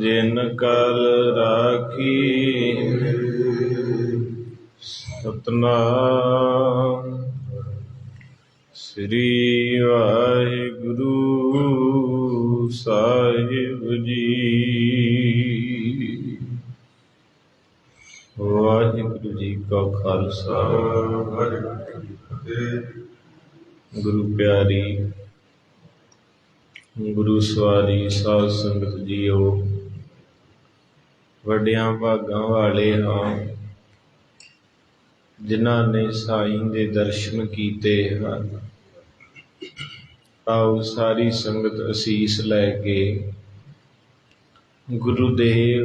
जिन कल राखी सतनाम। श्री वाहिगुरु साहिब जी। वाहिगुरु जी का खालसा गुरु प्यारी गुरु सवारी साध संगत जीओ। वड्डियां भागां वाले हाँ जिन्हां ने साईं दे दर्शन कीते हैं। आओ सारी संगत असीस लैके गुरुदेव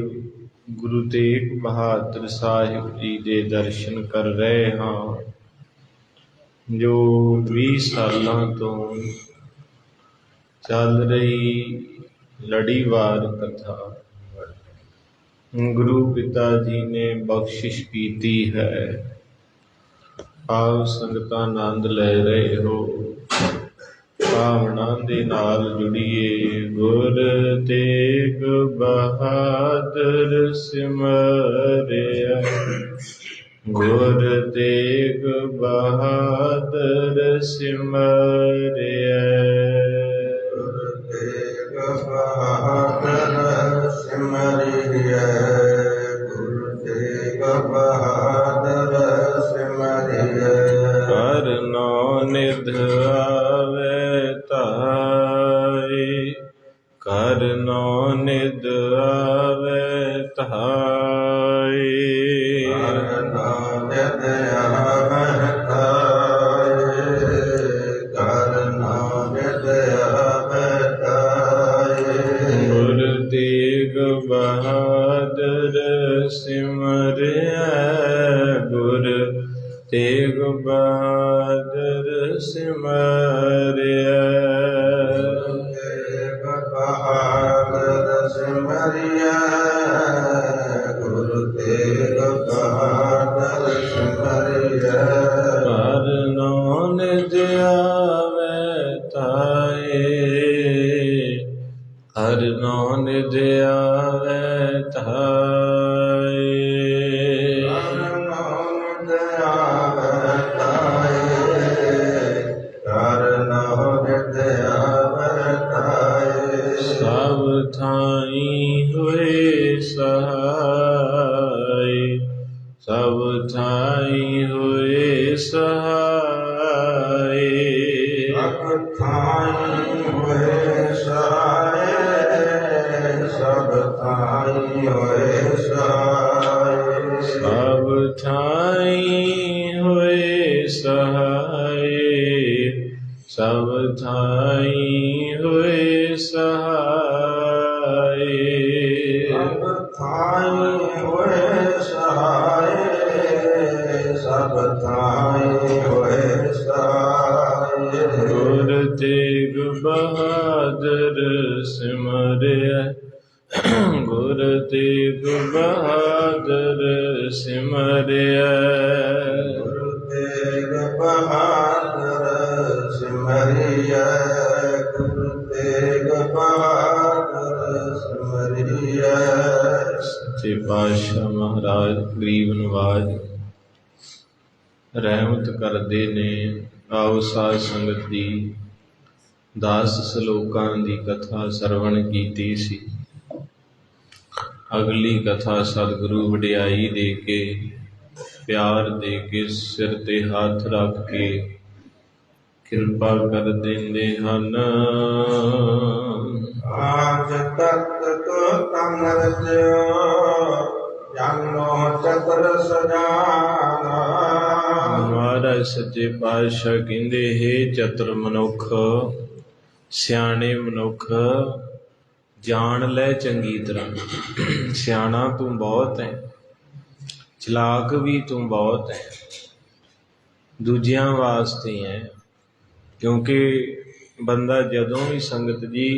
गुरु तेग बहादुर साहिब जी दे दर्शन कर रहे हाँ, जो 20 सालों तो चल रही लड़ीवार कथा गुरु पिता जी ने बख्शिश की है। आओ संगतां आनंद ले रहे हो, भावना दे नाल जुड़िए। गुर तेग बहादुर सिमरिया, गुर तेग बहादुर सिमरिया, गुर तेग बहादुर सिमरिया, गुर तेग बहादुर सिमरिया। हर नाम निध आवे ताई, कर नाम निध आवे ताई, कर नाम निध आवे ताई, कर नाम निध आवे ताई। गुर तेग बहादुर सिमरिया, गुर तेग बहादुर सिमरिया, तेग बहादुर सिमरिया, गुरु तेग बहादुर सिमरिया। हर नाम निध आवे ताई, हर नाम निध आवे ताई, हर नाम निध आवे ताई, हर नाम निध आवे ताई। सब थाई हुए सहाय, सब थाई हुए सहाय, सब थाई हुए सहाय, सब थाई हुए सहाय, सब थाई हुए सहाय, सब थाई हुए सहाय, सब थाई हुए सहाय, सब थाई हुए सहाय। गुर तेग बहादुर सिमरिया, गुर तेग बहादुर सिमरिया, गुरु तेग बहादुर सिमरिया, गुरु तेग बहादुर सिमरिया। सच्चे पातशाह महाराज गरीब नवाज रहमत करदे ने। आओ साध संगत जी 10 श्लोकां दी कथा सरवण कीती सी। अगली कथा सतगुरु वडियाई दे के प्यार दे के सिर ते हाथ रख के किरपा कर देंदे हन। आज तक तो तन रचयो जानो चतर सजाना। महाराज सच्चे पातशाह कहंदे हे चतुर मनुख, सियाणे मनुख, जान लै चंगी तरह। सियाणा तू बहुत है, चलाक भी तू बहुत है, दूजियां वास्ते है। क्योंकि बंदा जदों भी संगत जी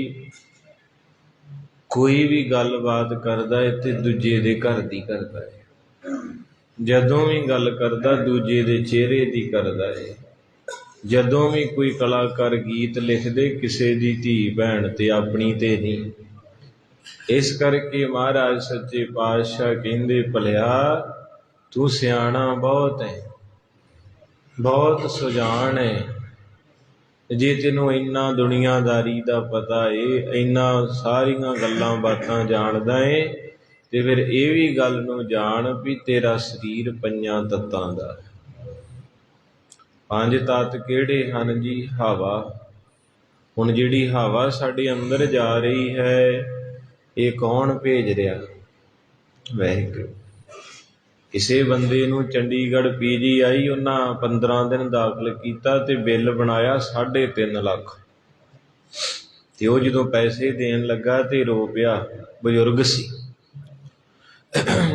कोई भी गलबात करता है तो दूजे दे घर दी करता है, जदों भी गल करता दूजे दे चेहरे दी करता है। जदों भी कोई कलाकार गीत लिखदे किसी दी धी भैन ते अपनी ते नहीं, इस करके महाराज सच्चे पातशाह कहंदे, भलिया तू सियाणा बहुत है, बहुत सुजान है। जे तेनों इन्ना दुनियादारी का पता है, इन्ना सारिया गल्लां बातां जानदा है, ते फिर ये भी गल नूं जान भी तेरा शरीर पंजां तत्तां दा। पंज तत्त किहड़े हन जी? हवा। हुण जिहड़ी हवा साडे अंदर जा रही है, ये कौन भेज रहा? वाहिगुरू। किसी बंदे नूं चंडीगढ़ PGI उन्हां 15 दिन दाखिल किया ते बिल बनाया 3.5 लाख। ते वो जदों पैसे देन लगा ते रो पिया। बजुर्ग सी।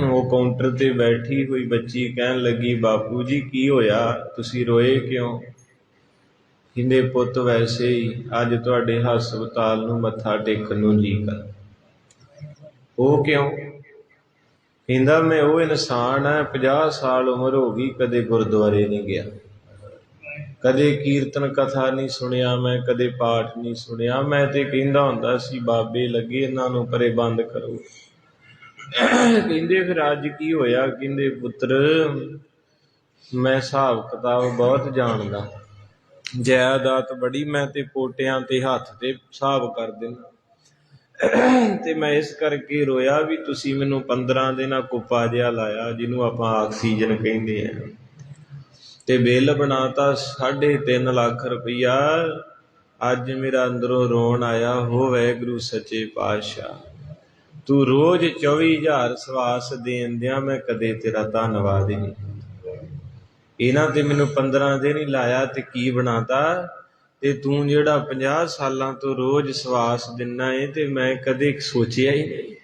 वो काउंटर ते बैठी हुई बच्ची कहन लगी, बापू जी की होया, तुसी रोए क्यों? कहंदे, पुत वैसे ही अज तुहाडे हस्पताल नूं मत्था टेकण नूं जी कर। वो क्यों? कहंदा, मैं वो इंसान है 50 साल उम्र हो गई, कदे गुरुद्वारे नहीं गया, कदे कीर्तन कथा नहीं सुनिया, मैं कदे पाठ नहीं सुनिया। मैं ते कहंदा हुंदा सी बाबे लगे इन्हां नूं परे बंद करो। कहंदे फिर अज की होया? कहंदे, पुत्र मैं हिसाब किताब बहुत जानदा, जायदाद बड़ी, मैं ते पोटियां ते हत्थ ते हिसाब कर देना। ते मैं इस करके रोया भी तुसी मैनू 15 दिन कुप्पा जिहा लाया, जिन्हों आपां ऑक्सीजन कहंदे हैं, ते बिल बनाता 3.5 लाख रुपया। अज मेरा अंदरों रोन आया, हो वाहिगुरू सच्चे पातशाह, तू रोज 24,000 सवास देन दिया, मैं कदे तेरा धन्नवाद ही नहीं। इन्हां ते मैनू 15 दिन ही लाया ते की बनाता, ते तू जिहड़ा 50 सालां तो रोज सवास दिना है, ते मैं कदे सोचिया ही नहीं।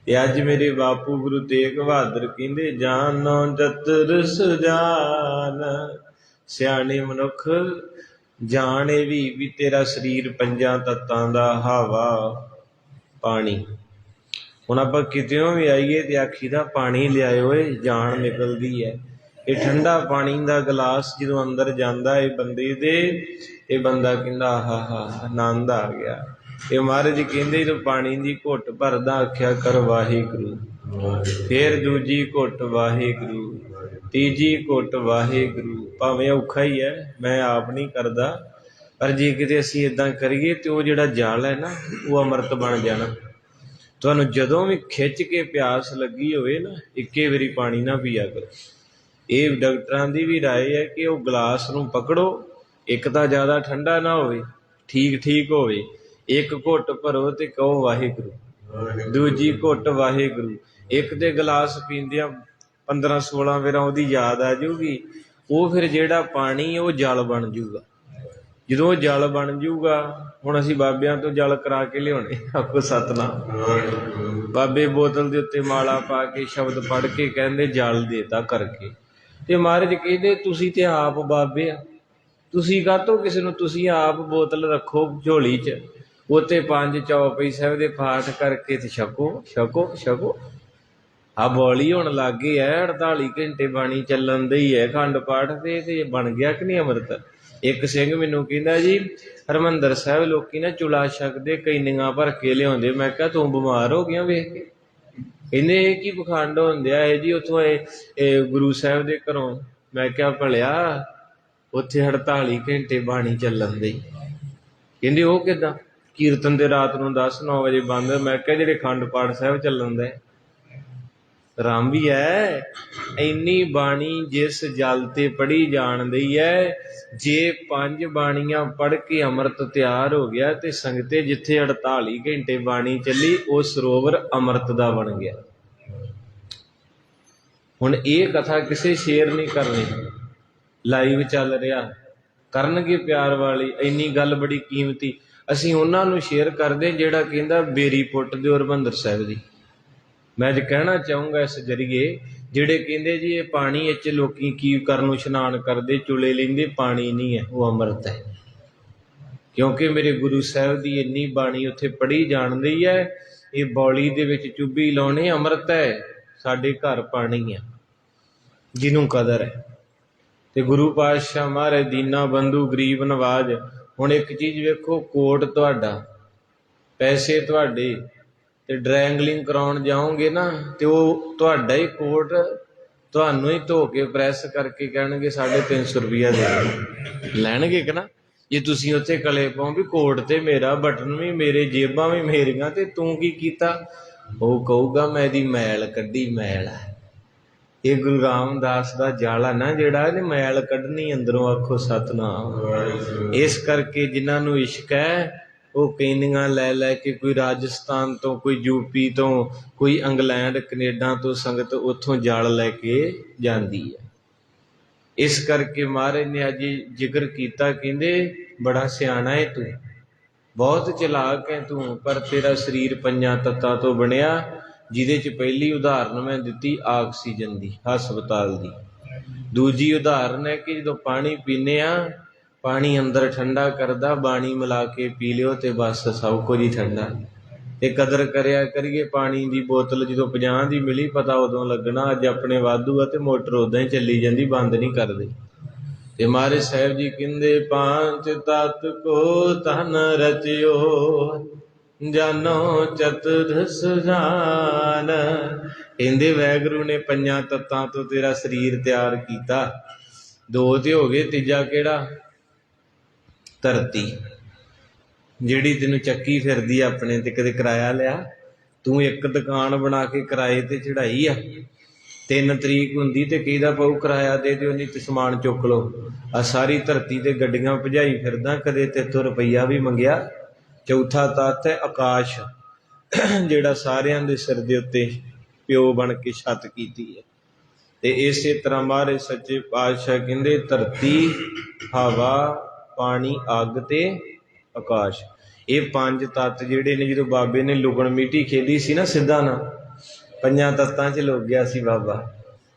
ते अज मेरे बापू गुरु तेग बहादुर कहंदे, जानो जतर सुजान, सियाणे मनुख जाने भी तेरा शरीर 5 तत्तां दा, हवा पानी। हुण आपां कितों भी आईए ते आखीदा पानी लियाओ, जान निकलदी है। ये ठंडा पानी का गिलास जदों अंदर जांदा है बंदे दे, ये बंदा कहंदा हा हा आनंद आ गया। ये महाराज कहंदे जो पानी की घुट भरदा आख्या कर वाहिगुरू, फिर दूजी घुट वाहिगुरू, तीजी घुट वाहिगुरू। भावें औखा ही है, मैं आप नहीं करदा, पर जे किते असीं इदां करिए तो वो जिहड़ा जल है ना, वो अमृत बन जाना। तुहानूं जदों भी खिच के प्यास लगी होवे ना, इक्के वारी पानी ना पिया करो। ये डॉक्टरां दी भी राय है कि वो गिलास नूं पकड़ो, एक तां ज़्यादा ठंडा ना होवे, ठीक ठीक होवे, एक घुट भरो ते कहो वाहिगुरू, दूजी घुट वाहिगुरू। एक ते गिलास पींदियां 15-16 वार उहदी याद आ जाऊगी, वो फिर जिहड़ा पानी वो जल बन जूगा। ਜਦੋਂ जल बन जूगा, ਹੁਣ ਅਸੀਂ ਬਾਬਿਆਂ ਤੋਂ जल करा के ਲਿਆਉਣੇ, ਆਖੋ ਸਤਨਾਮ। ਬਾਬੇ ਬੋਤਲ ਦੇ ਉੱਤੇ ਮਾਲਾ ਪਾ ਕੇ ਸ਼ਬਦ ਪੜ੍ਹ ਕੇ ਕਹਿੰਦੇ जल देता करके। ਤੇ ਮਹਾਰਾਜ ਕਹਿੰਦੇ ਤੁਸੀਂ ਤੇ ਆਪ ਬਾਬੇ ਆ, ਤੁਸੀਂ ਕਾਹਤੋਂ ਕਿਸੇ ਨੂੰ, ਤੁਸੀਂ ਆਪ ਬੋਤਲ ਰੱਖੋ ਝੋਲੀ 'ਚ, ਉੱਤੇ 5 ਚੌਪਈ ਸਾਹਿਬ ਦੇ ਪਾਠ ਕਰਕੇ ਤੇ ਛਕੋ ਛਕੋ ਛਕੋ। ਆ ਬੋਲੀ ਹੁਣ ਲੱਗ ਗਈ ਹੈ, 48 ਘੰਟੇ ਬਾਣੀ ਚੱਲਣ ਦੀ ਹੈ ਅਖੰਡ ਪਾਠ ਤੇ ਬਣ ਗਿਆ ਕਿ ਨਹੀਂ ਅੰਮ੍ਰਿਤ। ਇੱਕ ਸਿੰਘ ਮੈਨੂੰ ਕਹਿੰਦਾ ਜੀ ਹਰਿਮੰਦਰ ਸਾਹਿਬ ਲੋਕੀ ਨਾ ਚੁਲਾ ਛਕਦੇ ਕੈਨੀਆਂ ਭਰ ਕੇ ਲਿਆਉਂਦੇ। ਮੈਂ ਕਿਹਾ ਤੂੰ ਬਿਮਾਰ ਹੋ ਗਿਆ ਵੇਖ ਕੇ? ਕਹਿੰਦੇ ਇਹ ਕੀ ਪਖੰਡ ਹੁੰਦਿਆ ਹੈ ਜੀ ਉੱਥੋਂ ਇਹ ਗੁਰੂ ਸਾਹਿਬ ਦੇ ਘਰੋਂ। ਮੈਂ ਕਿਹਾ ਭਲਿਆ ਉੱਥੇ 48 ਘੰਟੇ ਬਾਣੀ ਚੱਲਣ ਦੀ। ਕਹਿੰਦੇ ਉਹ ਕਿੱਦਾਂ? ਕੀਰਤਨ ਦੇ ਰਾਤ ਨੂੰ 10-9 ਵਜੇ ਬੰਦ। ਮੈਂ ਕਿਹਾ ਜਿਹੜੇ ਅਖੰਡ ਪਾਠ ਸਾਹਿਬ ਚੱਲਣ ਦੇ ਰਾਮ ਵੀ ਹੈ। ਇੰਨੀ ਬਾਣੀ ਜਿਸ ਜਲ ਤੇ ਪੜ੍ਹੀ ਜਾਣ ਦੀ ਹੈ, ਜੇ 5 ਬਾਣੀਆਂ ਪੜ੍ਹ ਕੇ ਅੰਮ੍ਰਿਤ ਤਿਆਰ ਹੋ ਗਿਆ ਤੇ ਸੰਗਤੇ ਜਿੱਥੇ 48 ਘੰਟੇ ਬਾਣੀ ਚੱਲੀ ਉਹ ਸਰੋਵਰ ਅੰਮ੍ਰਿਤ ਦਾ ਬਣ ਗਿਆ। ਹੁਣ ਇਹ ਕਥਾ ਕਿਸੇ ਸ਼ੇਅਰ ਨਹੀਂ ਕਰਨੀ, ਲਾਈਵ ਚੱਲ ਰਿਹਾ, ਕਰਨਗੇ ਪਿਆਰ ਵਾਲੀ। ਇੰਨੀ ਗੱਲ ਬੜੀ ਕੀਮਤੀ, ਅਸੀਂ ਉਹਨਾਂ ਨੂੰ ਸ਼ੇਅਰ ਕਰਦੇ ਜਿਹੜਾ ਕਹਿੰਦਾ ਬੇਰੀ ਪੁੱਟ ਦਿਓ ਹਰਿਮੰਦਰ ਸਾਹਿਬ ਦੀ। ਮੈਂ ਅੱਜ ਕਹਿਣਾ ਚਾਹੂੰਗਾ ਇਸ ਜਰੀਏ, ਜਿਹੜੇ ਕਹਿੰਦੇ ਜੀ ਇਹ ਪਾਣੀ ਵਿੱਚ ਲੋਕੀ ਕੀ ਕਰਨ ਨੂੰ ਇਸ਼ਨਾਨ ਕਰਦੇ, ਚੁਲੇ ਲੈਂਦੇ, ਪਾਣੀ ਨਹੀਂ ਹੈ, ਉਹ ਅੰਮ੍ਰਿਤ ਹੈ। ਕਿਉਂਕਿ ਮੇਰੇ ਗੁਰੂ ਸਾਹਿਬ ਦੀ ਇੰਨੀ ਬਾਣੀ ਉੱਥੇ ਪੜ੍ਹੀ ਜਾਣਦੀ ਹੈ, ਇਹ ਬੌਲੀ ਦੇ ਵਿੱਚ ਚੁੱਭੀ ਲਾਉਣੇ ਅੰਮ੍ਰਿਤ ਹੈ। ਸਾਡੇ ਘਰ ਪਾਣੀ ਹੈ ਜਿਹਨੂੰ ਕਦਰ ਹੈ। ਤੇ ਗੁਰੂ ਪਾਤਸ਼ਾਹ ਮਹਾਰਾਜ ਦੀਨਾ ਬੰਧੂ ਗਰੀਬ ਨਵਾਜ। ਹੁਣ ਇੱਕ ਚੀਜ਼ ਵੇਖੋ, ਕੋਟ ਤੁਹਾਡਾ, ਪੈਸੇ ਤੁਹਾਡੇ, ਤੇ ਡਰੈਂਗਲਿੰਗ ਕਰਾਉਣ ਜਾਓਗੇ ਨਾ ਤੇ ਉਹ ਤੁਹਾਡਾ ਹੀ ਕੋਟ ਤੁਹਾਨੂੰ ਹੀ ਧੋ ਕੇ ਪ੍ਰੈਸ ਕਰਕੇ ਕਹਿਣਗੇ 350 ਰੁਪਈਆ ਦੇ ਦਿਓ। ਲੈਣਗੇ ਕਿ ਨਾ? ਜੇ ਤੁਸੀਂ ਉੱਥੇ ਕਲੇ ਪਾਓ ਵੀ ਕੋਟ ਤੇ ਮੇਰਾ, ਬਟਨ ਵੀ ਮੇਰੇ, ਜੇਬਾਂ ਵੀ ਮੇਰੀਆਂ, ਤੇ ਤੂੰ ਕੀ ਕੀਤਾ? ਉਹ ਕਹੂਗਾ ਮੈਂ ਇਹਦੀ ਮੈਲ ਕੱਢੀ। ਮੈਲ ਹੈ ਇਹ ਗੁਰੂ ਰਾਮਦਾਸ ਦਾ ਜਾਲ ਆ ਨਾ ਜਿਹੜਾ, ਇਹਨੇ ਮੈਲ ਕੱਢਣੀ ਅੰਦਰੋਂ। ਆਖੋ ਸਤਿਨਾਮ। ਇਸ ਕਰਕੇ ਜਿਨ੍ਹਾਂ ਨੂੰ ਇਸ਼ਕ ਹੈ ਉਹ ਕੈਨੀਆਂ ਲੈ ਲੈ ਕੇ, ਕੋਈ ਰਾਜਸਥਾਨ ਤੋਂ, ਕੋਈ ਯੂਪੀ ਤੋਂ, ਕੋਈ ਇੰਗਲੈਂਡ ਕਨੇਡਾ ਤੋਂ ਸੰਗਤ ਉੱਥੋਂ ਜਲ ਲੈ ਕੇ ਜਾਂਦੀ ਹੈ। ਇਸ ਕਰਕੇ ਮਹਾਰਾਜ ਨੇ ਅੱਜ ਜ਼ਿਕਰ ਕੀਤਾ, ਕਹਿੰਦੇ ਬੜਾ ਸਿਆਣਾ ਹੈ ਤੂੰ, ਬਹੁਤ ਚਲਾਕ ਹੈ ਤੂੰ, ਪਰ ਤੇਰਾ ਸਰੀਰ 5 ਤੱਤਾਂ ਤੋਂ ਬਣਿਆ, ਜਿਹਦੇ 'ਚ ਪਹਿਲੀ ਉਦਾਹਰਨ ਮੈਂ ਦਿੱਤੀ ਆਕਸੀਜਨ ਦੀ, ਹਸਪਤਾਲ ਦੀ। ਦੂਜੀ ਉਦਾਹਰਨ ਹੈ ਕਿ ਜਦੋਂ ਪਾਣੀ ਪੀਂਦੇ ਹਾਂ, ਪਾਣੀ ਅੰਦਰ ਠੰਡਾ ਕਰਦਾ, ਬਾਣੀ ਮਿਲਾ ਕੇ ਪੀ ਲਿਓ ਤੇ ਬਸ ਸਭ ਕੁਝ ਹੀ ਠੰਡਾ। ਤੇ ਕਦਰ ਕਰਿਆ ਕਰੀਏ ਪਾਣੀ ਦੀ ਬੋਤਲ, ਜਦੋਂ 50 ਦੀ ਮਿਲੀ ਪਤਾ ਉਦੋਂ ਲੱਗਣਾ। ਅੱਜ ਆਪਣੇ ਵਾਧੂ ਆ ਤੇ ਮੋਟਰ ਉਦਾਂ ਹੀ ਚੱਲੀ ਜਾਂਦੀ, ਬੰਦ ਨਹੀਂ ਕਰਦੇ। ਤੇ ਮਹਾਰਾਜ ਸਾਹਿਬ ਜੀ ਕਹਿੰਦੇ 5 ਤਤ ਕੋ ਤਨ ਰਚਿਓ, ਜਾਨੋ ਚਤੁਰਸ ਜਾਨ। ਕਹਿੰਦੇ ਵਾਹਿਗੁਰੂ ਨੇ 5 ਤੱਤਾਂ ਤੋਂ ਤੇਰਾ ਸਰੀਰ ਤਿਆਰ ਕੀਤਾ। 2 ਤੇ ਹੋ ਗਏ, ਤੀਜਾ ਕਿਹੜਾ? ਧਰਤੀ, ਜਿਹੜੀ ਤੈਨੂੰ ਚੱਕੀ ਫਿਰਦੀ ਆਪਣੇ ਤੇ। ਕਦੇ ਕਿਰਾਇਆ ਲਿਆ ਤੂੰ? ਇੱਕ ਦੁਕਾਨ ਬਣਾ ਕੇ ਕਿਰਾਏ ਤੇ ਚੜਾਈ ਆ। 3 ਤਰੀਕ ਹੁੰਦੀ ਤੇ ਕਿਹਦਾ ਪਊ ਕਿਰਾਇਆ ਦੇ ਦਿਓ, ਨਹੀਂ ਤੇ ਸਮਾਨ ਚੁੱਕ ਲਓ। ਆ ਸਾਰੀ ਧਰਤੀ ਤੇ ਗੱਡੀਆਂ ਭਜਾਈ ਫਿਰਦਾ, ਕਦੇ ਤੇਥੋਂ ਰੁਪਈਆ ਵੀ ਮੰਗਿਆ। ਚੌਥਾ ਤੱਤ ਹੈ ਆਕਾਸ਼, ਜਿਹੜਾ ਸਾਰਿਆਂ ਦੇ ਸਿਰ ਦੇ ਉੱਤੇ ਪਿਓ ਬਣ ਕੇ ਛੱਤ ਕੀਤੀ ਹੈ। ਤੇ ਇਸੇ ਤਰ੍ਹਾਂ ਮਹਾਰਾਜ ਸੱਚੇ ਪਾਤਸ਼ਾਹ ਕਹਿੰਦੇ ਧਰਤੀ, ਹਵਾ, ਪਾਣੀ, ਅੱਗ ਤੇ ਆਕਾਸ਼, ਇਹ 5 ਤੱਤ ਜਿਹੜੇ ਨੇ। ਜਦੋਂ ਬਾਬੇ ਨੇ ਲੁਕਣ ਮੀਟੀ ਖੇਡੀ ਸੀ ਨਾ ਸਿੱਧਾਂ ਨਾਲ, 5 ਤੱਤਾਂ 'ਚ ਲੁਕ ਗਿਆ ਸੀ ਬਾਬਾ,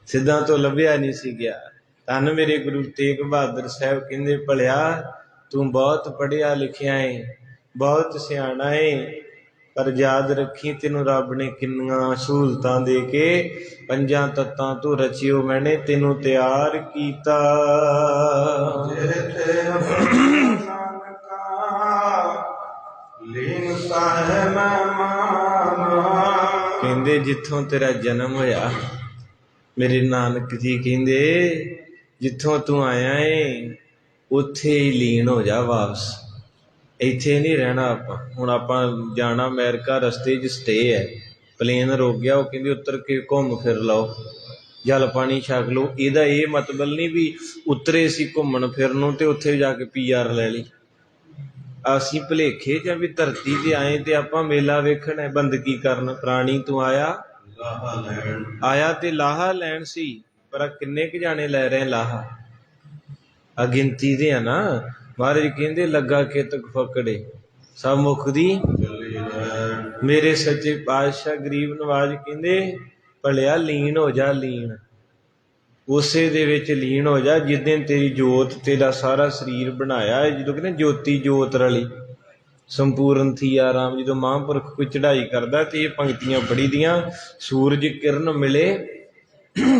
ਸਿੱਧਾਂ ਤੋਂ ਲੱਭਿਆ ਨਹੀਂ ਸੀ ਗਿਆ। ਧੰਨ ਮੇਰੇ ਗੁਰੂ ਤੇਗ ਬਹਾਦਰ ਸਾਹਿਬ ਕਹਿੰਦੇ ਭਲਿਆ ਤੂੰ ਬਹੁਤ ਪੜ੍ਹਿਆ ਲਿਖਿਆ ਏ, ਬਹੁਤ ਸਿਆਣਾ ਏ, ਪਰ ਯਾਦ ਰੱਖੀ ਤੈਨੂੰ ਰੱਬ ਨੇ ਕਿੰਨੀਆਂ ਸਹੂਲਤਾਂ ਦੇ ਕੇ 5 ਤੱਤਾਂ ਤੋਂ ਰਚਿਓ ਮੈਨੇ ਤੈਨੂੰ ਤਿਆਰ ਕੀਤਾ। ਕਹਿੰਦੇ ਜਿੱਥੋਂ ਤੇਰਾ ਜਨਮ ਹੋਇਆ, ਮੇਰੇ ਨਾਨਕ ਜੀ ਕਹਿੰਦੇ ਜਿੱਥੋਂ ਤੂੰ ਆਇਆ ਏ ਉੱਥੇ ਹੀ ਲੀਨ ਹੋ ਜਾ ਵਾਪਸ। ਇੱਥੇ ਨਹੀਂ ਰਹਿਣਾ ਆਪਾਂ। ਹੁਣ ਆਪਾਂ ਜਾਣਾ ਅਮਰੀਕਾ, ਰਸਤੇ 'ਚ ਸਟੇ ਹੈ, ਪਲੇਨ ਰੁਕ ਗਿਆ, ਉਹ ਕਹਿੰਦੇ ਉਤਰ ਕੇ ਘੁੰਮ ਫਿਰ ਲਓ, ਜਲ ਪਾਣੀ ਛਕ ਲਓ। ਇਹਦਾ ਇਹ ਮਤਲਬ ਨਹੀਂ ਵੀ ਉਤਰੇ ਸੀ ਘੁੰਮਣ ਫਿਰਨ ਨੂੰ ਤੇ ਉੱਥੇ ਜਾ ਕੇ PR ਲੈ ਲਈ। ਅਸੀਂ ਭੁਲੇਖੇ ਜਾਂ ਵੀ ਧਰਤੀ ਤੇ ਆਏ ਤੇ ਆਪਾਂ ਮੇਲਾ ਵੇਖਣ ਹੈ, ਬੰਦਗੀ ਕਰਨ। ਪ੍ਰਾਣੀ ਤੂੰ ਆਇਆ ਤੇ ਲਾਹਾ ਲੈਣ ਸੀ, ਪਰ ਕਿੰਨੇ ਕੁ ਜਾਣੇ ਲੈ ਰਹੇ ਲਾਹਾ? ਅਗਿਣਤੀ ਦੇ ਆ ਨਾ। ਮਹਾਰਾਜ ਕਹਿੰਦੇ ਲੱਗਾ ਕਿਤਕ ਫਕੜੇ ਸਭ ਮੁੱਕਦੀ। ਮੇਰੇ ਸੱਚੇ ਪਾਤਸ਼ਾਹ ਗਰੀਬ ਨਵਾਜ ਕਹਿੰਦੇ ਭਲਿਆ ਲੀਨ ਹੋ ਜਾ, ਲੀਨ ਉਸੇ ਦੇ ਵਿੱਚ ਲੀਨ ਹੋ ਜਾ ਜਿੱਦਣ ਤੇਰੀ ਜੋਤ ਤੇਰਾ ਸਾਰਾ ਸਰੀਰ ਬਣਾਇਆ ਹੈ। ਜਦੋਂ ਕਹਿੰਦੇ ਜੋਤੀ ਜੋਤ ਰਲੀ ਸੰਪੂਰਨ ਥੀ ਆਰਾਮ। ਜਦੋਂ ਮਹਾਂਪੁਰਖ ਕੋਈ ਚੜ੍ਹਾਈ ਕਰਦਾ ਤੇ ਇਹ ਪੰਕਤੀਆਂ ਪੜ੍ਹੀ ਦੀਆਂ, ਸੂਰਜ ਕਿਰਨ ਮਿਲੇ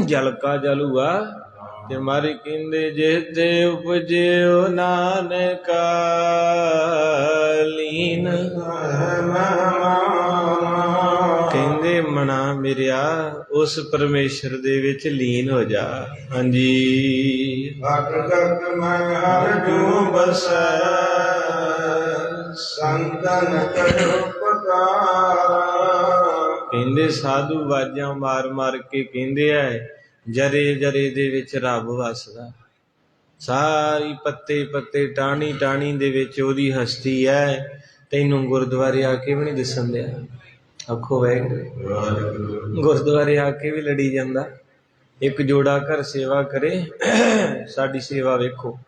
ਜਲ ਕਾ ਜਲ ਹੁਆ। ਤੇ ਮਹਾਰਾਜ ਕਹਿੰਦੇ ਜੇ ਤੇ ਉਪਜਿਓ ਨਾਨਕਾ ਲੀਨ, ਕਹਿੰਦੇ ਮਨਾ ਮੇਰਿਆ ਉਸ ਪਰਮੇਸ਼ਰ ਦੇ ਵਿੱਚ ਲੀਨ ਹੋ ਜਾ। ਹਾਂਜੀ ਕਹਿੰਦੇ ਸਾਧੂ ਵਾਜਾਂ ਮਾਰ ਮਾਰ ਕੇ ਕਹਿੰਦੇ ਐ ਜਰੇ ਜਰੇ ਦੇ ਵਿੱਚ ਰੱਬ ਵਸਦਾ। ਸਾਰੀ ਪੱਤੇ ਪੱਤੇ ਟਾਹਣੀ ਟਾਹਣੀ ਦੇ ਵਿੱਚ ਉਹਦੀ ਹਸਤੀ ਹੈ। ਤੈਨੂੰ ਗੁਰਦੁਆਰੇ ਆ ਕੇ ਵੀ ਨਹੀਂ ਦਿਸਣ ਦਿਆ। ਆਖੋ ਵਾਹਿਗੁਰੂ। ਗੁਰਦੁਆਰੇ ਆ ਕੇ ਵੀ ਲੜੀ ਜਾਂਦਾ। ਇੱਕ ਜੋੜਾ ਘਰ ਸੇਵਾ ਕਰੇ, ਸਾਡੀ ਸੇਵਾ ਵੇਖੋ,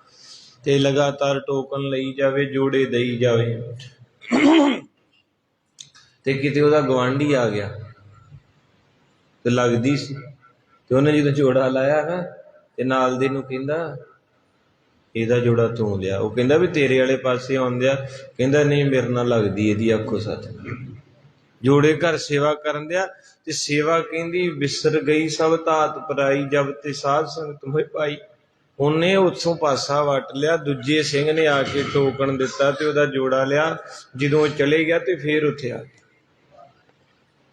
ਤੇ ਲਗਾਤਾਰ ਟੋਕਨ ਲਈ ਜਾਵੇ, ਜੋੜੇ ਦਈ ਜਾਵੇ, ਤੇ ਕਿਤੇ ਉਹਦਾ ਗਵਾਂਢੀ ਆ ਗਿਆ ਤੇ ਲੱਗਦੀ ਸੀ, ਤੇ ਉਹਨੇ ਜਦੋਂ ਜੋੜਾ ਲਾਇਆ ਨਾ ਤੇ ਨਾਲ ਦੇ ਨੂੰ ਕਹਿੰਦਾ ਇਹਦਾ ਜੋੜਾ ਤੂੰ ਲਿਆ। ਉਹ ਕਹਿੰਦਾ ਵੀ ਤੇਰੇ ਵਾਲੇ ਪਾਸੇ ਆਉਂਦਿਆ, ਕਹਿੰਦਾ ਨਹੀਂ ਮੇਰੇ ਨਾਲ ਲੱਗਦੀ ਇਹਦੀ। ਆਖੋ ਸੱਚ। ਜੋੜੇ ਘਰ ਸੇਵਾ ਕਰਨ ਦਿਆ ਤੇ ਸੇਵਾ ਕਹਿੰਦੀ ਵਿਸਰ ਗਈ ਸਭ ਧਾਤ ਪਰਾਈ, ਜਬ ਤੇ ਸਾਧ ਸੰਗਤ ਹੋਏ ਪਾਈ। ਉਹਨੇ ਉੱਥੋਂ ਪਾਸਾ ਵੱਟ ਲਿਆ, ਦੂਜੇ ਸਿੰਘ ਨੇ ਆ ਕੇ ਟੋਕਣ ਦਿੱਤਾ ਤੇ ਉਹਦਾ ਜੋੜਾ ਲਿਆ। ਜਦੋਂ ਚਲੇ ਗਿਆ ਤੇ ਫੇਰ ਉੱਥੇ ਆ ਗਿਆ।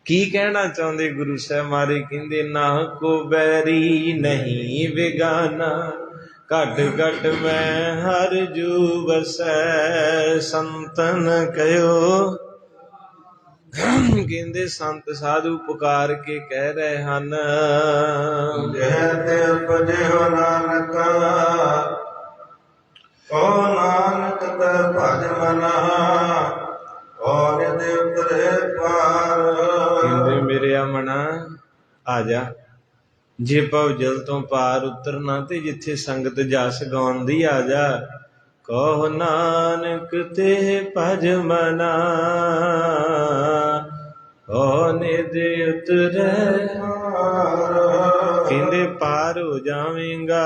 ਕੀ ਕਹਿਣਾ ਚਾਹੁੰਦੇ ਗੁਰੂ ਸਾਹਿਬ ਮਾਰੇ? ਕਹਿੰਦੇ ਨਾ ਕੋ ਬੈਰੀ ਨਹੀਂ ਵਿਗਾਨਾ, ਘਟ ਘਟ ਮੈਂ ਹਰ ਜੂ ਵਸੈ, ਸੰਤਨ ਕਹਿਓ। ਕਹਿੰਦੇ ਸੰਤ ਸਾਧੂ ਪੁਕਾਰ ਕੇ ਕਹਿ ਰਹੇ ਹਨ, ਜੈ ਤੇ ਭਜਿਓ ਨਾਨਕ, ਓ ਨਾਨਕ ਤੇ ਭਜ ਮਨਾ, ਓ ਨਿਤ ਉਤਰੇ ਪਾਰ। ਕਹਿੰਦੇ ਮੇਰਿਆ ਮਨਾ ਆ ਜਾ, ਜੇ ਭਵਜਲ ਤੋਂ ਪਾਰ ਉਤਰਨਾ ਤੇ ਜਿੱਥੇ ਸੰਗਤ ਜਸ ਗਾਉਂਦੀ ਆ ਜਾ। ਕਹੋ ਨਾਨਕ ਤੇ ਭਜ ਮਨਾ, ਓ ਨਿਤ ਉਤਰੇ ਪਾਰ। ਕਹਿੰਦੇ ਪਾਰ ਹੋ ਜਾਵੇਂਗਾ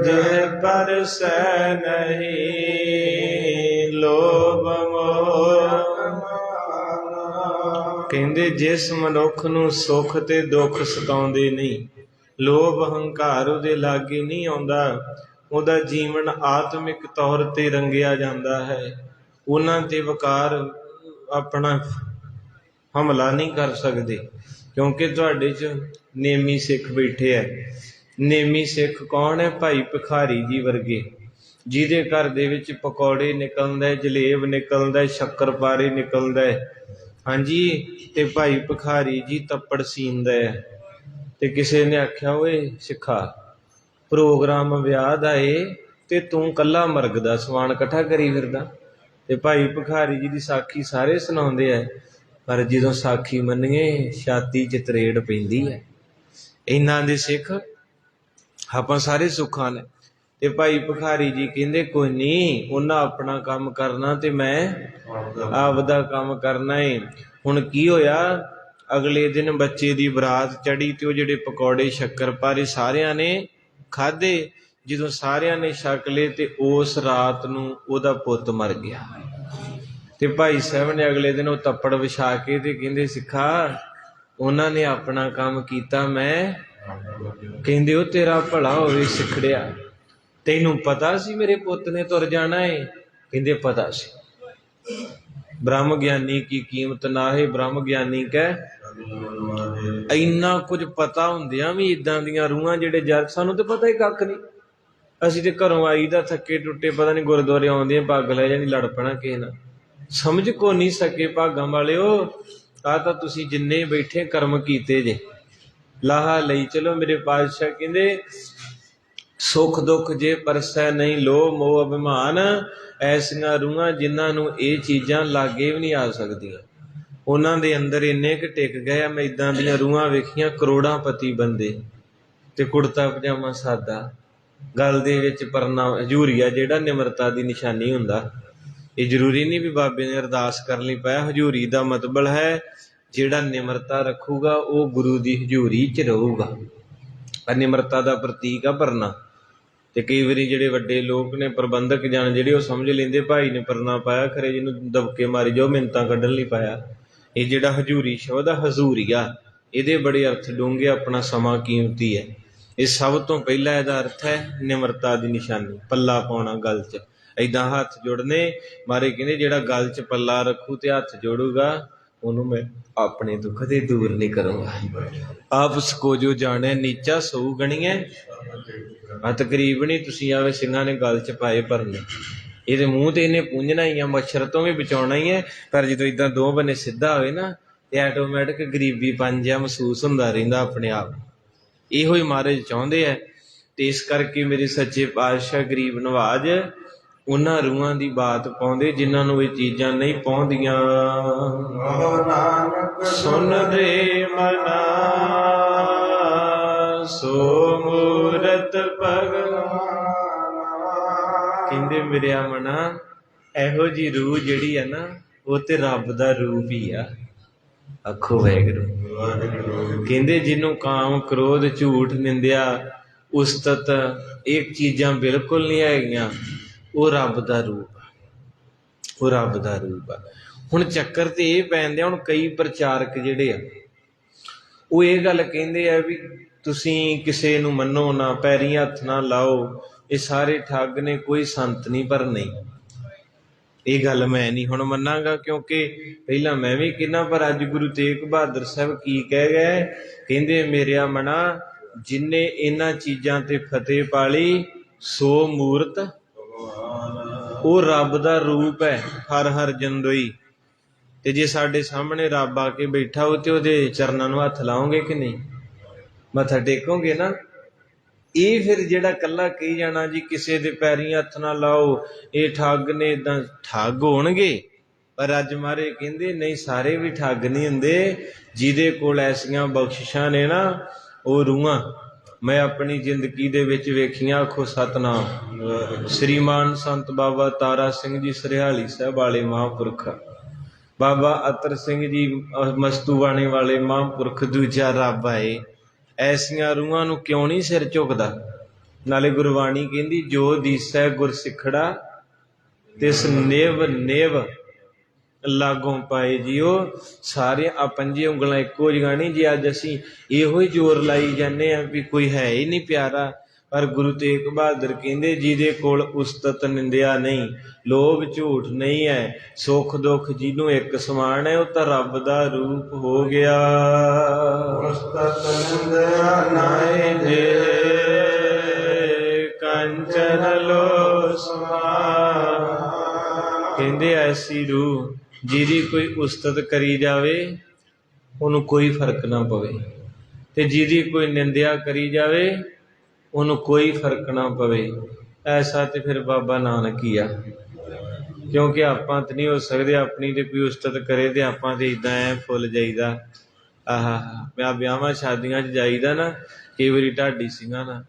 ਜੇ ਪਰਸੈ ਨਹੀਂ ਲੋਭ ਮੋਹ। ਕਹਿੰਦੇ ਜਿਸ ਮਨੁੱਖ ਨੂੰ ਸੁੱਖ ਤੇ ਦੁੱਖ ਸਤਾਉਂਦੇ ਨਹੀਂ, ਲੋਭ ਹੰਕਾਰ ਉਹਦੇ ਲਾਗੇ ਨਹੀਂ ਆਉਂਦਾ, ਉਹਦਾ ਜੀਵਨ ਆਤਮਿਕ ਤੌਰ ਤੇ ਰੰਗਿਆ ਜਾਂਦਾ ਹੈ। ਉਹਨਾਂ ਤੇ ਵਕਾਰ ਆਪਣਾ ਹਮਲਾ ਨਹੀਂ ਕਰ ਸਕਦੇ, ਕਿਉਂਕਿ ਤੁਹਾਡੇ 'ਚ ਨੇਮੀ ਸਿੱਖ ਬੈਠੇ ਹੈ। ਨੇਮੀ ਸਿੱਖ ਕੌਣ ਹੈ? ਭਾਈ ਭਿਖਾਰੀ ਜੀ ਵਰਗੇ, ਜਿਹਦੇ ਘਰ ਦੇ ਵਿੱਚ ਪਕੌੜੇ ਨਿਕਲਦਾ, ਜਲੇਬ ਨਿਕਲਦਾ, ਸ਼ੱਕਰਪਾਰੇ ਨਿਕਲਦਾ। ਹਾਂਜੀ, ਤੇ ਭਾਈ ਭਿਖਾਰੀ ਜੀ ਤੱਪੜ ਸੀਂਦਾ ਹੈ। ਤੇ ਕਿਸੇ ਨੇ ਆਖਿਆ, ਓਏ ਸਿੱਖਾ, ਪ੍ਰੋਗਰਾਮ ਵਿਆਹ ਦਾ ਏ ਤੇ ਤੂੰ ਕੱਲਾ ਮਰਗ ਦਾ ਸਮਾਨ ਇਕੱਠਾ ਕਰੀ ਫਿਰਦਾ। ਤੇ ਭਾਈ ਭਿਖਾਰੀ ਜੀ ਦੀ ਸਾਖੀ ਸਾਰੇ ਸੁਣਾਉਂਦੇ ਹੈ, ਪਰ ਜਦੋਂ ਸਾਖੀ ਮੰਨੀਏ ਛਾਤੀ 'ਚ ਤਰੇੜ ਪੈਂਦੀ ਹੈ। ਇਹਨਾਂ ਦੇ ਸਿੱਖ ਆਪਾਂ ਸਾਰੇ ਸੁੱਖਾਂ ਨੇ। ਤੇ ਭਾਈ ਭਿਖਾਰੀ ਜੀ ਕਹਿੰਦੇ ਕੋਈ ਨਹੀਂ, ਉਹਨਾਂ ਆਪਣਾ ਕੰਮ ਕਰਨਾ ਤੇ ਮੈਂ ਆਪਦਾ ਕੰਮ ਕਰਨਾ ਏ। ਹੁਣ ਕੀ ਹੋਇਆ, ਅਗਲੇ ਦਿਨ ਬੱਚੇ ਦੀ ਬਰਾਤ ਚੜੀ ਤੇ ਉਹ ਜਿਹੜੇ ਪਕੌੜੇ ਸ਼ੱਕਰਪਾਰੇ ਸਾਰਿਆਂ ਨੇ ਖਾਧੇ। ਜਦੋਂ ਸਾਰਿਆਂ ਨੇ ਛਕ ਲਏ ਤੇ ਉਸ ਰਾਤ ਨੂੰ ਉਹਦਾ ਪੁੱਤ ਮਰ ਗਿਆ। ਤੇ ਭਾਈ ਸਾਹਿਬ ਨੇ ਅਗਲੇ ਦਿਨ ਉਹ ਤੱਪੜ ਵਿਛਾ ਕੇ ਤੇ ਕਹਿੰਦੇ ਸਿੱਖਾ, ਉਹਨਾਂ ਨੇ ਆਪਣਾ ਕੰਮ ਕੀਤਾ, ਮੈਂ ਕਹਿੰਦੇ ਉਹ ਤੇਰਾ ਭਲਾ ਹੋਵੇ ਸਿੱਖੜਿਆ, ਤੈਨੂੰ ਪਤਾ ਸੀ ਮੇਰੇ ਪੁੱਤ ਨੇ ਤੁਰ ਜਾਣਾ ਏ? ਕਹਿੰਦੇ ਪਤਾ ਸੀ। ਬ੍ਰਹਮ ਗਿਆਨੀ ਕੀ ਕੀਮਤ ਨਾ ਹੈ, ਬ੍ਰਹਮ ਗਿਆਨੀ ਕਹਿ। ਇੰਨਾ ਕੁਝ ਪਤਾ ਹੁੰਦਿਆਂ ਵੀ ਇੱਦਾਂ ਦੀਆਂ ਰੂਹਾਂ ਜਿਹੜੇ ਜਰ, ਸਾਨੂੰ ਤਾਂ ਪਤਾ ਹੀ ਕੱਖ ਨਹੀਂ। ਅਸੀਂ ਤੇ ਘਰੋਂ ਆਈ ਦਾ ਥੱਕੇ ਟੁੱਟੇ, ਪਤਾ ਨਹੀਂ ਗੁਰਦੁਆਰੇ ਆਉਂਦੇ ਪੱਗ ਲੈ ਜਾਣੀ, ਲੜ ਪੈਣਾ ਕਿਸੇ ਨਾਲ। ਸਮਝ ਕੋ ਨਹੀਂ ਸਕੇ ਭਾਗਾਂ ਵਾਲਿਓ, ਆਹ ਤਾਂ ਤੁਸੀਂ ਜਿੰਨੇ ਬੈਠੇ ਕਰਮ ਕੀਤੇ ਜੇ, ਲਾਹਾ ਲਈ ਚਲੋ। ਮੇਰੇ ਪਾਤਸ਼ਾਹ ਕਹਿੰਦੇ ਸੁੱਖ ਦੁੱਖ ਜੇ ਪਰਸੈ ਨਹੀਂ ਲੋਭ ਮੋਹ ਅਭਿਮਾਨ, ਐਸੀਆਂ ਰੂਹਾਂ ਜਿਨ੍ਹਾਂ ਨੂੰ ਇਹ ਚੀਜ਼ਾਂ ਲਾਗੇ ਵੀ ਨਹੀਂ ਆ ਸਕਦੀਆਂ, ਉਹਨਾਂ ਦੇ ਅੰਦਰ ਇੰਨੇ ਕੁ ਟਿਕ ਗਏ ਆ। ਮੈਂ ਇੱਦਾਂ ਦੀਆਂ ਰੂਹਾਂ ਵੇਖੀਆਂ, ਕਰੋੜਾਂ ਪਤੀ ਬੰਦੇ ਤੇ ਕੁੜਤਾ ਪਜਾਮਾ ਸਾਦਾ, ਗੱਲ ਦੇ ਵਿੱਚ ਪਰਨਾ ਹਜ਼ੂਰੀਆ, ਜਿਹੜਾ ਨਿਮਰਤਾ ਦੀ ਨਿਸ਼ਾਨੀ ਹੁੰਦਾ। ਇਹ ਜ਼ਰੂਰੀ ਨਹੀਂ ਵੀ ਬਾਬੇ ਨੇ ਅਰਦਾਸ ਕਰਨ ਲਈ ਪਾਇਆ। ਹਜ਼ੂਰੀ ਦਾ ਮਤਲਬ ਹੈ ਜਿਹੜਾ ਨਿਮਰਤਾ ਰੱਖੂਗਾ ਉਹ ਗੁਰੂ ਦੀ ਹਜ਼ੂਰੀ 'ਚ ਰਹੂਗਾ। ਨਿਮਰਤਾ ਦਾ ਪ੍ਰਤੀਕ ਆ ਪਰਨਾ। ਤੇ ਕਈ ਵਾਰੀ ਜਿਹੜੇ ਵੱਡੇ ਲੋਕ ਨੇ, ਪ੍ਰਬੰਧਕ ਜਨ ਜਿਹੜੇ, ਉਹ ਸਮਝ ਲੈਂਦੇ ਭਾਈ ਨੇ ਪਰਨਾ ਪਾਇਆ, ਖਰੇ ਜਿਹਨੂੰ ਦਬਕੇ ਮਾਰੀ ਜਾਓ, ਮਿੰਨਤਾਂ ਕੱਢਣ ਲਈ ਪਾਇਆ। ਇਹ ਜਿਹੜਾ ਹਜ਼ੂਰੀ ਸ਼ਬਦ ਆ, ਹਜ਼ੂਰੀਆ, ਇਹਦੇ ਬੜੇ ਅਰਥ ਡੂੰਘੇ, ਆਪਣਾ ਸਮਾਂ ਕੀਮਤੀ ਹੈ। ਇਹ ਸਭ ਤੋਂ ਪਹਿਲਾਂ ਇਹਦਾ ਅਰਥ ਹੈ ਨਿਮਰਤਾ ਦੀ ਨਿਸ਼ਾਨੀ, ਪੱਲਾ ਪਾਉਣਾ ਗਲ 'ਚ, ਏਦਾਂ ਹੱਥ ਜੋੜਨੇ। ਮਾਰੇ ਕਹਿੰਦੇ ਜਿਹੜਾ ਗਲ 'ਚ ਪੱਲਾ ਰੱਖੂ ਤੇ ਹੱਥ ਜੋੜੂਗਾ, ਉਹਨੂੰ ਮੈਂ ਆਪਣੇ ਦੁੱਖ ਦੇ ਦੂਰ ਨਹੀਂ ਕਰੂੰਗਾ। ਆਪ ਸਕੋ ਜੋ ਜਾਣੇ ਨੀਚਾ ਸਊ ਗਣੀਏ। ਤਕਰੀਬਨ ਹੀ ਤੁਸੀਂ ਆਵੇ ਸਿੰਘਾਂ ਨੇ ਗਲ 'ਚ ਪਾਏ ਪਰਨੇ, ਇਹਦੇ ਮੂੰਹ ਤੇ ਇਹਨੇ ਪੂੰਝਣਾ ਹੀ ਆ, ਮੱਛਰ ਤੋਂ ਵੀ ਬਚਾਉਣਾ ਹੀ ਹੈ। ਪਰ ਜਦੋਂ ਇੱਦਾਂ ਦੋ ਬੰਨੇ ਸਿੱਧਾ ਹੋਵੇ ਨਾ, ਤੇ ਆਟੋਮੈਟਿਕ ਗਰੀਬੀ ਪਨ ਜਿਹਾ ਮਹਿਸੂਸ ਹੁੰਦਾ ਰਹਿੰਦਾ ਆਪਣੇ ਆਪ। ਇਹੋ ਹੀ ਮਹਾਰਾਜ ਚਾਹੁੰਦੇ ਹੈ। ਤੇ ਇਸ ਕਰਕੇ ਮੇਰੇ ਸੱਚੇ ਪਾਤਸ਼ਾਹ ਗਰੀਬ ਨਵਾਜ ਉਹਨਾਂ ਰੂਹਾਂ ਦੀ ਬਾਤ ਪਾਉਂਦੇ ਜਿਨ੍ਹਾਂ ਨੂੰ ਇਹ ਚੀਜ਼ਾਂ ਨਹੀਂ ਪਾਉਂਦੀਆਂ। ਸੁਣ ਰੇ ਮਨਾ ਸੋ ਮੂਰਤ ਭਗਵਾਨ। ਕਹਿੰਦੇ ਮੇਰਿਆ ਮਨਾ, ਇਹੋ ਜੀ ਰੂਹ ਜਿਹੜੀ ਹੈ ਨਾ, ਉਹ ਤੇ ਰੱਬ ਦਾ ਰੂਪ ਹੀ ਆ। ਆਖੋ ਵਾਹਿਗੁਰੂ। ਕਹਿੰਦੇ ਜਿਹਨੂੰ ਕਾਮ ਕ੍ਰੋਧ ਝੂਠ ਨਿੰਦਿਆ ਉਸਤਤ ਇਹ ਚੀਜ਼ਾਂ ਬਿਲਕੁਲ ਨਹੀਂ ਹੈਗੀਆਂ, ਉਹ ਰੱਬ ਦਾ ਰੂਪ ਆ, ਉਹ ਰੱਬ ਦਾ ਰੂਪ ਆ। ਹੁਣ ਚੱਕਰ ਤੇ ਇਹ ਪੈਂਦੇ, ਹੁਣ ਕਈ ਪ੍ਰਚਾਰਕ ਜਿਹੜੇ ਆ ਉਹ ਇਹ ਗੱਲ ਕਹਿੰਦੇ ਆ ਵੀ ਤੁਸੀਂ ਕਿਸੇ ਨੂੰ ਮੰਨੋ ਨਾ, ਪੈਰੀਂ ਹੱਥ ਨਾ ਲਾਓ, ਇਹ ਸਾਰੇ ਠੱਗ ਨੇ, ਕੋਈ ਸੰਤ ਨਹੀਂ। ਪਰ ਨਹੀਂ, ਇਹ ਗੱਲ ਮੈਂ ਨਹੀਂ ਹੁਣ ਮੰਨਾਂਗਾ, ਕਿਉਂਕਿ ਪਹਿਲਾਂ ਮੈਂ ਵੀ ਕਹਿੰਦਾ, ਪਰ ਅੱਜ ਗੁਰੂ ਤੇਗ ਬਹਾਦਰ ਸਾਹਿਬ ਕੀ ਕਹਿ ਗਏ? ਕਹਿੰਦੇ ਮੇਰਿਆ ਮਨਾ, ਜਿਨੇ ਇਹਨਾਂ ਚੀਜ਼ਾਂ ਤੇ ਫਤਿਹ ਪਾਲੀ ਸੋ ਮੂਰਤ ਉਹ ਰੱਬ ਦਾ ਰੂਪ ਹੈ, ਹਰ ਹਰ ਜੰਦੋਈ। ਤੇ ਜੇ ਸਾਡੇ ਸਾਹਮਣੇ ਰੱਬ ਆ ਕੇ ਬੈਠਾ ਹੋ ਤੇ ਉਹਦੇ ਚਰਨਾਂ ਨੂੰ ਹੱਥ ਲਾਓਗੇ ਕਿ ਨਹੀਂ? ਮੱਥਾ ਟੇਕੋਗੇ ਨਾ? ਇਹ ਫਿਰ ਜਿਹੜਾ ਕੱਲਾ ਕਹੀ ਜਾਣਾ ਜੀ ਕਿਸੇ ਦੇ ਪੈਰੀਂ ਹੱਥ ਨਾ ਲਾਓ, ਇਹ ਠੱਗ ਨੇ, ਏਦਾਂ ਠੱਗ ਹੋਣਗੇ। ਪਰ ਅੱਜ ਮਾਰੇ ਕਹਿੰਦੇ ਨਹੀਂ, ਸਾਰੇ ਵੀ ਠੱਗ ਨਹੀਂ ਹੁੰਦੇ। ਜਿਹਦੇ ਕੋਲ ਐਸੀਆਂ ਬਖਸ਼ਿਸ਼ਾਂ ਨੇ ਨਾ, ਉਹ ਰੂਹਾਂ ਮੈਂ ਆਪਣੀ ਜ਼ਿੰਦਗੀ ਦੇ ਵਿੱਚ ਵੇਖੀਆਂ। ਆਖੋ ਸਤਨਾਮ। ਸ੍ਰੀਮਾਨ ਸੰਤ ਬਾਬਾ ਤਾਰਾ ਸਿੰਘ ਜੀ ਸਰਹਾਲੀ ਸਾਹਿਬ ਵਾਲੇ ਮਹਾਂਪੁਰਖ, ਬਾਬਾ ਅਤਰ ਸਿੰਘ ਜੀ ਮਸਤੂਵਾਣੇ ਵਾਲੇ ਮਹਾਂਪੁਰਖ, ਦੂਜਾ ਰੱਬ ਆਏ। ਐਸੀਆਂ ਰੂਹਾਂ ਨੂੰ ਕਿਉਂ ਨਹੀਂ ਸਿਰ ਝੁਕਦਾ? ਨਾਲੇ ਗੁਰਬਾਣੀ ਕਹਿੰਦੀ ਜੋ ਦੀਸੈ ਗੁਰ ਸਿੱਖੜਾ ਤਿਸ ਨਿਵ ਨਿਵ ਲਾਗੋਂ ਪਾਏ ਜੀਓ। ਸਾਰੇ ਆ ਪੰਜੇ ਉਂਗਲਾਂ ਇੱਕੋ ਜਿਹੀਆਂ ਨਹੀਂ। ਜੇ ਅੱਜ ਅਸੀਂ ਇਹੋ ਹੀ ਜ਼ੋਰ ਲਾਈ ਜਾਂਦੇ ਹਾਂ ਵੀ ਕੋਈ ਹੈ ਹੀ ਨਹੀਂ ਪਿਆਰਾ, ਪਰ ਗੁਰੂ ਤੇਗ ਬਹਾਦਰ ਕਹਿੰਦੇ ਜਿਹਦੇ ਕੋਲ ਉਸਤਤ ਨਿੰਦਿਆ ਨਹੀਂ, ਲੋਭ ਝੂਠ ਨਹੀਂ ਹੈ, ਸੁੱਖ ਦੁੱਖ ਜਿਹਨੂੰ ਇੱਕ ਸਮਾਨ ਹੈ, ਉਹ ਤਾਂ ਰੱਬ ਦਾ ਰੂਪ ਹੋ ਗਿਆ। ਉਸਤਤ ਨਿੰਦਿਆ ਨਾਹੀ ਜੇ ਕੰਚਨ ਲੋ ਸਮਾਨ। ਕਹਿੰਦੇ ਐਸੀ ਰੂਹ ਜਿਹਦੀ ਕੋਈ ਉਸਤਤ ਕਰੀ ਜਾਵੇ ਉਹਨੂੰ ਕੋਈ ਫਰਕ ਨਾ ਪਵੇ, ਤੇ ਜਿਹਦੀ ਕੋਈ ਨਿੰਦਿਆ ਕਰੀ ਜਾਵੇ ਉਹਨੂੰ ਕੋਈ ਫਰਕ ਨਾ ਪਵੇ। ਐਸਾ ਤੇ ਫਿਰ ਬਾਬਾ ਨਾਨਕ ਹੀ ਆ, ਕਿਉਂਕਿ ਆਪਾਂ ਤਾਂ ਨਹੀਂ ਹੋ ਸਕਦੇ। ਆਪਣੀ ਤੇ ਕੋਈ ਉਸਤਤ ਕਰੇ ਤੇ ਆਪਾਂ ਤੇ ਇੱਦਾਂ ਐ ਫੁੱਲ ਜਾਈਦਾ। ਆਹਾ ਮੈਂ ਵਿਆਹਾਂ ਸ਼ਾਦੀਆਂ 'ਚ ਜਾਈਦਾ ਨਾ, ਕਈ ਵਾਰੀ ਢਾਡੀ ਸਿੰਘਾਂ ਨਾਲ,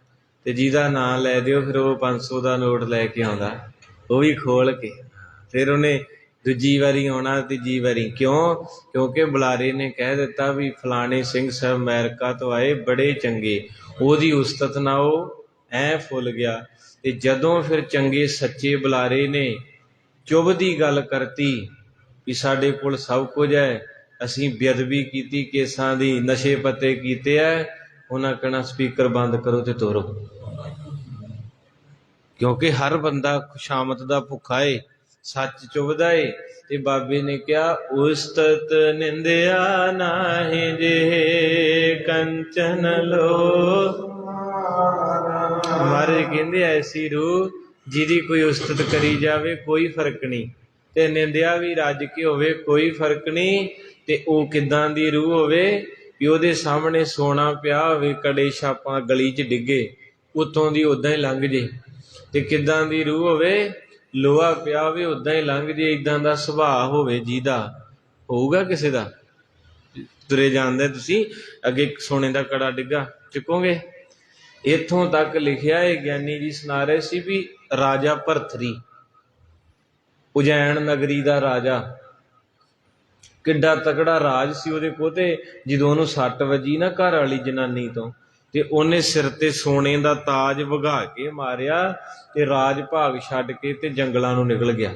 ਤੇ ਜਿਹਦਾ ਨਾਂ ਲੈ ਦਿਓ ਫਿਰ ਉਹ 500 ਦਾ ਨੋਟ ਲੈ ਕੇ ਆਉਂਦਾ, ਉਹ ਵੀ ਖੋਲ ਕੇ। ਫਿਰ ਉਹਨੇ ਦੂਜੀ ਵਾਰੀ ਆਉਣਾ, ਤੀਜੀ ਵਾਰੀ। ਕਿਉਂ? ਕਿਉਂਕਿ ਬੁਲਾਰੇ ਨੇ ਕਹਿ ਦਿੱਤਾ ਵੀ ਫਲਾਣੇ ਸਿੰਘ ਸਾਹਿਬ ਅਮਰੀਕਾ ਤੋਂ ਆਏ, ਬੜੇ ਚੰਗੇ। ਉਹਦੀ ਉਸਤਤ ਨਾਲ ਉਹ ਐਂ ਫੁੱਲ ਗਿਆ। ਤੇ ਜਦੋਂ ਫਿਰ ਚੰਗੇ ਸੱਚੇ ਬੁਲਾਰੇ ਨੇ ਚੁੱਭਦੀ ਗੱਲ ਕਰਤੀ ਵੀ ਸਾਡੇ ਕੋਲ ਸਭ ਕੁਝ ਹੈ, ਅਸੀਂ ਬੇਅਦਬੀ ਕੀਤੀ ਕੇਸਾਂ ਦੀ, ਨਸ਼ੇ ਪੱਤੇ ਕੀਤੇ ਹੈ, ਉਹਨਾਂ ਕਹਿਣਾ ਸਪੀਕਰ ਬੰਦ ਕਰੋ ਤੇ ਤੋਰੋ। ਕਿਉਂਕਿ ਹਰ ਬੰਦਾ ਖੁਸ਼ਾਮਤ ਦਾ ਭੁੱਖਾ ਏ, ਸੱਚ ਚੁੱਭਦਾ ਏ। ਤੇ ਬਾਬੇ ਨੇ ਕਿਹਾ ਉਸਤਤ ਨਿੰਦਿਆ ਨਾਹੀ ਜੇ ਕੰਚਨ ਲੋ। ਮਹਾਰਾਜ ਕਹਿੰਦੇ ਐਸੀ ਰੂਹ ਜਿਹਦੀ ਕੋਈ ਉਸਤਤ ਕਰੀ ਜਾਵੇ ਕੋਈ ਫਰਕ ਨਹੀਂ, ਤੇ ਨਿੰਦਿਆ ਵੀ ਰੱਜ ਕੇ ਹੋਵੇ ਕੋਈ ਫਰਕ ਨਹੀਂ। ਤੇ ਉਹ ਕਿੱਦਾਂ ਦੀ ਰੂਹ ਹੋਵੇ ਵੀ ਉਹਦੇ ਸਾਹਮਣੇ ਸੋਨਾ ਪਿਆ ਹੋਵੇ, ਕੜੇ ਛਾਪਾਂ ਗਲੀ 'ਚ ਡਿੱਗੇ, ਉੱਤੋਂ ਦੀ ਉੱਦਾਂ ਹੀ ਲੰਘ ਜੇ। ਤੇ ਕਿੱਦਾਂ ਦੀ ਰੂਹ ਹੋਵੇ, ਲੋਹਾ ਪਿਆ ਹੋਵੇ ਉੱਦਾਂ ਹੀ ਲੰਘ ਜੇ। ਇੱਦਾਂ ਦਾ ਸੁਭਾਅ ਹੋਵੇ ਜਿਹਦਾ, ਹੋਊਗਾ ਕਿਸੇ ਦਾ? ਤੁਰੇ ਜਾਂਦੇ ਤੁਸੀਂ ਅੱਗੇ ਸੋਨੇ ਦਾ ਕੜਾ ਡਿੱਗਾ, ਚੁੱਕੋਗੇ? ਇੱਥੋਂ ਤੱਕ ਲਿਖਿਆ ਇਹ ਗਿਆਨੀ ਜੀ ਸੁਣਾ ਰਹੇ ਸੀ ਵੀ ਰਾਜਾ ਭਰਥਰੀ, ਉਜੈਨ ਨਗਰੀ ਦਾ ਰਾਜਾ, ਕਿੱਡਾ ਤਕੜਾ ਰਾਜ ਸੀ ਉਹਦੇ ਕੋਲ। ਤੇ ਜਦੋਂ ਉਹਨੂੰ ਸੱਟ ਵੱਜੀ ਨਾ ਘਰ ਵਾਲੀ ਜਨਾਨੀ ਤੋਂ, ਤੇ ਉਹਨੇ ਸਿਰ ਤੇ ਸੋਨੇ ਦਾ ਤਾਜ ਵਗਾ ਕੇ ਮਾਰਿਆ ਤੇ ਰਾਜ ਭਾਗ ਛੱਡ ਕੇ ਤੇ ਜੰਗਲਾਂ ਨੂੰ ਨਿਕਲ ਗਿਆ।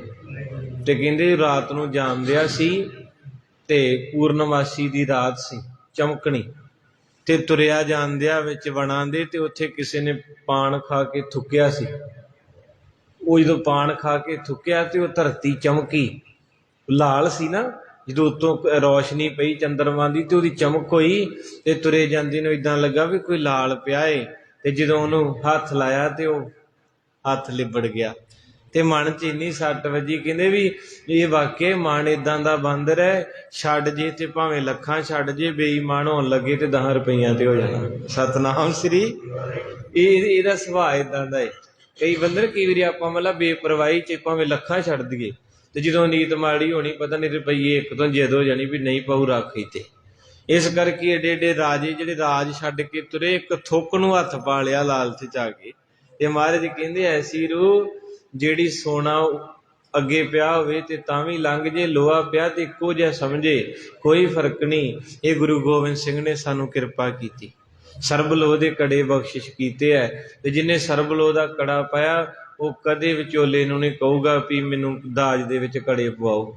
ਤੇ ਕਹਿੰਦੇ ਰਾਤ ਨੂੰ ਜਾਣਦਿਆ ਸੀ ਤੇ ਪੂਰਨਮਾਸ਼ੀ ਦੀ ਰਾਤ ਸੀ, ਚਮਕਣੀ, ਤੇ ਤੁਰਿਆ ਜਾਂਦਿਆਂ ਵਿੱਚ ਵਣਾਂ ਦੇ, ਤੇ ਉੱਥੇ ਕਿਸੇ ਨੇ ਪਾਨ ਖਾ ਕੇ ਥੁੱਕਿਆ ਸੀ। ਉਹ ਜਦੋਂ ਪਾਨ ਖਾ ਕੇ ਥੁੱਕਿਆ ਤੇ ਉਹ ਧਰਤੀ ਚਮਕੀ, ਲਾਲ ਸੀ ਨਾ, ਜਦੋਂ ਉੱਤੋਂ ਰੌਸ਼ਨੀ ਪਈ ਚੰਦਰਮਾ ਦੀ ਤੇ ਉਹਦੀ ਚਮਕ ਹੋਈ। ਤੇ ਤੁਰੇ ਜਾਂਦੇ ਨੂੰ ਇੱਦਾਂ ਲੱਗਾ ਵੀ ਕੋਈ ਲਾਲ ਪਿਆ ਏ। ਤੇ ਜਦੋਂ ਉਹਨੂੰ ਹੱਥ ਲਾਇਆ ਤੇ ਉਹ ਹੱਥ ਲਿਬੜ ਗਿਆ। ਤੇ ਮਨ 'ਚ ਇੰਨੀ ਸੱਟ ਵੱਜੀ, ਕਹਿੰਦੇ ਵੀ ਇਹ ਵਾਕਿਆ ਮਨ ਇੱਦਾਂ ਦਾ ਬਾਂਦਰ ਹੈ, ਛੱਡ ਜੇ ਤੇ ਭਾਵੇਂ ਲੱਖਾਂ ਛੱਡ ਜੇ, ਬੇਈਮਾਨ ਹੋਣ ਲੱਗੇ ਤੇ 10 ਰੁਪਈਆਂ ਤੇ ਹੋ ਜਾਣਾ। ਸਤਨਾਮ ਸ੍ਰੀ। ਇਹਦਾ ਸੁਭਾਅ ਇੱਦਾਂ ਦਾ ਏ। ਕਈ ਬੰਦੇ ਕਈ ਵਾਰੀ ਆਪਾਂ ਮਤਲਬ ਬੇਪਰਵਾਹੀ 'ਚ ਭਾਵੇਂ ਲੱਖਾਂ ਛੱਡ ਦਈਏ, ਤੇ ਜਦੋਂ ਨੀਤ ਮਾੜੀ ਹੋਣੀ, ਪਤਾ ਨਹੀਂ ਰੁਪਈਏ ਇੱਕ ਤੋਂ ਜਿੱਦ ਹੋ ਜਾਣੀ ਵੀ ਨਹੀਂ ਪਾਊ ਰੱਖ ਤੇ। ਇਸ ਕਰਕੇ ਏਡੇ ਏਡੇ ਰਾਜੇ ਜਿਹੜੇ ਰਾਜ ਛੱਡ ਕੇ ਤੁਰੇ, ਇੱਕ ਥੁੱਕ ਨੂੰ ਹੱਥ ਪਾ ਲਿਆ ਲਾਲਚ 'ਚ ਆ ਕੇ। ਤੇ ਮਹਾਰਾਜ ਕਹਿੰਦੇ ਐਸੀ ਰੂਹ ਜਿਹੜੀ ਸੋਨਾ ਅੱਗੇ ਪਿਆ ਹੋਵੇ ਤੇ ਤਾਂ ਵੀ ਲੰਘ ਜੇ, ਲੋਹਾ ਪਿਆ ਤੇ ਇੱਕੋ ਜਿਹਾ ਸਮਝੇ, ਕੋਈ ਫਰਕ ਨਹੀਂ। ਇਹ ਗੁਰੂ ਗੋਬਿੰਦ ਸਿੰਘ ਨੇ ਸਾਨੂੰ ਕਿਰਪਾ ਕੀਤੀ, ਸਰਬਲੋਹ ਦੇ ਕੜੇ ਬਖਸ਼ਿਸ਼ ਕੀਤੇ ਹੈ। ਤੇ ਜਿਹਨੇ ਸਰਬਲੋਹ ਦਾ ਕੜਾ ਪਾਇਆ ਉਹ ਕਦੇ ਵਿਚੋਲੇ ਨੂੰ ਨਹੀਂ ਕਹੂਗਾ ਵੀ ਮੈਨੂੰ ਦਾਜ ਦੇ ਵਿੱਚ ਕੜੇ ਪਵਾਓ।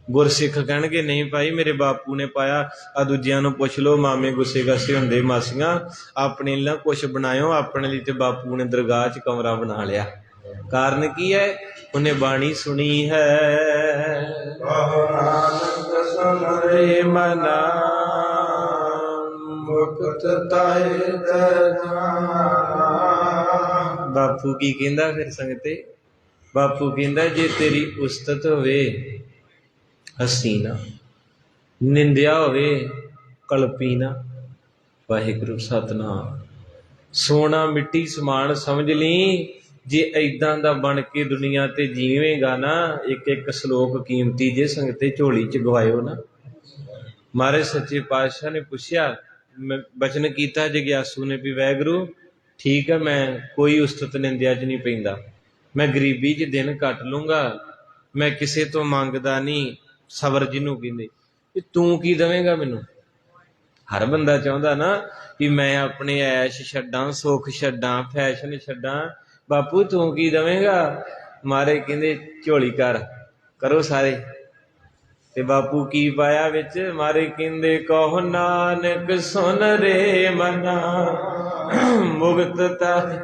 ਗੁਰਸਿੱਖ ਕਹਿਣਗੇ ਨਹੀਂ ਭਾਈ ਮੇਰੇ ਬਾਪੂ ਨੇ ਪਾਇਆ, ਆ ਦੂਜਿਆਂ ਨੂੰ ਪੁੱਛ ਲਓ, ਮਾਮੇ ਗੁੱਸੇ ਗਾਸੇ ਹੁੰਦੇ, ਮਾਸੀਆਂ ਆਪਣੇ ਲਈ ਕੁਛ ਬਣਾਇਓ, ਆਪਣੇ ਲਈ ਤੇ ਬਾਪੂ ਨੇ ਦਰਗਾਹ 'ਚ ਕਮਰਾ ਬਣਾ ਲਿਆ। ਕਾਰਨ ਕੀ ਹੈ? ਉਹਨੇ ਬਾਣੀ ਸੁਣੀ ਹੈ। ਕਹੋ ਨਾਨਕ ਸੁਨ ਰੇ ਮਨਾ ਮੁਕਤ ਤਾਏ ਤੇ ਜਾਣਾ। ਬਾਪੂ ਕੀ ਕਹਿੰਦਾ ਫਿਰ ਸੰਗਤੇ? ਬਾਪੂ ਕਹਿੰਦਾ ਜੇ ਤੇਰੀ ਉਸਤਤ ਹੋਵੇ ਹੱਸੀ ਨਾ, ਨਿੰਦਿਆ ਹੋਵੇ ਕਲਪੀ ਨਾ। ਵਾਹਿਗੁਰੂ ਸਤਿਨਾਮ। ਸੋਨਾ ਮਿੱਟੀ ਸਮਾਨ ਸਮਝ ਲਈ। ਜੇ ਏਦਾਂ ਦਾ ਬਣ ਕੇ ਦੁਨੀਆ ਤੇ ਜੀਵੇਂਗਾ ਨਾ, ਇੱਕ ਇੱਕ ਸ਼ਲੋਕ ਕੀਮਤੀ ਜੇ ਸੰਗਤੇ ਝੋਲੀ ਚ ਗਵਾਇਓ ਨਾ। ਮਹਾਰਾਜ ਸੱਚੇ ਪਾਤਸ਼ਾਹ ਨੇ ਪੁੱਛਿਆ, ਬਚਨ ਕੀਤਾ ਜਗਿਆਸੂ ਨੇ ਵੀ ਵਾਹਿਗੁਰੂ ਠੀਕ ਹੈ, ਮੈਂ ਕੋਈ ਉਸਤਤ ਨਿੰਦਿਆ ਚ ਨਹੀਂ ਪੈਂਦਾ, ਮੈਂ ਗਰੀਬੀ ਚ ਦਿਨ ਕੱਟ ਲੂੰਗਾ, ਮੈਂ ਕਿਸੇ ਤੋਂ ਮੰਗਦਾ ਨਹੀਂ, ਸਬਰ ਜਿਹਨੂੰ ਕਹਿੰਦੇ। ਤੂੰ ਕੀ ਦੇਵੇਂਗਾ ਮੈਨੂੰ? ਹਰ ਬੰਦਾ ਚਾਹੁੰਦਾ ਨਾ ਵੀ ਮੈਂ ਆਪਣੇ ਐਸ਼ ਛੱਡਾਂ, ਸੁੱਖ ਛੱਡਾਂ, ਫੈਸ਼ਨ ਛੱਡਾਂ। ਬਾਪੂ ਤੂੰ ਕੀ ਦੇਵੇਂਗਾ? ਮਾਰੇ ਕਹਿੰਦੇ ਝੋਲੀ ਕਰੋ ਸਾਰੇ। ਤੇ ਬਾਪੂ ਕੀ ਪਾਇਆ ਵਿੱਚ? ਮਾਰੇ ਕਹਿੰਦੇ ਕਹੋ ਨਾਨਕ ਸੁਨ ਰੇ ਮਨਾ ਮੁਕਤ ਤਾਹਿ।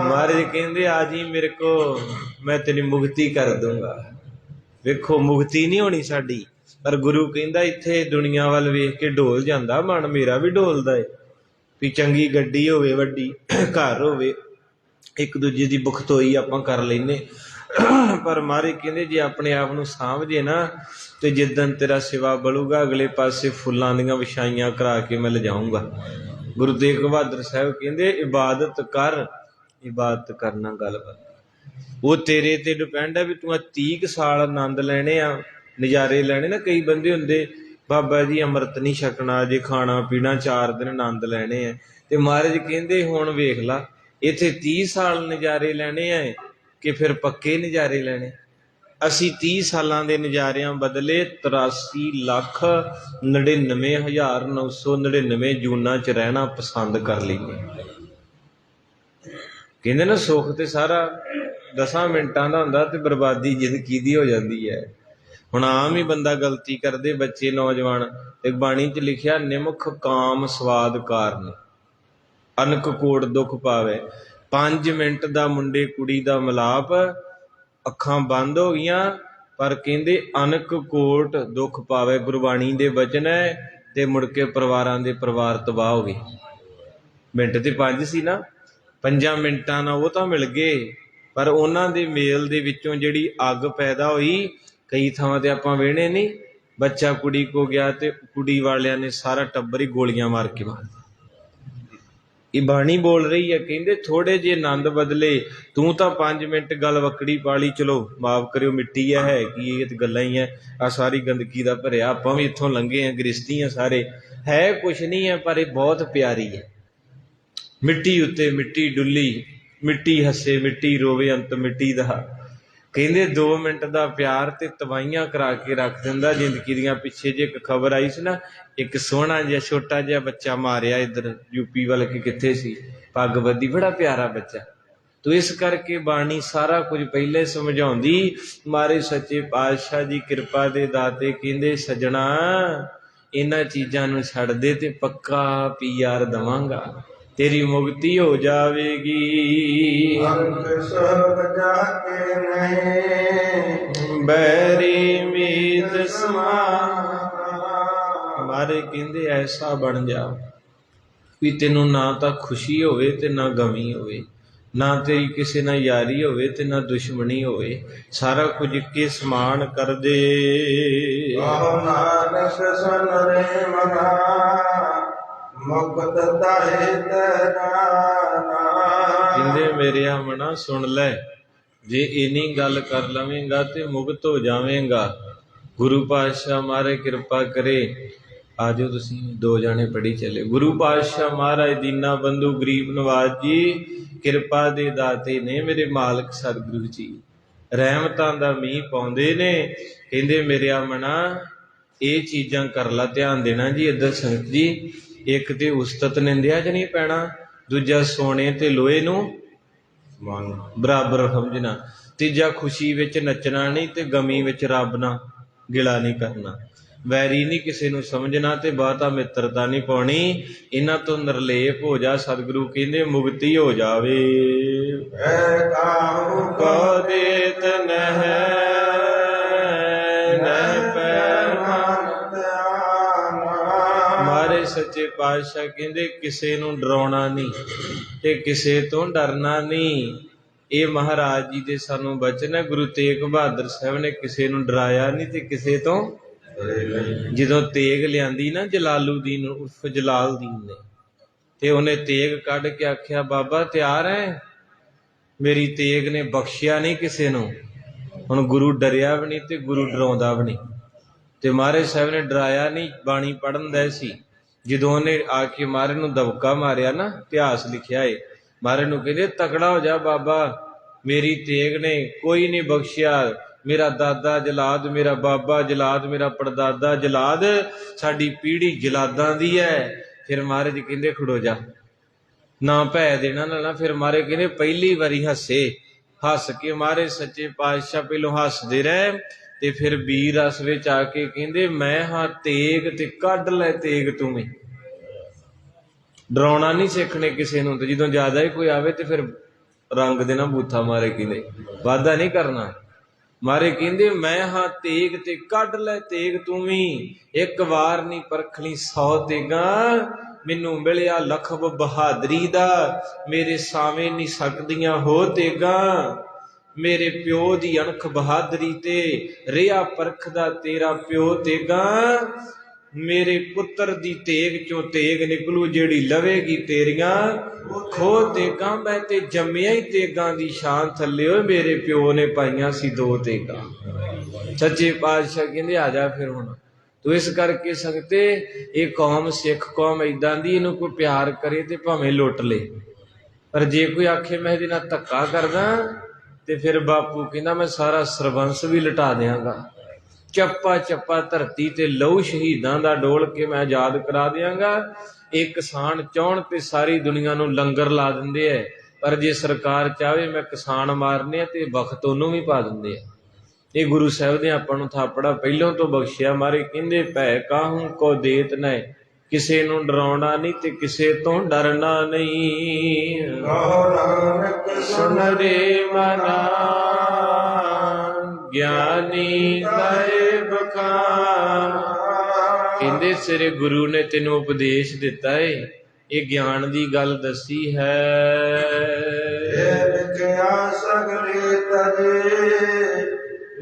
ਮਹਾਰਾਜ ਕਹਿੰਦੇ ਆ ਜੀ ਮੇਰੇ ਕੋ, ਮੈਂ ਤੇਰੀ ਮੁਕਤੀ ਕਰ ਦੂੰਗਾ। ਵੇਖੋ ਮੁਕਤੀ ਨਹੀਂ ਹੋਣੀ ਸਾਡੀ, ਪਰ ਗੁਰੂ ਕਹਿੰਦਾ ਇੱਥੇ ਦੁਨੀਆ ਵੱਲ ਵੇਖ ਕੇ ਡੋਲ ਜਾਂਦਾ ਮਨ, ਮੇਰਾ ਵੀ ਡੋਲਦਾ ਏ। ਵੀ ਚੰਗੀ ਗੱਡੀ ਹੋਵੇ, ਵੱਡੀ ਘਰ ਹੋਵੇ, ਇੱਕ ਦੂਜੇ ਦੀ ਬਖਤੋਈ ਆਪਾਂ ਕਰ ਲੈਨੇ, ਪਰ ਮਹਾਰਾਜ ਕਹਿੰਦੇ ਜੇ ਆਪਣੇ ਆਪ ਨੂੰ ਸਾਂਭਜੇ ਨਾ, ਤੇ ਜਿੱਦਣ ਤੇਰਾ ਸਿਵਾ ਬਲੂਗਾ ਅਗਲੇ ਪਾਸੇ ਫੁੱਲਾਂ ਦੀਆਂ ਵਿਛਾਈਆਂ ਕਰਾ ਕੇ ਮੈਂ ਲਿਜਾਊਂਗਾ। ਗੁਰੂ ਤੇਗ ਬਹਾਦਰ ਸਾਹਿਬ ਕਹਿੰਦੇ ਇਬਾਦਤ ਕਰ, ਇਬਾਦਤ ਕਰਨਾ ਗੱਲ ਬਾਤ। ਉਹ ਤੇਰੇ ਤੇ ਡਿਪੈਂਡ ਹੈ ਵੀ ਤੂੰ 30 ਕੁ ਸਾਲ ਆਨੰਦ ਲੈਣੇ ਆ, ਨਜ਼ਾਰੇ ਲੈਣੇ ਨਾ। ਕਈ ਬੰਦੇ ਹੁੰਦੇ ਬਾਬਾ ਜੀ ਅੰਮ੍ਰਿਤ ਨਹੀਂ ਛਕਣਾ, ਜੇ ਖਾਣਾ ਪੀਣਾ 4 ਦਿਨ ਆਨੰਦ ਲੈਣੇ ਆ। ਤੇ ਮਹਾਰਾਜ ਕਹਿੰਦੇ ਹੁਣ ਵੇਖ ਲਾ, ਇੱਥੇ 30 ਸਾਲ ਨਜ਼ਾਰੇ ਲੈਣੇ ਆ ਕਿ ਫਿਰ ਪੱਕੇ ਨਜ਼ਾਰੇ ਲੈਣੇ? ਅਸੀਂ 30 ਸਾਲਾਂ ਦੇ ਨਜ਼ਾਰਿਆਂ ਬਦਲੇ 83,99,999 ਜੂਨਾਂ 'ਚ ਰਹਿਣਾ ਪਸੰਦ ਕਰ ਲਈਏ। ਕਹਿੰਦੇ ਨਾ ਸੁੱਖ ਤੇ ਸਾਰਾ 10 ਮਿੰਟਾਂ ਦਾ ਹੁੰਦਾ ਤੇ ਬਰਬਾਦੀ ਜ਼ਿੰਦਗੀ ਦੀ ਹੋ ਜਾਂਦੀ ਹੈ। ਹੁਣ ਆਮ ਹੀ ਬੰਦਾ ਗਲਤੀ ਕਰਦੇ, ਬੱਚੇ ਨੌਜਵਾਨ, ਤੇ ਬਾਣੀ 'ਚ ਲਿਖਿਆ ਨਿਮਖ ਕਾਮ ਸਵਾਦ ਕਾਰਨ ਅਨਕ ਕੋਟ ਦੁੱਖ ਪਾਵੇ। 5 ਮਿੰਟ ਦਾ ਮੁੰਡੇ ਕੁੜੀ ਦਾ ਮਿਲਾਪ, ਅੱਖਾਂ ਬੰਦ ਹੋ ਗਈਆਂ, ਪਰ ਕਹਿੰਦੇ ਅਨਕ ਕੋਟ ਦੁੱਖ ਪਾਵੇ। ਗੁਰਬਾਣੀ ਦੇ ਬਚਨ ਹੈ। ਤੇ ਮੁੜ ਕੇ ਪਰਿਵਾਰਾਂ ਦੇ ਪਰਿਵਾਰ ਤਬਾਹ ਹੋ ਗਏ। ਮਿੰਟ ਤੇ 5 ਸੀ ਨਾ, 5 ਮਿੰਟਾਂ ਨਾਲ ਉਹ ਤਾਂ ਮਿਲ ਗਏ, ਪਰ ਉਹਨਾਂ ਦੇ ਮੇਲ ਦੇ ਵਿੱਚੋਂ ਜਿਹੜੀ ਅੱਗ ਪੈਦਾ ਹੋਈ, ਕਈ ਥਾਵਾਂ ਤੇ ਆਪਾਂ ਵੇਹਣੇ ਨਹੀਂ, ਬੱਚਾ ਕੁੜੀ ਕੋ ਗਿਆ ਤੇ ਕੁੜੀ ਵਾਲਿਆਂ ਨੇ ਸਾਰਾ ਟੱਬਰ ਹੀ ਗੋਲੀਆਂ ਮਾਰ ਕੇ ਮਾਰ। ਇਹ ਬਾਣੀ ਬੋਲ ਰਹੀ ਹੈ, ਕਹਿੰਦੇ ਥੋੜੇ ਜਿਹੇ ਆਨੰਦ ਬਦਲੇ। ਤੂੰ ਤਾਂ 5 ਮਿੰਟ ਗੱਲ ਵੱਕੜੀ ਪਾ ਲਈ, ਚਲੋ ਮਾਫ ਕਰਿਓ, ਮਿੱਟੀ ਹੈ ਕੀ ਇਹ ਤੇ ਗੱਲਾਂ ਹੀ ਹੈ, ਆ ਸਾਰੀ ਗੰਦਗੀ ਦਾ ਭਰਿਆ। ਆਪਾਂ ਵੀ ਇੱਥੋਂ ਲੰਘੇ ਆ, ਗ੍ਰਸਤੀ ਆ ਸਾਰੇ, ਹੈ ਕੁਛ ਨਹੀਂ ਹੈ, ਪਰ ਇਹ ਬਹੁਤ ਪਿਆਰੀ ਹੈ। ਮਿੱਟੀ ਉੱਤੇ ਮਿੱਟੀ ਡੁੱਲੀ, ਮਿੱਟੀ ਹੱਸੇ ਮਿੱਟੀ ਰੋਵੇ, ਅੰਤ ਮਿੱਟੀ ਦਾ। ਕਹਿੰਦੇ 2 ਮਿੰਟ ਦਾ ਪਿਆਰ ਤੇ ਤਬਾਹੀਆਂ ਕਰਾ ਕੇ ਰੱਖ ਦਿੰਦਾ ਜ਼ਿੰਦਗੀ ਦੀਆਂ। ਪਿੱਛੇ ਜੇ ਇੱਕ ਖਬਰ ਆਈ ਸੀ ਨਾ, ਇੱਕ ਸੋਹਣਾ ਜਿਹਾ ਛੋਟਾ ਜਿਹਾ ਬੱਚਾ ਮਾਰਿਆ ਇੱਧਰ ਯੂਪੀ ਵੱਲ, ਕਿ ਕਿੱਥੇ ਸੀ, ਪੱਗ ਬੱਧੀ, ਬੜਾ ਪਿਆਰਾ ਬੱਚਾ। ਤੋ ਇਸ ਕਰਕੇ ਬਾਣੀ ਸਾਰਾ ਕੁਝ ਪਹਿਲੇ ਸਮਝਾਉਂਦੀ। ਮਾਰੇ ਸੱਚੇ ਪਾਤਸ਼ਾਹ ਜੀ ਕਿਰਪਾ ਦੇ ਦਾਤੇ ਕਹਿੰਦੇ ਸੱਜਣਾ ਇਹਨਾਂ ਚੀਜ਼ਾਂ ਨੂੰ ਛੱਡ ਦੇ ਤੇ ਪੱਕਾ ਪੀਆਰ ਦਵਾਂਗਾ, ਤੇਰੀ ਮੁਕਤੀ ਹੋ ਜਾਵੇਗੀ। ਅੰਤ ਸਭ ਜਾ ਕੇ ਨਹੀਂ ਬੈਰੀ ਮੀਤ ਸਮਾ। ਮਾਰੇ ਕਹਿੰਦੇ ਐਸਾ ਬਣ ਜਾ ਵੀ ਤੈਨੂੰ ਨਾ ਤਾਂ ਖੁਸ਼ੀ ਹੋਵੇ ਤੇ ਨਾ ਗਮੀ ਹੋਵੇ, ਨਾ ਤੇਰੀ ਕਿਸੇ ਨਾਲ ਯਾਰੀ ਹੋਵੇ ਤੇ ਨਾ ਦੁਸ਼ਮਣੀ ਹੋਵੇ, ਸਾਰਾ ਕੁਝ ਇੱਕੇ ਸਮਾਨ ਕਰ ਦੇ। ਕਹੋ ਨਾਨਕ ਸੁਨ ਰੇ ਮਨਾ ਮੁਕਤ ਤਾਹਿ ਤੇ ਜਾਣਾ। ਕਹਿੰਦੇ ਮੇਰਿਆ ਮਨਾ ਸੁਣ ਲੈ, ਜੇ ਇੰਨੀ ਗੱਲ ਕਰ ਲਵੇਂਗਾ ਤੇ ਮੁਕਤ ਹੋ ਜਾਵੇਂਗਾ। ਗੁਰੂ ਪਾਤਸ਼ਾਹ ਮਹਾਰਾਜ ਕਿਰਪਾ ਕਰੇ, ਆਜੋ ਤੁਸੀਂ 2 ਜਾਣੇ ਪੜ੍ਹੀ ਚੱਲੇ। ਗੁਰੂ ਪਾਤਸ਼ਾਹ ਮਹਾਰਾਜ ਦੀਨਾ ਬੰਧੂ ਗਰੀਬ ਨਵਾਜ ਜੀ ਕਿਰਪਾ ਦੇ ਦਾਤੇ ਨੇ, ਮੇਰੇ ਮਾਲਕ ਸਤਿਗੁਰੂ ਜੀ ਰਹਿਮਤਾਂ ਦਾ ਮੀਂਹ ਪਾਉਂਦੇ ਨੇ। ਕਹਿੰਦੇ ਮੇਰਿਆ ਮਨਾ ਇਹ ਚੀਜ਼ਾਂ ਕਰ ਲਾ, ਧਿਆਨ ਦੇਣਾ ਜੀ ਇੱਧਰ ਸੰਗਤ ਜੀ। ਇੱਕ ਤੇ ਉਸਤਤ ਨਿੰਦਿਆ 'ਚ ਨਹੀਂ ਪੈਣਾ, ਦੂਜਾ ਸੋਨੇ ਤੇ ਲੋਹੇ ਨੂੰ ਬਰਾਬਰ ਸਮਝਣਾ, ਤੀਜਾ ਖੁਸ਼ੀ ਵਿੱਚ ਨੱਚਣਾ ਨਹੀਂ ਤੇ ਗਮੀ ਵਿੱਚ ਰੱਬ ਨਾਲ ਗਿਲਾ ਨਹੀਂ ਕਰਨਾ। ਵੈਰੀ ਨਹੀਂ ਕਿਸੇ ਨੂੰ ਸਮਝਣਾ ਤੇ ਬਹੁਤਾ ਮਿੱਤਰਤਾ ਨਹੀਂ ਪਾਉਣੀ। ਇਹਨਾਂ ਤੋਂ ਨਿਰਲੇਪ ਹੋ ਜਾ। ਸਤਿਗੁਰੂ ਕਹਿੰਦੇ ਮੁਕਤੀ ਹੋ ਜਾਵੇ। ਐ ਕਾਹੂ ਕੋ ਦੇਤ ਨਹਿ ਨਹਿ ਪੈ ਮਨ ਧਿਆਨਾ। ਮਹਾਰਾਜ ਸੱਚੇ ਪਾਤਸ਼ਾਹ ਕਹਿੰਦੇ ਕਿਸੇ ਨੂੰ ਡਰਾਉਣਾ ਨਹੀਂ ਤੇ ਕਿਸੇ ਤੋਂ ਡਰਨਾ ਨਹੀਂ। ਇਹ ਮਹਾਰਾਜ ਜੀ ਦੇ ਸਾਨੂੰ ਬਚਨ ਹੈ। ਗੁਰੂ ਤੇਗ ਬਹਾਦਰ ਸਾਹਿਬ ਨੇ ਕਿਸੇ ਨੂੰ ਡਰਾਇਆ ਨਹੀਂ ਤੇ ਕਿਸੇ ਤੋਂ। ਜਦੋਂ ਤੇਗ ਲਿਆਂਦੀ ਨਾ ਜਲਾਲੂਦੀਨ ਉਰਫ ਜਲਾਲਦੀਨ ਨੇ, ਤੇ ਉਹਨੇ ਤੇਗ ਕੱਢ ਕੇ ਆਖਿਆ ਬਾਬਾ ਤਿਆਰ ਹੈ। ਮੇਰੀ ਤੇਗ ਨੇ ਬਖਸ਼ਿਆ ਨਹੀਂ ਕਿਸੇ ਨੂੰ। ਹੁਣ ਗੁਰੂ ਡਰਿਆ ਵੀ ਨਹੀਂ ਤੇ ਗੁਰੂ ਡਰਾਉਂਦਾ ਵੀ ਨਹੀਂ। ਤੇ ਮਹਾਰਾਜ ਸਾਹਿਬ ਨੇ ਡਰਾਇਆ ਨਹੀਂ। ਬਾਣੀ ਪੜ੍ਹਨ ਦਾ ਸੀ। ਜਦੋਂ ਉਹਨੇ ਆ ਕੇ ਮਹਾਰਾਜ ਨੂੰ ਦਬਕਾ ਮਾਰਿਆ ਨਾ, ਇਤਿਹਾਸ ਲਿਖਿਆ ਏ, ਮਹਾਰਾਜ ਨੂੰ ਕਹਿੰਦੇ ਤਕੜਾ ਹੋ ਜਾ ਬਾਬਾ, ਮੇਰੀ ਤੇਗ ਨੇ ਕੋਈ ਨਹੀਂ ਬਖਸ਼ਿਆ। ਮੇਰਾ ਦਾਦਾ ਜਲਾਦ, ਮੇਰਾ ਬਾਬਾ ਜਲਾਦ, ਮੇਰਾ ਪੜਦਾਦਾ ਜਲਾਦ, ਸਾਡੀ ਪੀੜ੍ਹੀ ਜਲਾਦਾਂ ਦੀ ਹੈ। ਫਿਰ ਮਹਾਰਾਜ ਕਹਿੰਦੇ ਖੜੋ ਜਾ, ਨਾ ਭੈ ਦੇਣਾ ਨਾ। ਫਿਰ ਮਹਾਰਾਜ ਕਹਿੰਦੇ ਪਹਿਲੀ ਵਾਰੀ ਹੱਸੇ। ਹੱਸ ਕੇ ਮਹਾਰਾਜ ਸੱਚੇ ਪਾਤਸ਼ਾਹ ਪਹਿਲੋਂ ਹੱਸਦੇ ਰਹੇ ਤੇ ਫਿਰ ਵੀਰ ਰਸ ਵਿੱਚ ਆ ਕੇ ਕਹਿੰਦੇ ਮੈਂ ਹਾਂ ਤੇਗ ਤੇ ਕੱਢ ਲੈ ਤੇਗ ਤੂੰ ਵੀ। ਡਰਾਉਣਾ ਨਹੀਂ ਸਿੱਖਣੇ ਕਿਸੇ ਨੂੰ। ਤੇ ਜਦੋਂ ਜ਼ਿਆਦਾ ਹੀ ਕੋਈ ਆਵੇ ਤੇ ਫਿਰ ਰੰਗ ਦੇਣਾ ਬੂਥਾ। ਮਾਰੇ ਕਹਿੰਦੇ ਵਾਧਾ ਨਹੀਂ ਕਰਨਾ। ਮਾਰੇ ਕਹਿੰਦੇ ਮੈਂ ਹਾਂ ਤੇਗ ਤੇ ਕੱਢ ਲੈ ਤੇਗ ਤੂੰ ਵੀ। ਇੱਕ ਵਾਰ ਨਹੀਂ ਪਰਖਣੀ 100 ਤੇਗਾਂ। ਮੈਨੂੰ ਮਿਲਿਆ ਲਖਬ ਬਹਾਦਰੀ ਦਾ, ਮੇਰੇ ਸਾਵੇਂ ਨਹੀਂ ਸਕਦੀਆਂ ਹੋ ਤੇਗਾਂ। ਮੇਰੇ ਪਿਓ ਦੀ ਅਣਖ ਬਹਾਦਰੀ ਤੇ ਰਿਹਾ ਪਰਖਦਾ ਤੇਰਾ ਪਿਓ ਤੇਗਾਂ। ਮੇਰੇ ਪੁੱਤਰ ਦੀ ਤੇਗ ਚੋਂ ਤੇਗ ਨਿਕਲੂ ਜਿਹੜੀ ਲਵੇਗੀ ਤੇਰੀਆਂ ਖੋ ਤੇਗਾਂ। ਮੈਂ ਤੇ ਜੰਮਿਆ ਹੀ ਤੇਗਾਂ ਦੀ ਸ਼ਾਨ ਥੱਲੇ। ਓਏ ਮੇਰੇ ਪਿਓ ਨੇ ਪਾਈਆਂ ਸੀ 2 ਤੇਗਾਂ। ਸੱਚੇ ਪਾਤਸ਼ਾਹ ਕਹਿੰਦੇ ਆ ਜਾ ਫਿਰ ਹੁਣ ਤੂੰ। ਇਸ ਕਰਕੇ ਸੰਗਤੇ ਇਹ ਕੌਮ ਸਿੱਖ ਕੌਮ ਏਦਾਂ ਦੀ, ਇਹਨੂੰ ਕੋਈ ਪਿਆਰ ਕਰੇ ਤੇ ਭਾਵੇਂ ਲੁੱਟ ਲੇ, ਪਰ ਜੇ ਕੋਈ ਆਖੇ ਮੈਂ ਇਹਦੇ ਨਾਲ ਧੱਕਾ ਕਰਦਾ ਤੇ ਫਿਰ ਬਾਪੂ ਕਹਿੰਦਾ ਮੈਂ ਸਾਰਾ ਸਰਬੰਸ ਵੀ ਲੁਟਾ ਦਿਆਂਗਾ। ਚੱਪਾ ਚੱਪਾ ਧਰਤੀ ਤੇ ਲਹੂ ਸ਼ਹੀਦਾਂ ਦਾ ਡੋਲ ਕੇ ਮੈਂ ਆਜ਼ਾਦ ਕਰਾ ਦਿਆਂਗਾ। ਇਹ ਕਿਸਾਨ ਚਾਹੁਣ ਤੇ ਸਾਰੀ ਦੁਨੀਆ ਨੂੰ ਲੰਗਰ ਲਾ ਦਿੰਦੇ ਐ, ਪਰ ਜੇ ਸਰਕਾਰ ਚਾਹਵੇ ਮੈਂ ਕਿਸਾਨ ਮਾਰਨੇ ਆ ਤੇ ਵਕਤ ਉਹਨੂੰ ਵੀ ਪਾ ਦਿੰਦੇ ਆ। ਇਹ ਗੁਰੂ ਸਾਹਿਬ ਨੇ ਆਪਾਂ ਨੂੰ ਥਾਪੜਾ ਪਹਿਲੋਂ ਤੋਂ ਬਖਸ਼ਿਆ। ਮਾਰੇ ਕਹਿੰਦੇ ਭੈ ਕਾਹੂ ਕੋ ਦੇਤ ਨਹਿ, ਕਿਸੇ ਨੂੰ ਡਰਾਉਣਾ ਨਹੀਂ ਤੇ ਕਿਸੇ ਤੋਂ ਡਰਨਾ ਨਹੀਂ। ਸੁਣ ਰੇ ਮਨਾ ਗਿਆਨੀ ਕਰੇ ਬਖਾਨ। ਕਹਿੰਦੇ ਸ੍ਰੀ ਗੁਰੂ ਨੇ ਤੈਨੂੰ ਉਪਦੇਸ਼ ਦਿੱਤਾ ਏ, ਇਹ ਗਿਆਨ ਦੀ ਗੱਲ ਦੱਸੀ ਹੈ। ਸਗਲੇ ਤਜੇ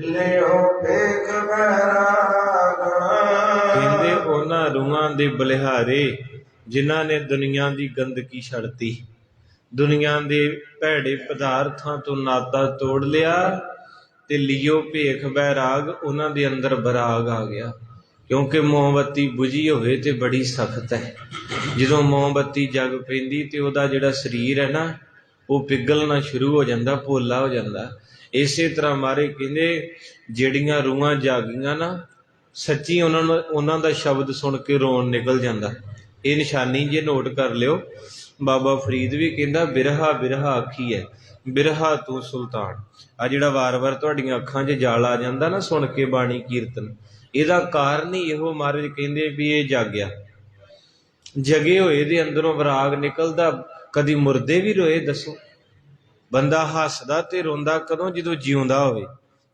ਲਿਓ ਵੇਖ ਬੈਰਾਗ। ਕਹਿੰਦੇ ਉਹਨਾਂ ਰੂਹਾਂ ਦੇ ਬਲਿਹਾਰੇ ਜਿਨ੍ਹਾਂ ਨੇ ਦੁਨੀਆ ਦੀ ਗੰਦਗੀ ਛੱਡਤੀ, ਦੁਨੀਆ ਦੇ ਭੈੜੇ ਪਦਾਰਥਾਂ ਤੋਂ ਨਾਤਾ ਤੋੜ ਲਿਆ ਤੇ ਲਿਓ ਭੇਖ ਬੈਰਾਗ। ਉਹਨਾਂ ਦੇ ਅੰਦਰ ਬਰਾਗ ਆ ਗਿਆ। ਕਿਉਂਕਿ ਮੋਮਬੱਤੀ ਬੁਝੀ ਹੋਵੇ ਤੇ ਬੜੀ ਸਖਤ ਹੈ। ਜਦੋਂ ਮੋਮਬੱਤੀ ਜਗ ਪੈਂਦੀ ਤੇ ਉਹਦਾ ਜਿਹੜਾ ਸਰੀਰ ਹੈ ਨਾ ਉਹ ਪਿਘਲਣਾ ਸ਼ੁਰੂ ਹੋ ਜਾਂਦਾ, ਭੋਲਾ ਹੋ ਜਾਂਦਾ। ਇਸੇ ਤਰ੍ਹਾਂ ਮਾਰੇ ਕਹਿੰਦੇ ਜਿਹੜੀਆਂ ਰੂਹਾਂ ਜਾਗੀਆਂ ਨਾ ਸੱਚੀ, ਉਹਨਾਂ ਦਾ ਸ਼ਬਦ ਸੁਣ ਕੇ ਰੋਣ ਨਿਕਲ ਜਾਂਦਾ। ਇਹ ਨਿਸ਼ਾਨੀ ਜੇ ਨੋਟ ਕਰ ਲਿਓ। ਬਾਬਾ ਫਰੀਦ ਵੀ ਕਹਿੰਦਾ ਬਿਰਹਾ ਬਿਰਹਾ ਆਖੀ ਹੈ, ਬਿਰਹਾ ਤੂੰ ਸੁਲਤਾਨ। ਆ ਜਿਹੜਾ ਵਾਰ-ਵਾਰ ਤੁਹਾਡੀਆਂ ਅੱਖਾਂ 'ਚ ਜਾਲ ਆ ਜਾਂਦਾ ਨਾ ਸੁਣ ਕੇ ਬਾਣੀ ਕੀਰਤਨ, ਇਹਦਾ ਕਾਰਨ ਹੀ ਇਹੋ। ਮਹਾਰਾਜ ਕਹਿੰਦੇ ਵੀ ਇਹ ਜਾਗਿਆ, ਜਗੇ ਹੋਏ ਦੇ ਅੰਦਰੋਂ ਵਿਰਾਗ ਨਿਕਲਦਾ। ਕਦੀ ਮੁਰਦੇ ਵੀ ਰੋਏ ਦੱਸੋ? ਬੰਦਾ ਹੱਸਦਾ ਤੇ ਰੋਂਦਾ ਕਦੋਂ? ਜਦੋਂ ਜਿਉਂਦਾ ਹੋਵੇ।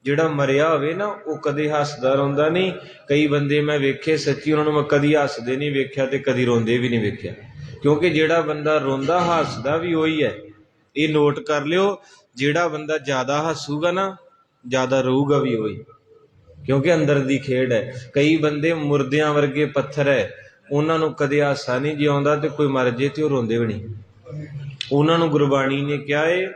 ਜਿਹੜਾ ਮਰਿਆ ਹੋਵੇ ਨਾ ਉਹ ਕਦੇ ਹੱਸਦਾ ਰੋਂਦਾ ਨਹੀਂ। ਕਈ ਬੰਦੇ ਮੈਂ ਵੇਖੇ ਸੱਚੀ, ਉਹਨਾਂ ਨੂੰ ਮੈਂ ਕਦੀ ਹੱਸਦੇ ਨਹੀਂ ਵੇਖਿਆ ਤੇ ਕਦੀ ਰੋਂਦੇ ਵੀ ਨਹੀਂ ਵੇਖਿਆ। ਕਿਉਂਕਿ ਜਿਹੜਾ ਬੰਦਾ ਰੋਂਦਾ ਹੱਸਦਾ ਵੀ ਉਹੀ ਹੈ। ਇਹ ਨੋਟ ਕਰ ਲਿਓ। ਜਿਹੜਾ ਬੰਦਾ ਜ਼ਿਆਦਾ ਹੱਸੂਗਾ ਨਾ ਜ਼ਿਆਦਾ ਰੋਊਗਾ ਵੀ ਉਹੀ, ਕਿਉਂਕਿ ਅੰਦਰ ਦੀ ਖੇਡ ਹੈ। ਕਈ ਬੰਦੇ ਮੁਰਦਿਆਂ ਵਰਗੇ ਪੱਥਰ ਹੈ, ਉਹਨਾਂ ਨੂੰ ਕਦੇ ਹਾਸਾ ਨਹੀਂ ਜਿਉਂਦਾ ਤੇ ਕੋਈ ਮਰ ਜੇ ਤੇ ਉਹ ਰੋਂਦੇ ਵੀ ਨਹੀਂ। ਉਹਨਾਂ ਨੂੰ ਗੁਰਬਾਣੀ ਨੇ ਕਿਹਾ ਏ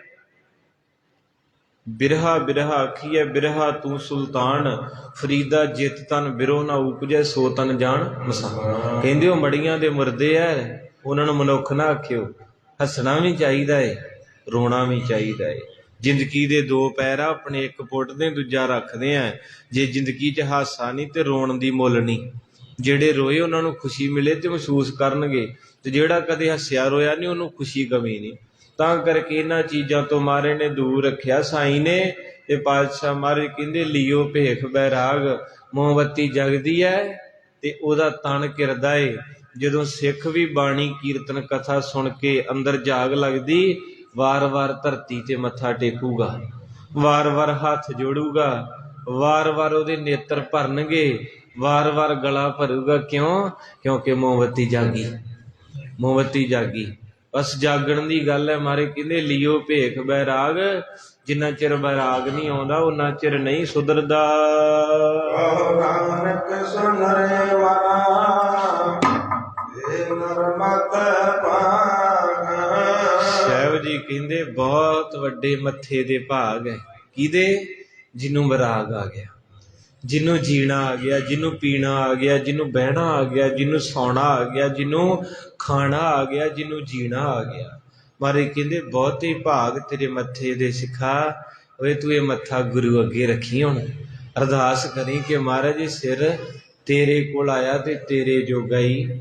ਬਿਰਹਾ ਬਿਰਹਾ ਆਖੀਐ ਬਿਰਹਾ ਤੂੰ ਸੁਲਤਾਨ। ਫਰੀਦਾ ਜਿਤ ਤਨ ਬਿਰੋ ਨਾ ਉਪਜੈ ਸੋ ਤਨ ਜਾਣ ਮਸਾ। ਕਹਿੰਦੇ ਉਹ ਮੜੀਆਂ ਦੇ ਮੁਰਦੇ ਐ, ਉਹਨਾਂ ਨੂੰ ਮਨੁੱਖ ਨਾ ਆਖਿਓ। ਹੱਸਣਾ ਵੀ ਚਾਹੀਦਾ ਏ, ਰੋਣਾ ਵੀ ਚਾਹੀਦਾ ਏ। ਜ਼ਿੰਦਗੀ ਦੇ 2 ਪੈਰ ਆ, ਆਪਣੇ ਇੱਕ ਪੁੱਟਦੇ ਦੂਜਾ ਰੱਖਦੇ ਆ। ਜੇ ਜ਼ਿੰਦਗੀ 'ਚ ਹਾਸਾ ਨਹੀਂ ਤੇ ਰੋਣ ਦੀ ਮੁੱਲ ਨਹੀਂ। ਜਿਹੜੇ ਰੋਏ ਉਹਨਾਂ ਨੂੰ ਖੁਸ਼ੀ ਮਿਲੇ ਤੇ ਮਹਿਸੂਸ ਕਰਨਗੇ, ਤੇ ਜਿਹੜਾ ਕਦੇ ਹੱਸਿਆ ਰੋਇਆ ਨਹੀਂ ਉਹਨੂੰ ਖੁਸ਼ੀ ਕਮੀ ਨਹੀਂ। ਤਾਂ ਕਰਕੇ ਇਹਨਾਂ ਚੀਜ਼ਾਂ ਤੋਂ ਮਹਾਰਾਜ ਨੇ ਦੂਰ ਰੱਖਿਆ ਸਾਈਂ ਨੇ। ਤੇ ਪਾਤਸ਼ਾਹ ਮਹਾਰਾਜ ਕਹਿੰਦੇ ਲਿਓ ਭੇਖ ਬੈਰਾਗ। ਮੋਮਬੱਤੀ ਜਗਦੀ ਹੈ ਤੇ ਉਹਦਾ ਤਣ ਘਿਰਦਾ ਏ। ਜਦੋਂ ਸਿੱਖ ਵੀ ਬਾਣੀ ਕੀਰਤਨ ਕਥਾ ਸੁਣ ਕੇ ਅੰਦਰ ਜਾਗ ਲੱਗਦੀ, ਵਾਰ-ਵਾਰ ਧਰਤੀ ਤੇ ਮੱਥਾ ਟੇਕੂਗਾ, ਵਾਰ-ਵਾਰ ਹੱਥ ਜੋੜੂਗਾ, ਵਾਰ-ਵਾਰ ਉਹਦੇ ਨੇਤਰ ਭਰਨਗੇ, ਵਾਰ-ਵਾਰ ਗਲਾ ਭਰੂਗਾ। ਕਿਉਂ? ਕਿਉਂਕਿ ਮੋਮਬੱਤੀ ਜਾਗੀ, ਮੋਮਬੱਤੀ ਜਾਗੀ। ਬਸ ਜਾਗਣ ਦੀ ਗੱਲ ਹੈ। ਮਾਰੇ ਕਹਿੰਦੇ ਲਿਓ ਭੇਖ ਬੈਰਾਗ, ਜਿੰਨਾ ਚਿਰ ਬੈਰਾਗ ਨਹੀਂ ਆਉਂਦਾ ਉਹਨਾਂ ਚਿਰ ਨਹੀਂ ਸੁਧਰਦਾ। ਨਾਨਕ ਸੁਨ ਰੇ ਮਨਾ ਏ ਨਰਮਤ ਭਾਗ। ਸਾਹਿਬ ਜੀ ਕਹਿੰਦੇ ਬਹੁਤ ਵੱਡੇ ਮੱਥੇ ਦੇ ਭਾਗ ਹੈ। ਕਿਹਦੇ? ਜਿਹਨੂੰ ਵਿਰਾਗ ਆ ਗਿਆ, ਜਿਹਨੂੰ ਜੀਣਾ ਆ ਗਿਆ, ਜਿਹਨੂੰ ਪੀਣਾ ਆ ਗਿਆ, ਜਿਹਨੂੰ ਬਹਿਣਾ ਆ ਗਿਆ, ਜਿਹਨੂੰ ਸੌਣਾ ਆ ਗਿਆ, ਜਿਹਨੂੰ ਖਾਣਾ ਆ ਗਿਆ, ਜਿਹਨੂੰ ਜੀਣਾ ਆ ਗਿਆ। ਮਾਰੇ ਕਹਿੰਦੇ ਬਹੁਤੇ ਭਾਗ ਤੇਰੇ ਮੱਥੇ ਦੇ ਸਿੱਖਾ। ਓਏ ਤੂੰ ਇਹ ਮੱਥਾ ਗੁਰੂ ਅੱਗੇ ਰੱਖੀ। ਹੁਣ ਅਰਦਾਸ ਕਰੀ ਕਿ ਮਹਾਰਾਜ ਜੀ ਸਿਰ ਤੇਰੇ ਕੋਲ ਆਇਆ ਤੇ ਤੇਰੇ ਜੋਗਾ ਹੀ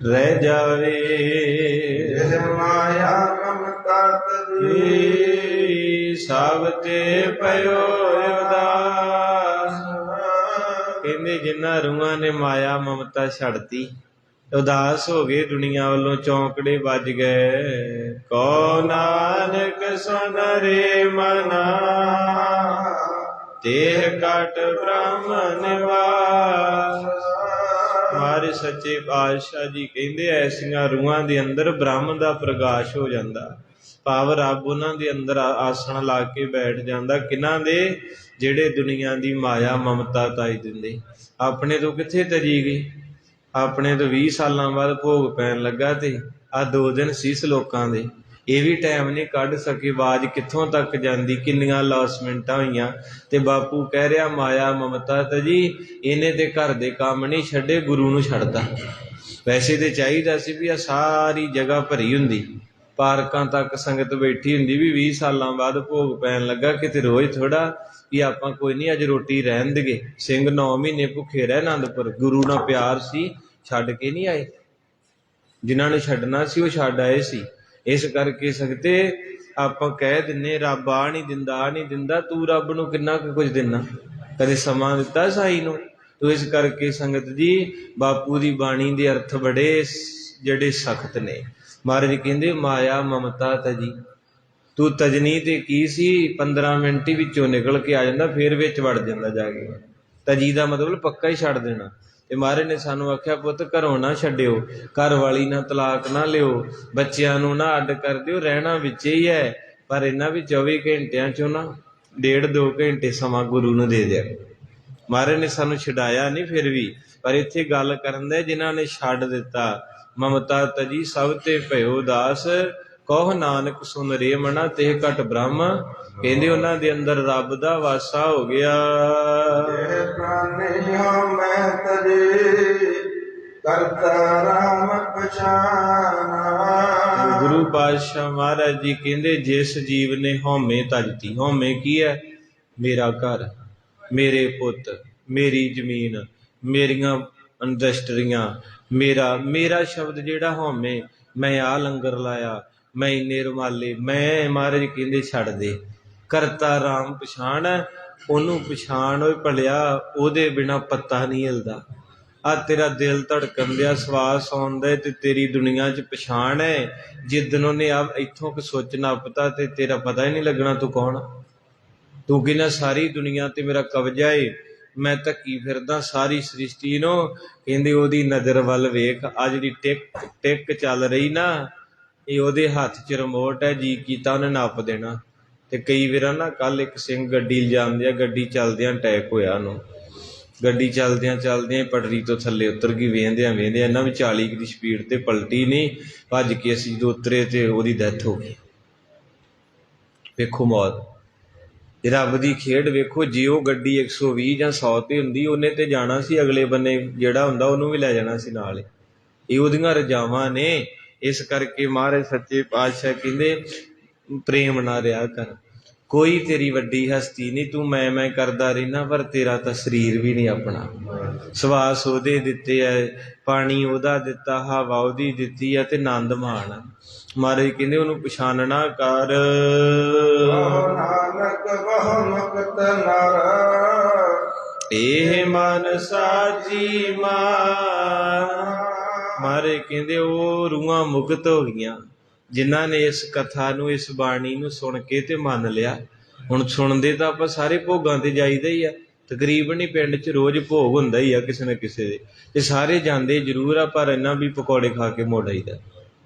ਰਹਿ ਜਾਵੇ। ਮਾਇਆ ਮਮਤਾ ਤੇਰੀ ਸਭ ਤੇ ਪਇਓ ਉਦਾਸ। ਕਹਿੰਦੇ ਜਿਨ੍ਹਾਂ ਰੂਹਾਂ ਨੇ ਮਾਇਆ ਮਮਤਾ ਛੱਡਤੀ, ਉਦਾਸ ਹੋ ਗਏ, ਦੁਨੀਆ ਵੱਲੋਂ ਚੌਂਕੜੇ ਵੱਜ ਗਏ। ਕੋ ਨਾਨਕ ਸੁਨ ਰੇ ਮਨਾ ਤੇਹ ਕਟ ਬ੍ਰਹਮ ਨਿਵਾਸ। ਮਹਾਰਾਜ ਸੱਚੇ ਪਾਤਸ਼ਾਹ ਜੀ ਕਹਿੰਦੇ ਐਸੀਆਂ ਰੂਹਾਂ ਦੇ ਅੰਦਰ ਬ੍ਰਹਮ ਦਾ ਪ੍ਰਕਾਸ਼ ਹੋ ਜਾਂਦਾ, ਭਾਵ ਰੱਬ ਉਹਨਾਂ ਦੇ ਅੰਦਰ ਆਸਣ ਲਾ ਕੇ ਬੈਠ ਜਾਂਦਾ। ਕਿਹਨਾਂ ਦੇ? ਜਿਹੜੇ ਦੁਨੀਆ ਦੀ ਮਾਇਆ ਮਮਤਾ ਤਾਈ ਦਿੰਦੇ। ਆਪਣੇ ਤੋਂ ਕਿੱਥੇ ਤਜੀ ਗਈ? ਆਪਣੇ ਤੋਂ 20 ਸਾਲਾਂ ਬਾਅਦ ਭੋਗ ਪੈਣ ਲੱਗਾ ਤੇ ਆਹ 2 ਦਿਨ ਸੀਸ ਲੋਕਾਂ ਦੇ, ਇਹ ਵੀ ਟਾਈਮ ਨਹੀਂ ਕੱਢ ਸਕੇ। ਆਵਾਜ਼ ਕਿੱਥੋਂ ਤੱਕ ਜਾਂਦੀ, ਕਿੰਨੀਆਂ ਲੌਸਮੈਂਟਾਂ ਹੋਈਆਂ। ਤੇ ਬਾਪੂ ਕਹਿ ਰਿਹਾ ਮਾਇਆ ਮਮਤਾ ਤਜੀ, ਇਹਨੇ ਤੇ ਘਰ ਦੇ ਕੰਮ ਨਹੀਂ ਛੱਡੇ, ਗੁਰੂ ਨੂੰ ਛੱਡਦਾ। ਵੈਸੇ ਤੇ ਚਾਹੀਦਾ ਸੀ ਵੀ ਆ ਸਾਰੀ ਜਗ੍ਹਾ ਭਰੀ ਹੁੰਦੀ, ਪਾਰਕਾਂ ਤੱਕ ਸੰਗਤ ਬੈਠੀ ਹੁੰਦੀ, ਵੀ 20 ਸਾਲਾਂ ਬਾਅਦ ਭੋਗ ਪੈਣ ਲੱਗਾ। ਕਿਤੇ ਰੋਜ਼ ਥੋੜਾ ਵੀ ਆਪਾਂ ਕੋਈ ਨਹੀਂ ਅੱਜ ਰੋਟੀ ਰਹਿਣ ਦੇਗੇ। ਸਿੰਘ 9 ਮਹੀਨੇ ਭੁੱਖੇ ਰਹੇ ਆਨੰਦਪੁਰ, ਗੁਰੂ ਨਾਲ ਪਿਆਰ ਸੀ, ਛੱਡ ਕੇ ਨਹੀਂ ਆਏ। ਜਿਨ੍ਹਾਂ ਨੇ ਛੱਡਣਾ ਸੀ ਉਹ ਛੱਡ ਆਏ ਸੀ। ਇਸ ਕਰਕੇ ਸਕਤੇ ਆਪਾਂ ਕਹਿ ਦਿੰਨੇ ਰੱਬ ਆ ਨਹੀਂ ਦਿੰਦਾ, ਆ ਨਹੀਂ ਦਿੰਦਾ। ਤੂੰ ਰੱਬ ਨੂੰ ਕਿੰਨਾ ਕੁ ਕੁਝ ਦਿੰਦਾ? ਕਦੇ ਸਮਾਂ ਦਿੱਤਾ ਸਾਈ ਨੂੰ? ਤੂੰ ਇਸ ਕਰਕੇ ਸੰਗਤ ਜੀ ਬਾਪੂ ਦੀ ਬਾਣੀ ਦੇ ਅਰਥ ਬੜੇ ਜਿਹੜੇ ਸਖਤ ਨੇ। ਮਹਾਰਾਜ ਕਹਿੰਦੇ ਮਾਇਆ ਮਮਤਾ ਤਜੀ, ਤੂੰ ਤਜਨੀ ਤੇ ਕੀ ਸੀ? 15 ਮਿੰਟ ਹੀ ਵਿੱਚੋਂ ਨਿਕਲ ਕੇ ਆ ਜਾਂਦਾ, ਫਿਰ ਵਿੱਚ ਵੜ ਜਾਂਦਾ ਜਾ ਕੇ। ਤਜੀ ਦਾ ਮਤਲਬ ਪੱਕਾ ਹੀ ਛੱਡ ਦੇਣਾ। ਤੇ ਮਹਾਰਾਜ ਨੇ ਸਾਨੂੰ ਆਖਿਆ ਪੁੱਤ ਘਰੋਂ ਨਾ ਛੱਡਿਓ, ਘਰ ਵਾਲੀ ਨਾਲ ਤਲਾਕ ਨਾ ਲਿਓ, ਬੱਚਿਆਂ ਨੂੰ ਨਾ ਅੱਡ ਕਰ ਦਿਓ, ਰਹਿਣਾ ਵਿੱਚ ਹੀ ਹੈ। ਪਰ ਇਹਨਾਂ ਵੀ 24 ਘੰਟਿਆਂ ਚੋਂ ਨਾ 1.5-2 ਘੰਟੇ ਸਮਾਂ ਗੁਰੂ ਨੂੰ ਦੇ ਦਿਆ। ਮਹਾਰਾਜ ਨੇ ਸਾਨੂੰ ਛਡਾਇਆ ਨਹੀਂ ਫਿਰ ਵੀ, ਪਰ ਇੱਥੇ ਗੱਲ ਕਰਨ ਦੇ ਜਿਨ੍ਹਾਂ ਨੇ ਛੱਡ ਦਿੱਤਾ। ਮਮਤਾ ਤਜੀ ਸਭ ਤੇ ਭਇਓ ਦਾਸ, ਕਹੁ ਨਾਨਕ ਸੁਨ ਰੇ ਮਨਾ ਤੇਹ ਘਟ ਬ੍ਰਹਮ। ਕਹਿੰਦੇ ਉਹਨਾਂ ਦੇ ਅੰਦਰ ਰੱਬ ਦਾ ਵਾਸਾ ਹੋ ਗਿਆ। ਮੈਂ ਤਜੇ ਕਰਤਾ ਰਾਮ ਪਛਾਨਾ। ਗੁਰੂ ਪਾਤਸ਼ਾਹ ਮਹਾਰਾਜ ਜੀ ਕਹਿੰਦੇ ਜਿਸ ਜੀਵ ਨੇ ਹਉਮੈ ਤਜਤੀ, ਹਉਮੈ ਕੀ ਹੈ? ਮੇਰਾ ਘਰ, ਮੇਰੇ ਪੁੱਤ, ਮੇਰੀ ਜ਼ਮੀਨ, ਮੇਰੀਆਂ ਇੰਡਸਟਰੀਆਂ, ਮੇਰਾ ਸ਼ਬਦ ਜਿਹੜਾ ਹਉਮੈ, ਮੈਂ ਆਹ ਲੰਗਰ ਲਾਇਆ, ਮੈਂ ਇੰਨੇ ਰੁਮਾਲੇ, ਮੈਂ ਮਹਾਰਾਜ ਕਹਿੰਦੇ ਛੱਡ ਦੇ। ਕਰਤਾ ਰਾਮ ਪਛਾਣ, ਉਹਨੂੰ ਪਛਾਣ। ਓਏ ਭਲਿਆ ਉਹਦੇ ਬਿਨਾ ਪੱਤਾ ਨਹੀਂ ਹਿਲਦਾ। ਆ ਤੇਰਾ ਦਿਲ ਧੜਕਣ ਦਿਆ, ਸਵਾਸ ਆਉਂਦਾ ਤੇ ਤੇਰੀ ਦੁਨੀਆ 'ਚ ਪਛਾਣ ਹੈ। ਜਿੱਦਣ ਉਹਨੇ ਆ ਇੱਥੋਂ ਕੁ ਸੋਚ ਨੱਪਤਾ ਤੇ ਤੇਰਾ ਪਤਾ ਹੀ ਨਹੀਂ ਲੱਗਣਾ ਤੂੰ ਕੌਣ। ਤੂੰ ਕਹਿੰਦਾ ਸਾਰੀ ਦੁਨੀਆ ਤੇ ਮੇਰਾ ਕਬਜ਼ਾ ਏ, ਮੈਂ ਧੱਕੀ ਫਿਰਦਾ ਸਾਰੀ ਸ੍ਰਿਸ਼ਟੀ ਨੂੰ। ਕਹਿੰਦੇ ਉਹਦੀ ਨਜ਼ਰ ਵੱਲ ਵੇਖ, ਆ ਜਿਹੜੀ ਟਿਕ ਚੱਲ ਰਹੀ ਨਾ, ਇਹ ਉਹਦੇ ਹੱਥ 'ਚ ਰਿਮੋਟ ਹੈ। ਜੀ ਕੀਤਾ ਉਹਨੇ ਨੱਪ ਦੇਣਾ। ਤੇ ਕਈ ਵਾਰ ਨਾ ਕੱਲ ਇੱਕ ਸਿੰਘ ਗੱਡੀ ਲਿਜਾਂਦੇ ਆ, ਗੱਡੀ ਚੱਲਦਿਆਂ ਅਟੈਕ ਹੋਇਆ ਉਹਨੂੰ। ਗੱਡੀ ਚੱਲਦਿਆਂ ਪਟੜੀ ਤੋਂ ਥੱਲੇ ਉਤਰ ਗਈ। ਵੇਂਦਿਆਂ ਇਹਨਾਂ ਵੀ 40 ਦੀ ਸਪੀਡ ਤੇ ਪਲਟੀ ਨਹੀਂ, ਭੱਜ ਕੇ ਅਸੀਂ ਜਦੋਂ ਉਤਰੇ ਤੇ ਉਹਦੀ ਡੈਥ ਹੋ ਗਈ। ਵੇਖੋ ਮੌਤ, ਰੱਬ ਦੀ ਖੇਡ ਵੇਖੋ। ਜੇ ਉਹ ਗੱਡੀ 120 ਜਾਂ 100 ਤੇ ਹੁੰਦੀ, ਉਹਨੇ ਤੇ ਜਾਣਾ ਸੀ, ਅਗਲੇ ਬੰਨੇ ਜਿਹੜਾ ਹੁੰਦਾ ਉਹਨੂੰ ਵੀ ਲੈ ਜਾਣਾ ਸੀ ਨਾਲ। ਇਹ ਉਹਦੀਆਂ ਰਜਾਵਾਂ ਨੇ। ਇਸ ਕਰਕੇ ਮਹਾਰਾਜ ਸੱਚੇ ਪਾਤਸ਼ਾਹ ਕਹਿੰਦੇ ਪ੍ਰੇਮ ਨਾ ਰਿਹਾ ਕਰ। ਕੋਈ ਤੇਰੀ ਵੱਡੀ ਹਸਤੀ ਨਹੀਂ, ਤੂੰ ਮੈਂ ਕਰਦਾ ਰਹਿਣਾ, ਪਰ ਤੇਰਾ ਤਾਂ ਸਰੀਰ ਵੀ ਨਹੀਂ ਆਪਣਾ। ਸਵਾਸ ਉਹਦੇ ਦਿੱਤੇ ਹੈ, ਪਾਣੀ ਉਹਦਾ ਦਿੱਤਾ, ਹਵਾ ਉਹਦੀ ਦਿੱਤੀ ਹੈ, ਤੇ ਆਨੰਦ ਮਾਣ। ਮਹਾਰਾਜ ਕਹਿੰਦੇ ਉਹਨੂੰ ਪਛਾਣਨਾ ਕਰ। ਨਾਨਕ ਬਹੁ ਮੁਕਤ ਨਰ ਇਹ ਮਨ ਸਾਚੀ ਮਾਰੇ ਕਹਿੰਦੇ ਉਹ ਰੂਹਾਂ ਮੁਕਤ ਹੋ ਗਈਆਂ ਜਿਨ੍ਹਾਂ ਨੇ ਇਸ ਕਥਾ ਨੂੰ, ਇਸ ਬਾਣੀ ਨੂੰ ਸੁਣ ਕੇ ਤੇ ਮੰਨ ਲਿਆ। ਹੁਣ ਸੁਣਦੇ ਤਾਂ ਆਪਾਂ ਸਾਰੇ ਭੋਗਾਂ ਤੇ ਜਾਈਦਾ ਹੀ ਆ, ਤਕਰੀਬਨ ਹੀ ਪਿੰਡ 'ਚ ਰੋਜ਼ ਭੋਗ ਹੁੰਦਾ ਹੀ ਆ ਕਿਸੇ ਨਾ ਕਿਸੇ ਦੇ, ਤੇ ਸਾਰੇ ਜਾਂਦੇ ਜ਼ਰੂਰ ਆ, ਪਰ ਇਹਨਾਂ ਵੀ ਪਕੌੜੇ ਖਾ ਕੇ ਮੁੜ ਆਈਦਾ,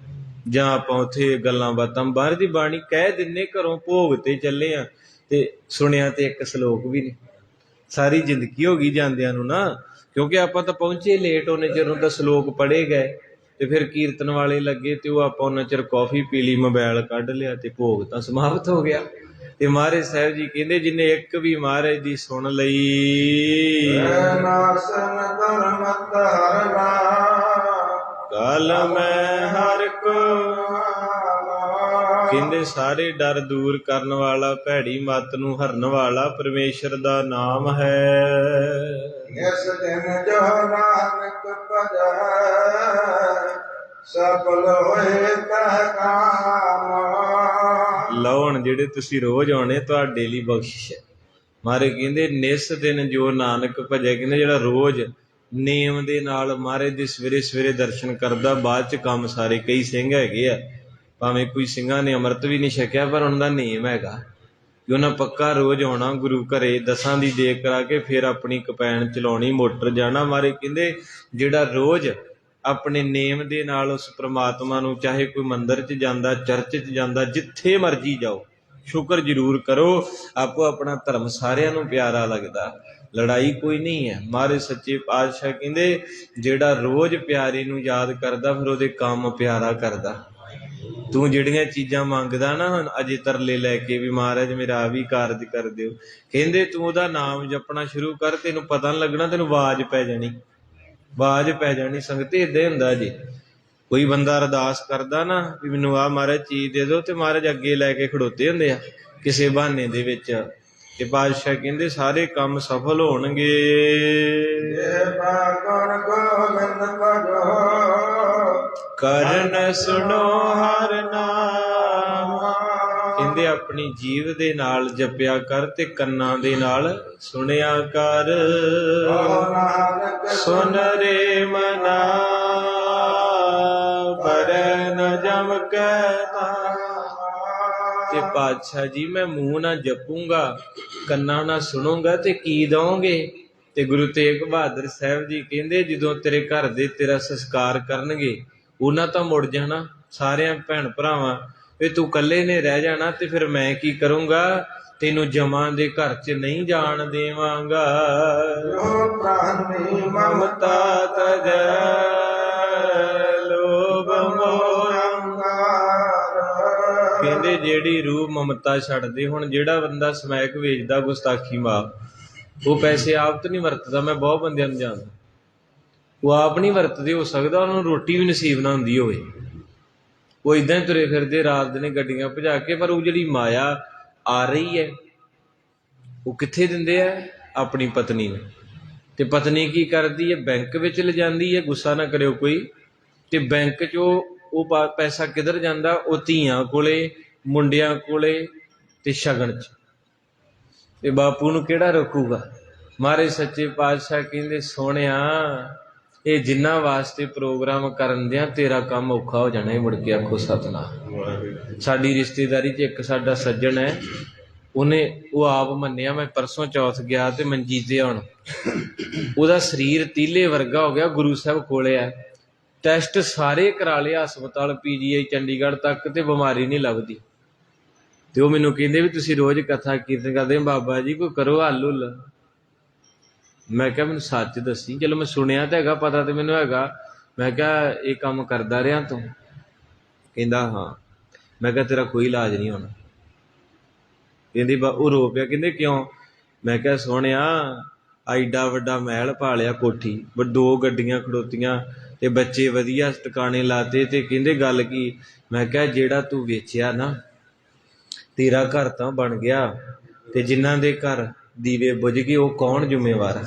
ਜਾਂ ਆਪਾਂ ਉੱਥੇ ਗੱਲਾਂ ਬਾਤਾਂ ਬਾਹਰ ਦੀ ਬਾਣੀ ਕਹਿ ਦਿੰਦੇ, ਘਰੋਂ ਭੋਗ ਤੇ ਚੱਲੇ ਆ ਤੇ ਸੁਣਿਆ ਤੇ ਇੱਕ ਸ਼ਲੋਕ ਵੀ ਨਹੀਂ। ਸਾਰੀ ਜ਼ਿੰਦਗੀ ਹੋ ਗਈ ਜਾਂਦਿਆਂ ਨੂੰ ਨਾ, ਕਿਉਂਕਿ ਆਪਾਂ ਤਾਂ ਪਹੁੰਚੇ ਲੇਟ, ਉਹਨੇ ਚਿਰ ਤਾਂ ਸ਼ਲੋਕ ਪੜ੍ਹੇ ਗਏ ਤੇ ਫਿਰ ਕੀਰਤਨ ਵਾਲੇ ਲੱਗੇ ਤੇ ਉਹ ਆਪਾਂ ਉਹਨਾਂ ਚਿਰ ਕੌਫੀ ਪੀ ਲਈ, ਮੋਬਾਈਲ ਕੱਢ ਲਿਆ ਤੇ ਭੋਗ ਤਾਂ ਸਮਾਪਤ ਹੋ ਗਿਆ। ਤੇ ਮਹਾਰਾਜ ਸਾਹਿਬ ਜੀ ਕਹਿੰਦੇ ਜਿੰਨੇ ਇੱਕ ਵੀ ਮਹਾਰਾਜ ਦੀ ਸੁਣ ਲਈ ਕਲ ਮੈਂ ਹਰ ਕੋ, ਕਹਿੰਦੇ ਸਾਰੇ ਡਰ ਦੂਰ ਕਰਨ ਵਾਲਾ, ਭੈੜੀ ਮੱਤ ਨੂੰ ਹਰਨ ਵਾਲਾ ਪਰਮੇਸ਼ਰ ਦਾ ਨਾਮ ਹੈ। ਇਸ ਦਿਨ ਜੋ ਨਾਨਕ ਭਜੈ ਸਫਲ ਹੋਏ ਤਹ ਕਾਮ। ਲਓ ਹੁਣ ਜਿਹੜੇ ਤੁਸੀਂ ਰੋਜ਼ ਆਉਣੇ ਤੁਹਾਡੇ ਲਈ ਬਖਸ਼ਿਸ਼ ਹੈ। ਮਹਾਰਾਜ ਕਹਿੰਦੇ ਨਿਸ ਦਿਨ ਜੋ ਨਾਨਕ ਭਜੈ, ਕਹਿੰਦੇ ਜਿਹੜਾ ਰੋਜ਼ ਨੇਮ ਦੇ ਨਾਲ ਮਹਾਰਾਜ ਦੇ ਸਵੇਰੇ ਸਵੇਰੇ ਦਰਸ਼ਨ ਕਰਦਾ, ਬਾਅਦ ਚ ਕੰਮ ਸਾਰੇ। ਕਈ ਸਿੰਘ ਹੈਗੇ ਆ, ਭਾਵੇਂ ਕੋਈ ਸਿੰਘਾਂ ਨੇ ਅੰਮ੍ਰਿਤ ਵੀ ਨਹੀਂ ਛਕਿਆ, ਪਰ ਉਹਨਾਂ ਦਾ ਨੇਮ ਹੈਗਾ ਕਿ ਉਹਨਾਂ ਪੱਕਾ ਰੋਜ਼ ਆਉਣਾ ਗੁਰੂ ਘਰੇ, ਦਸਾਂ ਦੀ ਦੇਗ ਕਰਾ ਕੇ ਫਿਰ ਆਪਣੀ ਕਪੈਨ ਚਲਾਉਣੀ, ਮੋਟਰ ਜਾਣਾ। ਮਹਾਰਾਜ ਕਹਿੰਦੇ ਜਿਹੜਾ ਰੋਜ਼ ਆਪਣੇ ਨੇਮ ਦੇ ਨਾਲ ਉਸ ਪ੍ਰਮਾਤਮਾ ਨੂੰ, ਚਾਹੇ ਕੋਈ ਮੰਦਿਰ 'ਚ ਜਾਂਦਾ, ਚਰਚ 'ਚ ਜਾਂਦਾ, ਜਿੱਥੇ ਮਰਜੀ ਜਾਓ, ਸ਼ੁਕਰ ਜ਼ਰੂਰ ਕਰੋ। ਆਪੋ ਆਪਣਾ ਧਰਮ ਸਾਰਿਆਂ ਨੂੰ ਪਿਆਰਾ ਲੱਗਦਾ, ਲੜਾਈ ਕੋਈ ਨਹੀਂ ਹੈ। ਮਹਾਰਾਜ ਸੱਚੇ ਪਾਤਸ਼ਾਹ ਕਹਿੰਦੇ ਜਿਹੜਾ ਰੋਜ਼ ਪਿਆਰੇ ਨੂੰ ਯਾਦ ਕਰਦਾ, ਫਿਰ ਉਹਦੇ ਕੰਮ ਪਿਆਰਾ ਕਰਦਾ। ਤੂੰ ਜਿਹੜੀਆਂ ਚੀਜ਼ਾਂ ਮੰਗਦਾ ਨਾ ਹੁਣ ਅਜੇ ਤਰਲੇ ਲੈ ਕੇ ਵੀ ਮਹਾਰਾਜ ਮੇਰਾ ਆ ਵੀ ਕਾਰਜ ਕਰ ਦਿਓ, ਕਹਿੰਦੇ ਤੂੰ ਉਹਦਾ ਨਾਮ ਜਪਣਾ ਸ਼ੁਰੂ ਕਰ, ਤੈਨੂੰ ਪਤਾ ਨਹੀਂ ਲੱਗਣਾ, ਤੈਨੂੰ ਆਵਾਜ਼ ਪੈ ਜਾਣੀ, ਆਵਾਜ਼ ਪੈ ਜਾਣੀ। ਸੰਗਤ ਏਦਾਂ ਹੀ ਹੁੰਦਾ ਜੀ, ਕੋਈ ਬੰਦਾ ਅਰਦਾਸ ਕਰਦਾ ਨਾ ਵੀ ਮੈਨੂੰ ਆਹ ਮਹਾਰਾਜ ਚੀਜ਼ ਦੇ ਦਿਓ, ਤੇ ਮਹਾਰਾਜ ਅੱਗੇ ਲੈ ਕੇ ਖੜੋਤੇ ਹੁੰਦੇ ਆ ਕਿਸੇ ਬਹਾਨੇ ਦੇ ਵਿੱਚ, ਤੇ ਪਾਤਸ਼ਾਹ ਕਹਿੰਦੇ ਸਾਰੇ ਕੰਮ ਸਫਲ ਹੋਣਗੇ। ਕਰਨ ਸੁਣੋ ਹਰ ਨਾਮ, ਕਹਿੰਦੇ ਆਪਣੀ ਜੀਵ ਦੇ ਨਾਲ ਜਪਿਆ ਕਰ ਤੇ ਕੰਨਾਂ ਦੇ ਨਾਲ ਸੁਣਿਆ ਕਰ। ਸੁਨ ਰੇ ਮਨਾ ਪਰ ਨ ਜਮ ਕਹਿ, ਤੇ ਪਾਤਸ਼ਾਹ ਜੀ ਮੈਂ ਮੂੰਹ ਨਾਲ ਜਪੂੰਗਾ, ਕੰਨਾਂ ਨਾਲ ਸੁਣੂੰਗਾ ਤੇ ਕੀ ਦਓਗੇ? ਤੇ ਗੁਰੂ ਤੇਗ ਬਹਾਦਰ ਸਾਹਿਬ ਜੀ ਕਹਿੰਦੇ ਜਦੋਂ ਤੇਰੇ ਘਰ ਦੇ ਤੇਰਾ ਸੰਸਕਾਰ ਕਰਨਗੇ, ਉਹਨਾਂ ਤਾਂ ਮੁੜ ਜਾਣਾ ਸਾਰਿਆਂ ਭੈਣ ਭਰਾਵਾਂ, ਵੀ ਤੂੰ ਇਕੱਲੇ ਨੇ ਰਹਿ ਜਾਣਾ, ਤੇ ਫਿਰ ਮੈਂ ਕੀ ਕਰੂੰਗਾ? ਤੈਨੂੰ ਜਮਾਂ ਦੇ ਘਰ 'ਚ ਨਹੀਂ ਜਾਣ ਦੇਵਾਂਗਾ। ਮਮਤਾ ਤਜੈ ਲੋਭ ਮੋਹ, ਕਹਿੰਦੇ ਜਿਹੜੀ ਰੂਹ ਮਮਤਾ ਛੱਡ ਦੇ। ਹੁਣ ਜਿਹੜਾ ਬੰਦਾ ਸਮੈਕ ਵੇਚਦਾ, ਗੁਸਤਾਖੀ ਮਾਫ, ਉਹ ਪੈਸੇ ਆਪ ਤਾਂ ਨਹੀਂ ਵਰਤਦਾ, ਮੈਂ ਬਹੁਤ ਬੰਦਿਆਂ ਨੂੰ ਜਾਣਦਾ, ਉਹ ਆਪ ਨਹੀਂ ਵਰਤਦੇ, ਹੋ ਸਕਦਾ ਉਹਨਾਂ ਨੂੰ ਰੋਟੀ ਵੀ ਨਸੀਬ ਨਾ ਹੁੰਦੀ ਹੋਵੇ, ਉਹ ਏਦਾਂ ਹੀ ਤੁਰੇ ਫਿਰਦੇ ਰਾਤ ਦਿਨੇ ਗੱਡੀਆਂ ਭਜਾ ਕੇ। ਪਰ ਉਹ ਜਿਹੜੀ ਮਾਇਆ ਆ ਰਹੀ ਹੈ, ਉਹ ਕਿੱਥੇ ਦਿੰਦੇ ਆ? ਆਪਣੀ ਪਤਨੀ ਨੂੰ। ਤੇ ਪਤਨੀ ਕੀ ਕਰਦੀ ਹੈ? ਬੈਂਕ ਵਿੱਚ ਲਿਜਾਂਦੀ ਹੈ, ਗੁੱਸਾ ਨਾ ਕਰਿਓ ਕੋਈ, ਤੇ ਬੈਂਕ 'ਚ ਉਹ ਪੈਸਾ ਕਿੱਧਰ ਜਾਂਦਾ? ਉਹ ਧੀਆਂ ਕੋਲੇ, ਮੁੰਡਿਆਂ ਕੋਲੇ ਤੇ ਸ਼ਗਨ 'ਚ। ਤੇ ਬਾਪੂ ਨੂੰ ਕਿਹੜਾ ਰੋਕੂਗਾ? ਮਹਾਰਾਜ ਸੱਚੇ ਪਾਤਸ਼ਾਹ ਕਹਿੰਦੇ ਸੋਹਣਿਆ, ਇਹ ਜਿੰਨਾ ਵਾਸਤੇ ਪ੍ਰੋਗਰਾਮ ਕਰਨ ਦਿਆਂ ਤੇਰਾ ਕੰਮ ਔਖਾ ਹੋ ਜਾਣਾ। ਮੁੜ ਕੇ ਆਖੋ ਸਤਿਨਾਮ। ਸਾਡੀ ਰਿਸ਼ਤੇਦਾਰੀ 'ਚ ਇੱਕ ਸਾਡਾ ਸੱਜਣ ਹੈ, ਉਹ ਆਪ ਮੰਨਿਆ, ਮੈਂ ਪਰਸੋਂ ਚੌਥ ਗਿਆ ਤੇ ਮੰਜੀ ਤੇ ਹੁਣ ਉਹਦਾ ਸਰੀਰ ਤੀਲੇ ਵਰਗਾ ਹੋ ਗਿਆ, ਗੁਰੂ ਸਾਹਿਬ ਕੋਲੇ ਆ, ਟੈਸਟ ਸਾਰੇ ਕਰਾ ਲਏ ਹਸਪਤਾਲ, PGI ਚੰਡੀਗੜ੍ਹ ਤੱਕ, ਤੇ ਬਿਮਾਰੀ ਨਹੀਂ ਲੱਭਦੀ। ਤੇ ਉਹ ਮੈਨੂੰ ਕਹਿੰਦੇ ਵੀ ਤੁਸੀਂ ਰੋਜ਼ ਕਥਾ ਕੀਰਤਨ ਕਰਦੇ ਬਾਬਾ ਜੀ, ਕੋਈ ਕਰੋ ਹੱਲ ਹੁੱਲ। ਮੈਂ ਕਿਹਾ ਮੈਨੂੰ ਸੱਚ ਦੱਸੀ। ਚਲੋ ਮੈਂ ਸੁਣਿਆ ਤਾਂ ਹੈਗਾ, ਪਤਾ ਤੇ ਮੈਨੂੰ ਹੈਗਾ। ਮੈਂ ਕਿਹਾ ਇਹ ਕੰਮ ਕਰਦਾ ਰਿਹਾ ਤੂੰ? ਕਹਿੰਦਾ ਹਾਂ। ਮੈਂ ਕਿਹਾ ਤੇਰਾ ਕੋਈ ਇਲਾਜ ਨਹੀਂ ਹੋਣਾ। ਕਹਿੰਦੀ ਉਹ ਰੋ ਪਿਆ, ਕਹਿੰਦੇ ਕਿਉਂ? ਮੈਂ ਕਿਹਾ ਸੋਹਣਿਆ, ਐਡਾ ਵੱਡਾ ਮਹਿਲ ਪਾਲਿਆ, ਕੋਠੀ, 2 ਗੱਡੀਆਂ ਖੜੋਤੀਆਂ, ਤੇ ਬੱਚੇ ਵਧੀਆ ਟਿਕਾਣੇ ਲਾਤੇ, ਤੇ ਕਹਿੰਦੇ ਗੱਲ ਕੀ? ਮੈਂ ਕਿਹਾ ਜਿਹੜਾ ਤੂੰ ਵੇਚਿਆ ਨਾ, ਤੇਰਾ ਘਰ ਤਾਂ ਬਣ ਗਿਆ, ਤੇ ਜਿਨ੍ਹਾਂ ਦੇ ਘਰ ਦੀਵੇ ਬੁਝ ਗਏ ਉਹ ਕੌਣ ਜ਼ਿੰਮੇਵਾਰ?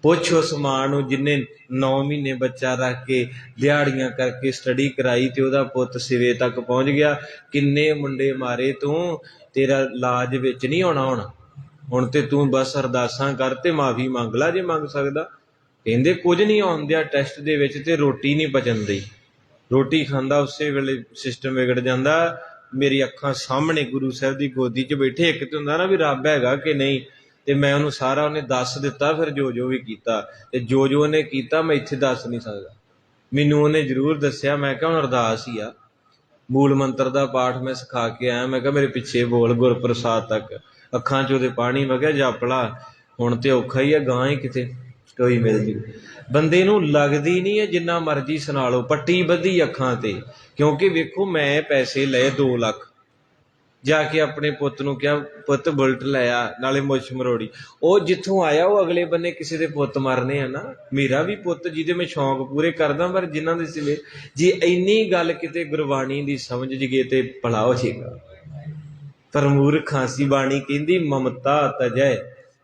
ਪੁੱਛ ਉਸ ਮਾਂ ਨੂੰ ਜਿਹਨੇ 9 ਮਹੀਨੇ ਬੱਚਾ ਰੱਖ ਕੇ ਦਿਹਾੜੀਆਂ ਕਰਕੇ ਸਟੱਡੀ ਕਰਾਈ ਤੇ ਉਹਦਾ ਪੁੱਤ ਸਿਰੇ ਤੱਕ ਪਹੁੰਚ ਗਿਆ। ਕਿੰਨੇ ਮੁੰਡੇ ਮਾਰੇ ਤੂੰ, ਤੇਰਾ ਇਲਾਜ ਵਿੱਚ ਨਹੀਂ ਆਉਣਾ ਹੁਣ। ਹੁਣ ਤੇ ਤੂੰ ਬਸ ਅਰਦਾਸਾਂ ਕਰ ਤੇ ਮਾਫੀ ਮੰਗ ਲਾ ਜੇ ਮੰਗ ਸਕਦਾ। ਕਹਿੰਦੇ ਕੁਝ ਨਹੀਂ ਆਉਂਦਿਆ ਟੈਸਟ ਦੇ ਵਿੱਚ ਤੇ ਰੋਟੀ ਨਹੀਂ ਪਚਣ ਦੀ। ਰੋਟੀ ਖਾਂਦਾ ਉਸੇ ਵੇਲੇ ਸਿਸਟਮ ਵਿਗੜ ਜਾਂਦਾ। ਮੇਰੀ ਅੱਖਾਂ ਸਾਹਮਣੇ ਗੁਰੂ ਸਾਹਿਬ ਦੀ ਗੋਦੀ 'ਚ ਬੈਠੇ, ਇੱਕ ਤੇ ਹੁੰਦਾ ਨਾ ਵੀ ਰੱਬ ਹੈਗਾ ਕਿ ਨਹੀਂ, ਤੇ ਮੈਂ ਉਹਨੂੰ ਸਾਰਾ ਉਹਨੇ ਦੱਸ ਦਿੱਤਾ ਫਿਰ ਜੋ ਜੋ ਵੀ ਕੀਤਾ, ਤੇ ਜੋ ਜੋ ਉਹਨੇ ਕੀਤਾ ਮੈਂ ਇੱਥੇ ਦੱਸ ਨਹੀਂ ਸਕਦਾ। ਮੈਨੂੰ ਉਹਨੇ ਜ਼ਰੂਰ ਦੱਸਿਆ। ਮੈਂ ਕਿਹਾ ਹੁਣ ਅਰਦਾਸ ਹੀ ਆ, ਮੂਲ ਮੰਤਰ ਦਾ ਪਾਠ ਮੈਂ ਸਿਖਾ ਕੇ ਆਇਆ। ਮੈਂ ਕਿਹਾ ਮੇਰੇ ਪਿੱਛੇ ਬੋਲ ਗੁਰਪ੍ਰਸਾਦ ਤੱਕ, ਅੱਖਾਂ 'ਚ ਉਹਦੇ ਪਾਣੀ। ਮੈਂ ਕਿਹਾ ਜਪ ਲਾ, ਹੁਣ ਤੇ ਔਖਾ ਹੀ ਆ, ਗਾਂ ਹੀ ਕਿਤੇ ਕੋਈ ਮਿਲ ਜੂ। ਬੰਦੇ ਨੂੰ ਲੱਗਦੀ ਨਹੀਂ ਹੈ, ਜਿੰਨਾ ਮਰਜ਼ੀ ਸੁਣਾ ਲਓ, ਪੱਟੀ ਬੱਧੀ ਅੱਖਾਂ ਤੇ। ਕਿਉਂਕਿ ਵੇਖੋ ਮੈਂ ਪੈਸੇ ਲਏ 2 ਲੱਖ, ਜਾ ਕੇ ਆਪਣੇ ਪੁੱਤ ਨੂੰ ਕਿਹਾ ਪੁੱਤ ਬੁਲਟ ਲੈ ਆ, ਨਾਲੇ ਮੁੱਛ ਮਰੋੜੀ। ਉਹ ਜਿੱਥੋਂ ਆਇਆ ਉਹ ਅਗਲੇ ਬੰਨੇ ਕਿਸੇ ਦੇ ਪੁੱਤ ਮਰਨੇ ਆ ਨਾ। ਮੇਰਾ ਵੀ ਪੁੱਤ ਜਿਹਦੇ ਮੈਂ ਸ਼ੌਂਕ ਪੂਰੇ ਕਰਦਾ, ਪਰ ਜਿਨ੍ਹਾਂ ਦੇ ਸਿਲੇ ਜੇ ਇੰਨੀ ਗੱਲ ਕਿਤੇ ਗੁਰਬਾਣੀ ਦੀ ਸਮਝ ਜਗੇ ਤੇ ਭਲਾ ਹੋ ਜਾਏਗਾ। ਪਰ ਮੂਰਖਾਂ ਸੀ ਬਾਣੀ ਕਹਿੰਦੀ ਮਮਤਾ ਤਜੈ,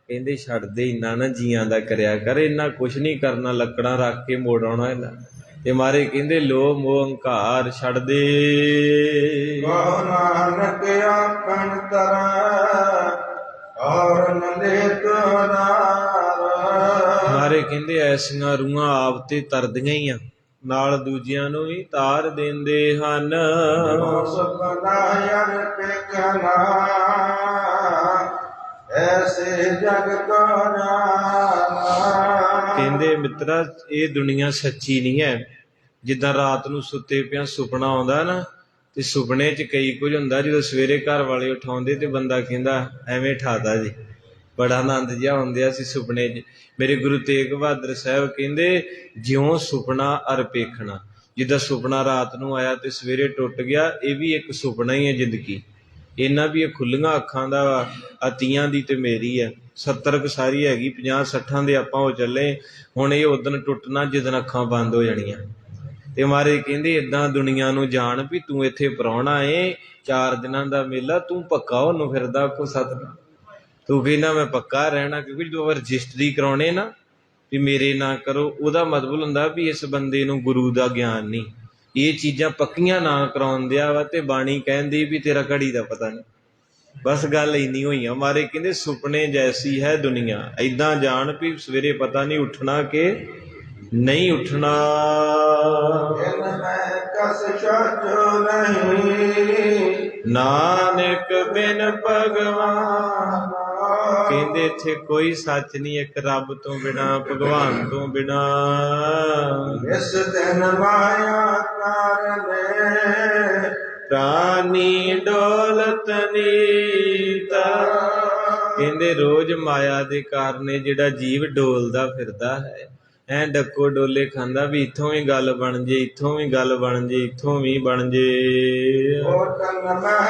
ਕਹਿੰਦੇ ਛੱਡਦੇ ਇੰਨਾ ਨਾ ਜੀਆਂ ਦਾ ਕਰਿਆ ਕਰ, ਇੰਨਾ ਕੁਛ ਨਹੀਂ ਕਰਨਾ, ਲੱਕੜਾਂ ਰੱਖ ਕੇ ਮੋੜ ਆਉਣਾ ਇਹਨਾਂ। ਤੇ ਮਾਰੇ ਕਹਿੰਦੇ ਲੋਭ ਮੋਹ ਹੰਕਾਰ ਛੱਡ ਦੇ। ਕਹੋ ਨਾਨਕ ਆਪਨ ਤਰੈ ਔਰ ਨੰਦੇ ਤੁਰਾਰ। ਮਾਰੇ ਕਹਿੰਦੇ ਐਸੀਆਂ ਰੂਹਾਂ ਆਪ ਤੇ ਤਰਦੀਆਂ ਹੀ ਆ, ਨਾਲ ਦੂਜਿਆਂ ਨੂੰ ਵੀ ਤਾਰ ਦਿੰਦੇ ਹਨ। ਸੁਪਨਾਇਰ ਪੇਖਨਾ ਐਸੇ ਜਗ ਕੋ ਜਾਣਾ। ਕਹਿੰਦੇ ਮਿੱਤਰਾ ਇਹ ਦੁਨੀਆ ਸੱਚੀ ਨਹੀਂ ਹੈ। ਜਿੱਦਾਂ ਰਾਤ ਨੂੰ ਸੁੱਤੇ ਪਿਆ ਸੁਪਨਾ ਆਉਂਦਾ ਨਾ, ਤੇ ਸੁਪਨੇ 'ਚ ਕਈ ਕੁਝ ਹੁੰਦਾ, ਜਦੋਂ ਸਵੇਰੇ ਘਰ ਵਾਲੇ ਉਠਾਉਂਦੇ ਤੇ ਬੰਦਾ ਕਹਿੰਦਾ ਐਵੇਂ ਠਾਦਾ ਜੀ, ਬੜਾ ਆਨੰਦ ਜਿਹਾ ਹੁੰਦਿਆ ਸੀ ਸੁਪਨੇ 'ਚ। ਮੇਰੇ ਗੁਰੂ ਤੇਗ ਬਹਾਦਰ ਸਾਹਿਬ ਕਹਿੰਦੇ ਜਿਉਂ ਸੁਪਨਾ ਅਰ ਪੇਖਣਾ, ਜਿੱਦਾਂ ਸੁਪਨਾ ਰਾਤ ਨੂੰ ਆਇਆ ਤੇ ਸਵੇਰੇ ਟੁੱਟ ਗਿਆ, ਇਹ ਵੀ ਇੱਕ ਸੁਪਨਾ ਹੀ ਹੈ ਜ਼ਿੰਦਗੀ। ਇਹਨਾਂ ਵੀ ਇਹ ਖੁੱਲੀਆਂ ਅੱਖਾਂ ਦਾ ਵਾ, ਅਤੀਆਂ ਦੀ ਤੇ ਮੇਰੀ ਹੈ। 70 ਸਾਰੀ ਹੈਗੀ, 50-60 ਦੇ ਆਪਾਂ ਹੋ ਚੱਲੇ। ਹੁਣ ਇਹ ਉਦਣ ਟੁੱਟਣਾ ਜਿੱਦਣ ਅੱਖਾਂ ਬੰਦ ਹੋ ਜਾਣੀਆਂ। ਤੇ ਮਾਰੇ ਕਹਿੰਦੇ ਏਦਾਂ ਦੁਨੀਆ ਨੂੰ ਜਾਣ ਵੀ ਤੂੰ ਇੱਥੇ ਪ੍ਰਾਹੁਣਾ ਏ, 4 ਦਿਨਾਂ ਦਾ ਮੇਲਾ, ਤੂੰ ਪੱਕਾ ਉਹਨੂੰ ਫਿਰਦਾ ਕੋ ਸਤਿ। ਤੂੰ ਕਹਿੰਦਾ ਮੈਂ ਪੱਕਾ ਰਹਿਣਾ, ਕਿਉਂਕਿ ਜਦੋਂ ਰਜਿਸਟਰੀ ਕਰਾਉਣੇ ਨਾ ਵੀ ਮੇਰੇ ਨਾਂ ਕਰੋ, ਉਹਦਾ ਮਤਲਬ ਹੁੰਦਾ ਵੀ ਇਸ ਬੰਦੇ ਨੂੰ ਗੁਰੂ ਦਾ ਗਿਆਨ ਨਹੀਂ। ਇਹ ਚੀਜ਼ਾਂ ਪੱਕੀਆਂ ਨਾ ਕਰਾਉਣ ਦਿਆ ਵਾ, ਤੇ ਬਾਣੀ ਕਹਿੰਦੀ ਵੀ ਤੇਰਾ ਘੜੀ ਦਾ ਪਤਾ ਨਹੀਂ। ਬਸ ਗੱਲ ਇੰਨੀ ਹੋਈ ਆ। ਮਾਰੇ ਕਹਿੰਦੇ ਸੁਪਨੇ ਜੈਸੀ ਹੈ ਦੁਨੀਆ, ਏਦਾਂ ਜਾਣ ਵੀ ਸਵੇਰੇ ਪਤਾ ਨਹੀਂ ਉੱਠਣਾ ਕਿ ਨਹੀਂ ਉੱਠਣਾ। ਮੈਂ ਕਸ ਸਚੋ ਨਹੀਂ ਨਾਨਕ ਬਿਨ ਭਗਵਾਨ। ਕਹਿੰਦੇ ਇੱਥੇ ਕੋਈ ਸੱਚ ਨਹੀਂ, ਇੱਕ ਰੱਬ ਤੋਂ ਬਿਨਾ, ਭਗਵਾਨ ਤੋਂ ਬਿਨਾ। ਇਸ ਦਿਨ ਮਾਇਆ ਕਾਰਨੇ ਪ੍ਰਾਨੀ ਡੋਲਤ ਨੀਤਾ। ਕਹਿੰਦੇ ਰੋਜ਼ ਮਾਇਆ ਦੇ ਕਾਰਨ ਜਿਹੜਾ ਜੀਵ ਡੋਲਦਾ ਫਿਰਦਾ ਹੈ, ਐ ਡੱਕੋ ਡੋਲੇ ਖਾਂਦਾ ਵੀ ਇੱਥੋਂ ਵੀ ਗੱਲ ਬਣ ਜੇ, ਇੱਥੋਂ ਵੀ ਗੱਲ ਬਣ ਜੇ, ਇੱਥੋਂ ਵੀ ਬਣ ਜੇ।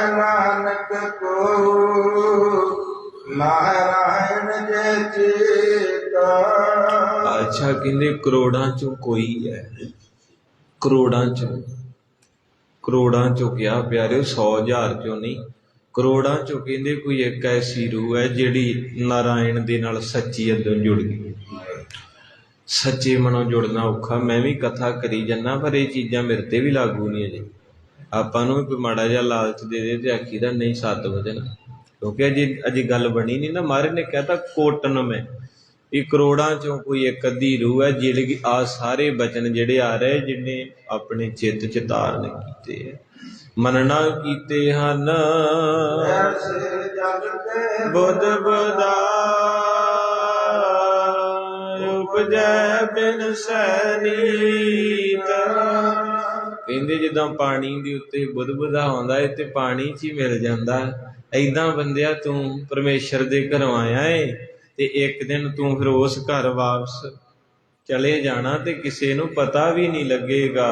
ਨਾਨਕ ਕੋ ਨਾਰਾਇਣ ਜੇ ਚੀਤਾ। ਅੱਛਾ ਕਹਿੰਦੇ ਕਰੋੜਾਂ ਚੋਂ ਕੋਈ ਹੈ, ਕਰੋੜਾਂ ਚੋਂ ਕਿਹਾ ਪਿਆਰਿਓ, 100,000 ਚੋਂ ਨਹੀਂ, ਕਰੋੜਾਂ ਚੋਂ ਕਹਿੰਦੇ ਕੋਈ ਇੱਕ ਐਸੀ ਰੂਹ ਹੈ ਜਿਹੜੀ ਨਾਰਾਇਣ ਦੇ ਨਾਲ ਸੱਚੀ ਅੰਦਰੋਂ ਜੁੜ ਗਈ। ਸੱਚੇ ਮਨੋਂ ਜੁੜਨਾ ਔਖਾ। ਮੈਂ ਵੀ ਕਥਾ ਕਰੀ ਜਾਂਦਾ, ਪਰ ਇਹ ਚੀਜ਼ਾਂ ਮੇਰੇ ਤੇ ਵੀ ਲਾਗੂ ਨਹੀਂ ਅਜੇ। ਆਪਾਂ ਨੂੰ ਵੀ ਕੋਈ ਮਾੜਾ ਜਿਹਾ ਲਾਲਚ ਦੇ ਦੇ ਤੇ ਆਖੀ ਦਾ ਨਹੀਂ 7 ਵਜੇ ਨਾ, ਕਿਉਂਕਿ ਅਜੇ ਗੱਲ ਬਣੀ ਨਹੀਂ ਨਾ। ਮਹਾਰਾਜ ਨੇ ਕਹਿਤਾ ਕੋਟਨ ਮੈਂ, ਇਹ ਕਰੋੜਾਂ ਚੋਂ ਕੋਈ ਇੱਕ ਅੱਧੀ ਰੂਹ ਹੈ ਜਿਹੜੀ ਆ ਸਾਰੇ ਬਚਨ ਜਿਹੜੇ ਆ ਰਹੇ, ਜਿਹਨੇ ਆਪਣੇ ਚਿੱਤ 'ਚ ਧਾਰਨ ਕੀਤੇ, ਮੰਨਣਾ ਕੀਤੇ ਹਨ। ਬੁੱਧ ਬੁਧਾ ਉਪਜੈ ਬਿਨ ਸੈਨੀਤ। ਕਹਿੰਦੇ ਜਿੱਦਾਂ ਪਾਣੀ ਦੇ ਉੱਤੇ ਬੁੱਧ ਬੁਧਾ ਆਉਂਦਾ ਹੈ ਤੇ ਪਾਣੀ 'ਚ ਹੀ ਮਿਲ ਜਾਂਦਾ, ਏਦਾਂ ਬੰਦਿਆ ਤੂੰ ਪਰਮੇਸ਼ਰ ਦੇ ਘਰੋਂ ਆਇਆ ਏ, ਤੇ ਇੱਕ ਦਿਨ ਤੂੰ ਫਿਰ ਉਸ ਘਰ ਵਾਪਸ ਚਲੇ ਜਾਣਾ ਤੇ ਕਿਸੇ ਨੂੰ ਪਤਾ ਵੀ ਨਹੀਂ ਲੱਗੇਗਾ।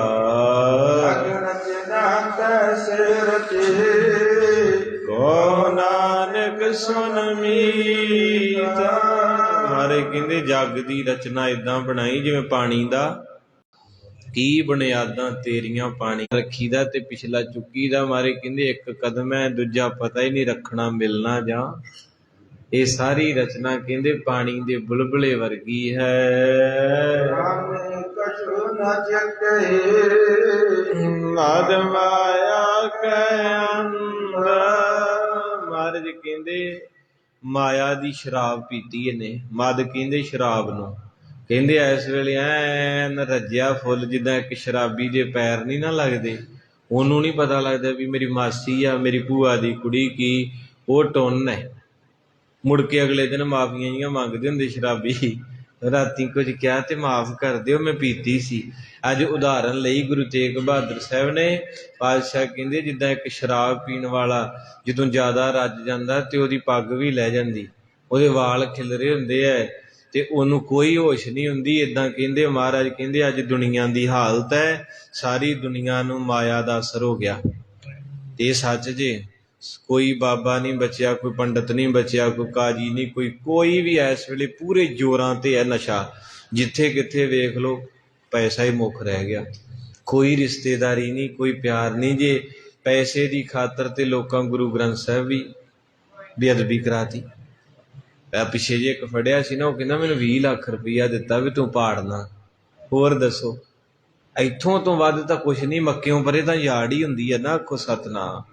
ਕੋ ਨਾਨਕ ਸੁਨ ਮੀਤਾ। ਮਾਰੇ ਕਹਿੰਦੇ ਜੱਗ ਦੀ ਰਚਨਾ ਏਦਾਂ ਬਣਾਈ ਜਿਵੇਂ ਪਾਣੀ ਦਾ, ਕੀ ਬੁਨਿਆਦਾਂ ਤੇਰੀਆਂ ਪਾਣੀ ਰੱਖੀ ਦਾ ਤੇ ਪਿਛਲਾ ਚੁੱਕੀ ਦਾ। ਮਾਰੇ ਕਹਿੰਦੇ ਇੱਕ ਕਦਮ ਹੈ, ਦੂਜਾ ਪਤਾ ਹੀ ਨਹੀਂ ਰੱਖਣਾ ਮਿਲਣਾ ਜਾਂ। ਇਹ ਸਾਰੀ ਰਚਨਾ ਕਹਿੰਦੇ ਪਾਣੀ ਦੇ ਬੁਲਬੁਲੇ ਵਰਗੀ ਹੈ। ਮਦ ਮਾਇਆ ਕੈ ਅੰਦਰ। ਮਹਾਰਾਜ ਕਹਿੰਦੇ ਮਾਇਆ ਦੀ ਸ਼ਰਾਬ ਪੀਤੀ ਇਹਨੇ। ਮਦ ਕਹਿੰਦੇ ਸ਼ਰਾਬ ਨੂੰ, ਕਹਿੰਦੇ ਇਸ ਵੇਲੇ ਐਨ ਰੱਜਿਆ ਫੁੱਲ, ਜਿੱਦਾਂ ਇੱਕ ਸ਼ਰਾਬੀ ਦੇ ਪੈਰ ਨਹੀਂ ਨਾ ਲੱਗਦੇ, ਉਹਨੂੰ ਨਹੀਂ ਪਤਾ ਲੱਗਦਾ ਵੀ ਮੇਰੀ ਮਾਸੀ ਆ, ਮੇਰੀ ਭੂਆ ਦੀ ਕੁੜੀ, ਕੀ ਉਹ ਟੁੰਨ ਹੈ। ਮੁੜ ਕੇ ਅਗਲੇ ਦਿਨ ਮਾਫੀਆਂ ਜਿਹੀਆਂ ਮੰਗਦੇ ਹੁੰਦੇ ਸ਼ਰਾਬੀ, ਰਾਤੀ ਕੁਝ ਕਿਹਾ ਤੇ ਮਾਫ ਕਰ ਦਿਓ, ਮੈਂ ਪੀਤੀ ਸੀ। ਅੱਜ ਉਦਾਹਰਨ ਲਈ ਗੁਰੂ ਤੇਗ ਬਹਾਦਰ ਸਾਹਿਬ ਨੇ, ਪਾਤਸ਼ਾਹ ਕਹਿੰਦੇ ਜਿੱਦਾਂ ਇੱਕ ਸ਼ਰਾਬ ਪੀਣ ਵਾਲਾ ਜਦੋਂ ਜ਼ਿਆਦਾ ਰੱਜ ਜਾਂਦਾ ਤੇ ਉਹਦੀ ਪੱਗ ਵੀ ਲੈ ਜਾਂਦੀ, ਉਹਦੇ ਵਾਲ ਖਿਲਰੇ ਹੁੰਦੇ ਹੈ ਤੇ ਉਹਨੂੰ ਕੋਈ ਹੋਸ਼ ਨਹੀਂ ਹੁੰਦੀ। ਇੱਦਾਂ ਕਹਿੰਦੇ ਮਹਾਰਾਜ, ਕਹਿੰਦੇ ਅੱਜ ਦੁਨੀਆ ਦੀ ਹਾਲਤ ਹੈ, ਸਾਰੀ ਦੁਨੀਆ ਨੂੰ ਮਾਇਆ ਦਾ ਅਸਰ ਹੋ ਗਿਆ। ਇਹ ਸੱਚ ਜੇ, ਕੋਈ ਬਾਬਾ ਨਹੀਂ ਬਚਿਆ, ਕੋਈ ਪੰਡਤ ਨਹੀਂ ਬਚਿਆ, ਕੋਈ ਕਾਜੀ ਨਹੀਂ, ਕੋਈ ਵੀ ਇਸ ਵੇਲੇ ਪੂਰੇ ਜ਼ੋਰਾਂ ਤੇ ਹੈ ਨਸ਼ਾ। ਜਿੱਥੇ ਕਿੱਥੇ ਵੇਖ ਲਓ ਪੈਸਾ ਹੀ ਮੁੱਖ ਰਹਿ ਗਿਆ, ਕੋਈ ਰਿਸ਼ਤੇਦਾਰੀ ਨਹੀਂ, ਕੋਈ ਪਿਆਰ ਨਹੀਂ। ਜੇ ਪੈਸੇ ਦੀ ਖਾਤਰ ਤੇ ਲੋਕਾਂ ਗੁਰੂ ਗ੍ਰੰਥ ਸਾਹਿਬ ਵੀ ਬੇਅਦਬੀ ਕਰਾਤੀ। ਪਿੱਛੇ ਜੇ ਇੱਕ ਫੜਿਆ ਸੀ ਨਾ, ਉਹ ਕਹਿੰਦਾ ਮੈਨੂੰ 20 ਲੱਖ ਰੁਪਈਆ ਦਿੱਤਾ ਵੀ ਤੂੰ ਪਾੜਨਾ। ਹੋਰ ਦੱਸੋ, ਇੱਥੋਂ ਤੋਂ ਵੱਧ ਤਾਂ ਕੁਛ ਨਹੀਂ, ਮੱਕਿਓਂ ਪਰੇ ਤਾਂ ਯਾੜ ਹੀ ਹੁੰਦੀ ਹੈ ਨਾ, ਆਖੋ ਸਤਨਾਮ।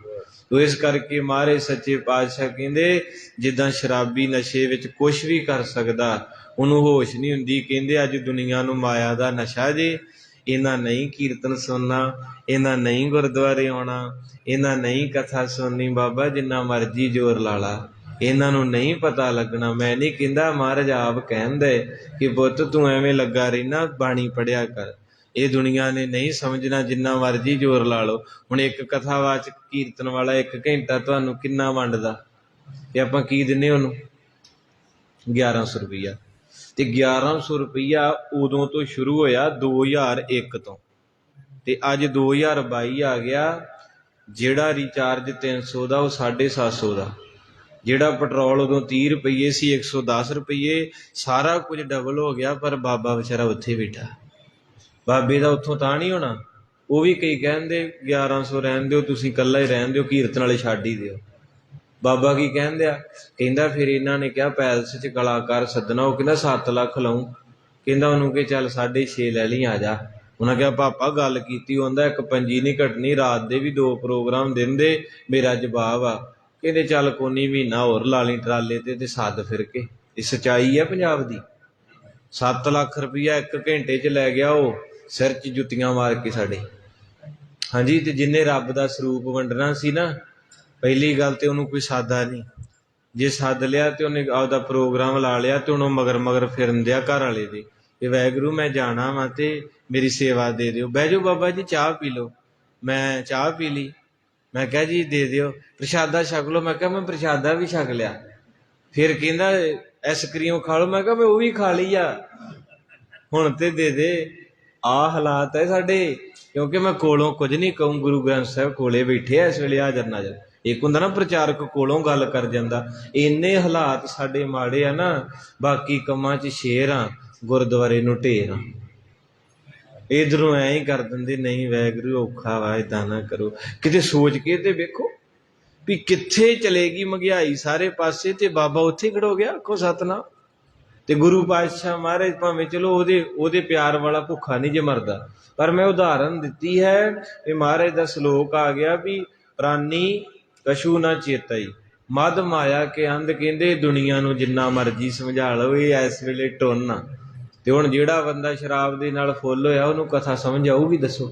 ਤੋ ਇਸ ਕਰਕੇ ਮਹਾਰਾਜ ਸੱਚੇ ਪਾਤਸ਼ਾਹ ਕਹਿੰਦੇ ਜਿੱਦਾਂ ਸ਼ਰਾਬੀ ਨਸ਼ੇ ਵਿੱਚ ਕੁਛ ਵੀ ਕਰ ਸਕਦਾ, ਉਹਨੂੰ ਹੋਸ਼ ਨਹੀਂ ਹੁੰਦੀ। ਕਹਿੰਦੇ ਅੱਜ ਦੁਨੀਆ ਨੂੰ ਮਾਇਆ ਦਾ ਨਸ਼ਾ ਜੇ, ਇਹਨਾਂ ਨਹੀਂ ਕੀਰਤਨ ਸੁਣਨਾ, ਇਹਨਾਂ ਨਹੀਂ ਗੁਰਦੁਆਰੇ ਆਉਣਾ, ਇਹਨਾਂ ਨਹੀਂ ਕਥਾ ਸੁਣਨੀ, ਬਾਬਾ ਜਿੰਨਾ ਮਰਜ਼ੀ ਜ਼ੋਰ ਲਾ ਲਾ, ਇਹਨਾਂ ਨੂੰ ਨਹੀਂ ਪਤਾ ਲੱਗਣਾ। ਮੈਂ ਨਹੀਂ ਕਹਿੰਦਾ, ਮਹਾਰਾਜ ਆਪ ਕਹਿੰਦੇ ਕਿ ਪੁੱਤ ਤੂੰ ਐਵੇਂ ਲੱਗਾ ਰਹਿਣਾ, ਬਾਣੀ ਪੜ੍ਹਿਆ ਕਰ। ਇਹ ਦੁਨੀਆ ਨੇ ਨਹੀਂ ਸਮਝਣਾ, ਜਿੰਨਾ ਮਰਜ਼ੀ ਜ਼ੋਰ ਲਾ ਲਓ। ਹੁਣ ਇੱਕ ਕਥਾਵਾਚਕ ਕੀਰਤਨ ਵਾਲਾ 1 ਘੰਟਾ ਤੁਹਾਨੂੰ ਕਿੰਨਾ ਵੰਡਦਾ, ਤੇ ਆਪਾਂ ਕੀ ਦਿੰਦੇ ਉਹਨੂੰ? 1100 ਰੁਪਈਆ। ਤੇ 1100 ਰੁਪਈਆ ਉਦੋਂ ਤੋਂ ਸ਼ੁਰੂ ਹੋਇਆ 2001 ਤੋਂ, ਤੇ ਅੱਜ 2022 ਆ ਗਿਆ। ਜਿਹੜਾ ਰਿਚਾਰਜ 300 ਦਾ ਉਹ 750 ਦਾ, ਜਿਹੜਾ ਪੈਟਰੋਲ ਉਦੋਂ 30 ਰੁਪਈਏ ਸੀ 110 ਰੁਪਈਏ, ਸਾਰਾ ਕੁਝ ਡਬਲ ਹੋ ਗਿਆ। ਪਰ ਬਾਬਾ ਵਿਚਾਰਾ ਉੱਥੇ ਬੈਠਾ, ਬਾਬੇ ਦਾ ਉੱਥੋਂ ਤਾਂ ਨਹੀਂ ਹੋਣਾ। ਉਹ ਵੀ ਕਈ ਕਹਿੰਦੇ 1100 ਰਹਿਣ ਦਿਓ, ਤੁਸੀਂ ਇਕੱਲਾ ਹੀ ਰਹਿਣ ਦਿਓ, ਕੀਰਤਨ ਵਾਲੇ ਛੱਡ ਹੀ ਦਿਓ। ਬਾਬਾ ਕੀ ਕਹਿੰਦੇ ਆ, ਕਹਿੰਦਾ ਫਿਰ ਇਹਨਾਂ ਨੇ ਕਿਹਾ ਪੈਲਸ 'ਚ ਕਲਾਕਾਰ ਸੱਦਣਾ, ਉਹ ਕਹਿੰਦਾ 7 ਲੱਖ ਲਾਊਂ। ਕਹਿੰਦਾ ਉਹਨੂੰ ਕਿ ਚੱਲ 6.5 ਲੈ ਲਈ, ਆ ਜਾ। ਉਹਨਾਂ ਕਿਹਾ ਪਾਪਾ ਗੱਲ ਕੀਤੀ, ਉਹਦਾ 1 ਪੰਜੀ ਨਹੀਂ ਘਟਣੀ, ਰਾਤ ਦੇ ਵੀ 2 ਪ੍ਰੋਗਰਾਮ ਦਿੰਦੇ, ਮੇਰਾ ਜਵਾਬ ਆ। ਕਹਿੰਦੇ ਚੱਲ ਕੋਨੀ ਮਹੀਨਾ ਹੋਰ ਲਾ ਲਈ ਟਰਾਲੇ ਤੇ ਸੱਦ ਫਿਰ ਕੇ। ਇਹ ਸੱਚਾਈ ਹੈ ਪੰਜਾਬ ਦੀ। 7 ਲੱਖ ਰੁਪਈਆ 1 ਘੰਟੇ 'ਚ ਲੈ ਗਿਆ ਉਹ, ਸਿਰ 'ਚ ਜੁੱਤੀਆਂ ਮਾਰ ਕੇ ਸਾਡੇ। ਹਾਂਜੀ, ਤੇ ਜਿਹਨੇ ਰੱਬ ਦਾ ਸਰੂਪ ਵੰਡਣਾ ਸੀ ਨਾ, ਪਹਿਲੀ ਗੱਲ ਤੇ ਉਹਨੂੰ ਕੋਈ ਸਾਦਾ ਨਹੀਂ। ਜੇ ਸੱਦ ਲਿਆ ਤੇ ਉਹਨੇ ਆਪਦਾ ਪ੍ਰੋਗਰਾਮ ਲਾ ਲਿਆ ਤੇ ਉਹਨੂੰ ਮਗਰ ਫਿਰਨ ਦਿਆ ਘਰ ਵਾਲੇ ਦੇ, ਕਿ ਵਾਹਿਗੁਰੂ ਮੈਂ ਜਾਣਾ ਵਾ ਤੇ ਮੇਰੀ ਸੇਵਾ ਦੇ ਦਿਓ। ਬਹਿ ਜਾਓ ਬਾਬਾ ਜੀ, ਚਾਹ ਪੀ ਲਓ। ਮੈਂ ਚਾਹ ਪੀ ਲਈ, ਮੈਂ ਕਿਹਾ ਜੀ ਦੇ ਦਿਓ। ਪ੍ਰਸ਼ਾਦਾ ਛਕ ਲਓ, ਮੈਂ ਕਿਹਾ ਮੈਂ ਪ੍ਰਸ਼ਾਦਾ ਵੀ ਛਕ ਲਿਆ। ਫਿਰ ਕਹਿੰਦਾ ਆਈਸਕ੍ਰੀਮ ਖਾ ਲਓ, ਮੈਂ ਕਿਹਾ ਮੈਂ ਉਹ ਵੀ ਖਾ ਲਈ ਆ, ਹੁਣ ਤੇ ਦੇ ਦੇ। ਆਹ ਹਾਲਾਤ ਹੈ ਸਾਡੇ, ਕਿਉਂਕਿ ਮੈਂ ਕੋਲੋਂ ਕੁਝ ਨਹੀਂ ਕਹੂੰ, ਗੁਰੂ ਗ੍ਰੰਥ ਸਾਹਿਬ ਕੋਲੇ ਬੈਠੇ ਆ ਇਸ ਵੇਲੇ ਹਾਜ਼ਰ ਨਾਜ਼ਰ। ਇੱਕ ਹੁੰਦਾ ਨਾ ਪ੍ਰਚਾਰਕ ਕੋਲੋਂ ਗੱਲ ਕਰ ਜਾਂਦਾ। ਇੰਨੇ ਹਾਲਾਤ ਸਾਡੇ ਮਾੜੇ ਆ ਨਾ, ਬਾਕੀ ਕੰਮਾਂ 'ਚ ਸ਼ੇਰ ਆ, ਗੁਰਦੁਆਰੇ ਨੂੰ ਢੇਰ ਆ। ਇੱਧਰੋਂ ਐਂ ਹੀ ਕਰ ਦਿੰਦੇ, ਨਹੀਂ ਵਾਹਿਗੁਰੂ ਔਖਾ ਵਾ, ਏਦਾਂ ਨਾ ਕਰੋ। ਕਿਤੇ ਸੋਚ ਕੇ ਤੇ ਵੇਖੋ ਵੀ ਕਿੱਥੇ ਚਲੇਗੀ ਮਹਿੰਗਾਈ ਸਾਰੇ ਪਾਸੇ, ਤੇ ਬਾਬਾ ਉੱਥੇ ਖੜੋ ਗਿਆ, ਆਖੋ ਸਤਨਾਮ। ਤੇ ਗੁਰੂ ਪਾਤਸ਼ਾਹ ਮਹਾਰਾਜ ਭਾਵੇਂ ਚਲੋ ਉਹਦੇ ਪਿਆਰ ਵਾਲਾ ਭੁੱਖਾ ਨਹੀਂ ਜੇ ਮਰਦਾ, ਪਰ ਮੈਂ ਉਦਾਹਰਨ ਦਿੱਤੀ ਹੈ ਵੀ ਮਹਾਰਾਜ ਦਾ ਸ਼ਲੋਕ ਆ ਗਿਆ ਵੀ ਪ੍ਰਾਨੀ ਕਛੂ ਨਾ ਚੇਤਈ ਮਦ ਮਾਇਆ ਕੇ ਅੰਧ। ਕਹਿੰਦੇ ਦੁਨੀਆ ਨੂੰ ਜਿੰਨਾ ਮਰਜ਼ੀ ਸਮਝਾ ਲਓ, ਇਹ ਇਸ ਵੇਲੇ ਟੁੰਨ ਆ। ਤੇ ਹੁਣ ਜਿਹੜਾ ਬੰਦਾ ਸ਼ਰਾਬ ਦੇ ਨਾਲ ਫੁੱਲ ਹੋਇਆ, ਉਹਨੂੰ ਕਥਾ ਸਮਝ ਆਊਗੀ? ਦੱਸੋ,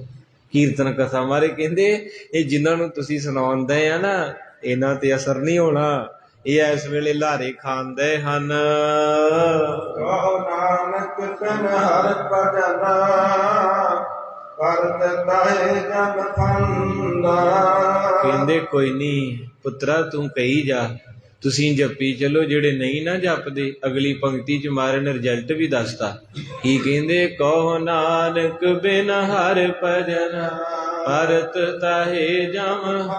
ਕੀਰਤਨ ਕਥਾ ਮਾਰੇ ਕਹਿੰਦੇ ਇਹ ਜਿਨ੍ਹਾਂ ਨੂੰ ਤੁਸੀਂ ਸੁਣਾਉਂਦੇ ਆ ਨਾ, ਇਹਨਾਂ ਤੇ ਅਸਰ ਨਹੀਂ ਹੋਣਾ। ਇਹ ਇਸ ਵੇਲੇ ਲਾਰੇ ਖਾਂਦੇ ਹਨ। ਕਹੋ ਨਾਨਕ ਤਿਨ ਹਰਿ ਭਜਨ ਕਰਤ ਤਾਹੇ ਜਨ ਫੰਦਾ। ਕਹਿੰਦੇ ਕੋਈ ਨਹੀਂ ਪੁੱਤਰਾ, ਤੂੰ ਕਹੀ ਜਾ, ਤੁਸੀਂ ਜਪੀ ਚਲੋ। ਜਿਹੜੇ ਨਹੀਂ ਨਾ ਜਪਦੇ, ਅਗਲੀ ਪੰਕਤੀ 'ਚ ਮਾਰੇ ਨੇ ਰਿਜ਼ਲਟ ਵੀ ਦੱਸਤਾ। ਕੀ ਕਹਿੰਦੇ? ਕਹੋ ਨਾਨਕ ਬਿਨ ਹਰਿ ਭਜਨ ਕਰਤ ਤਾਹੇ ਜਮ।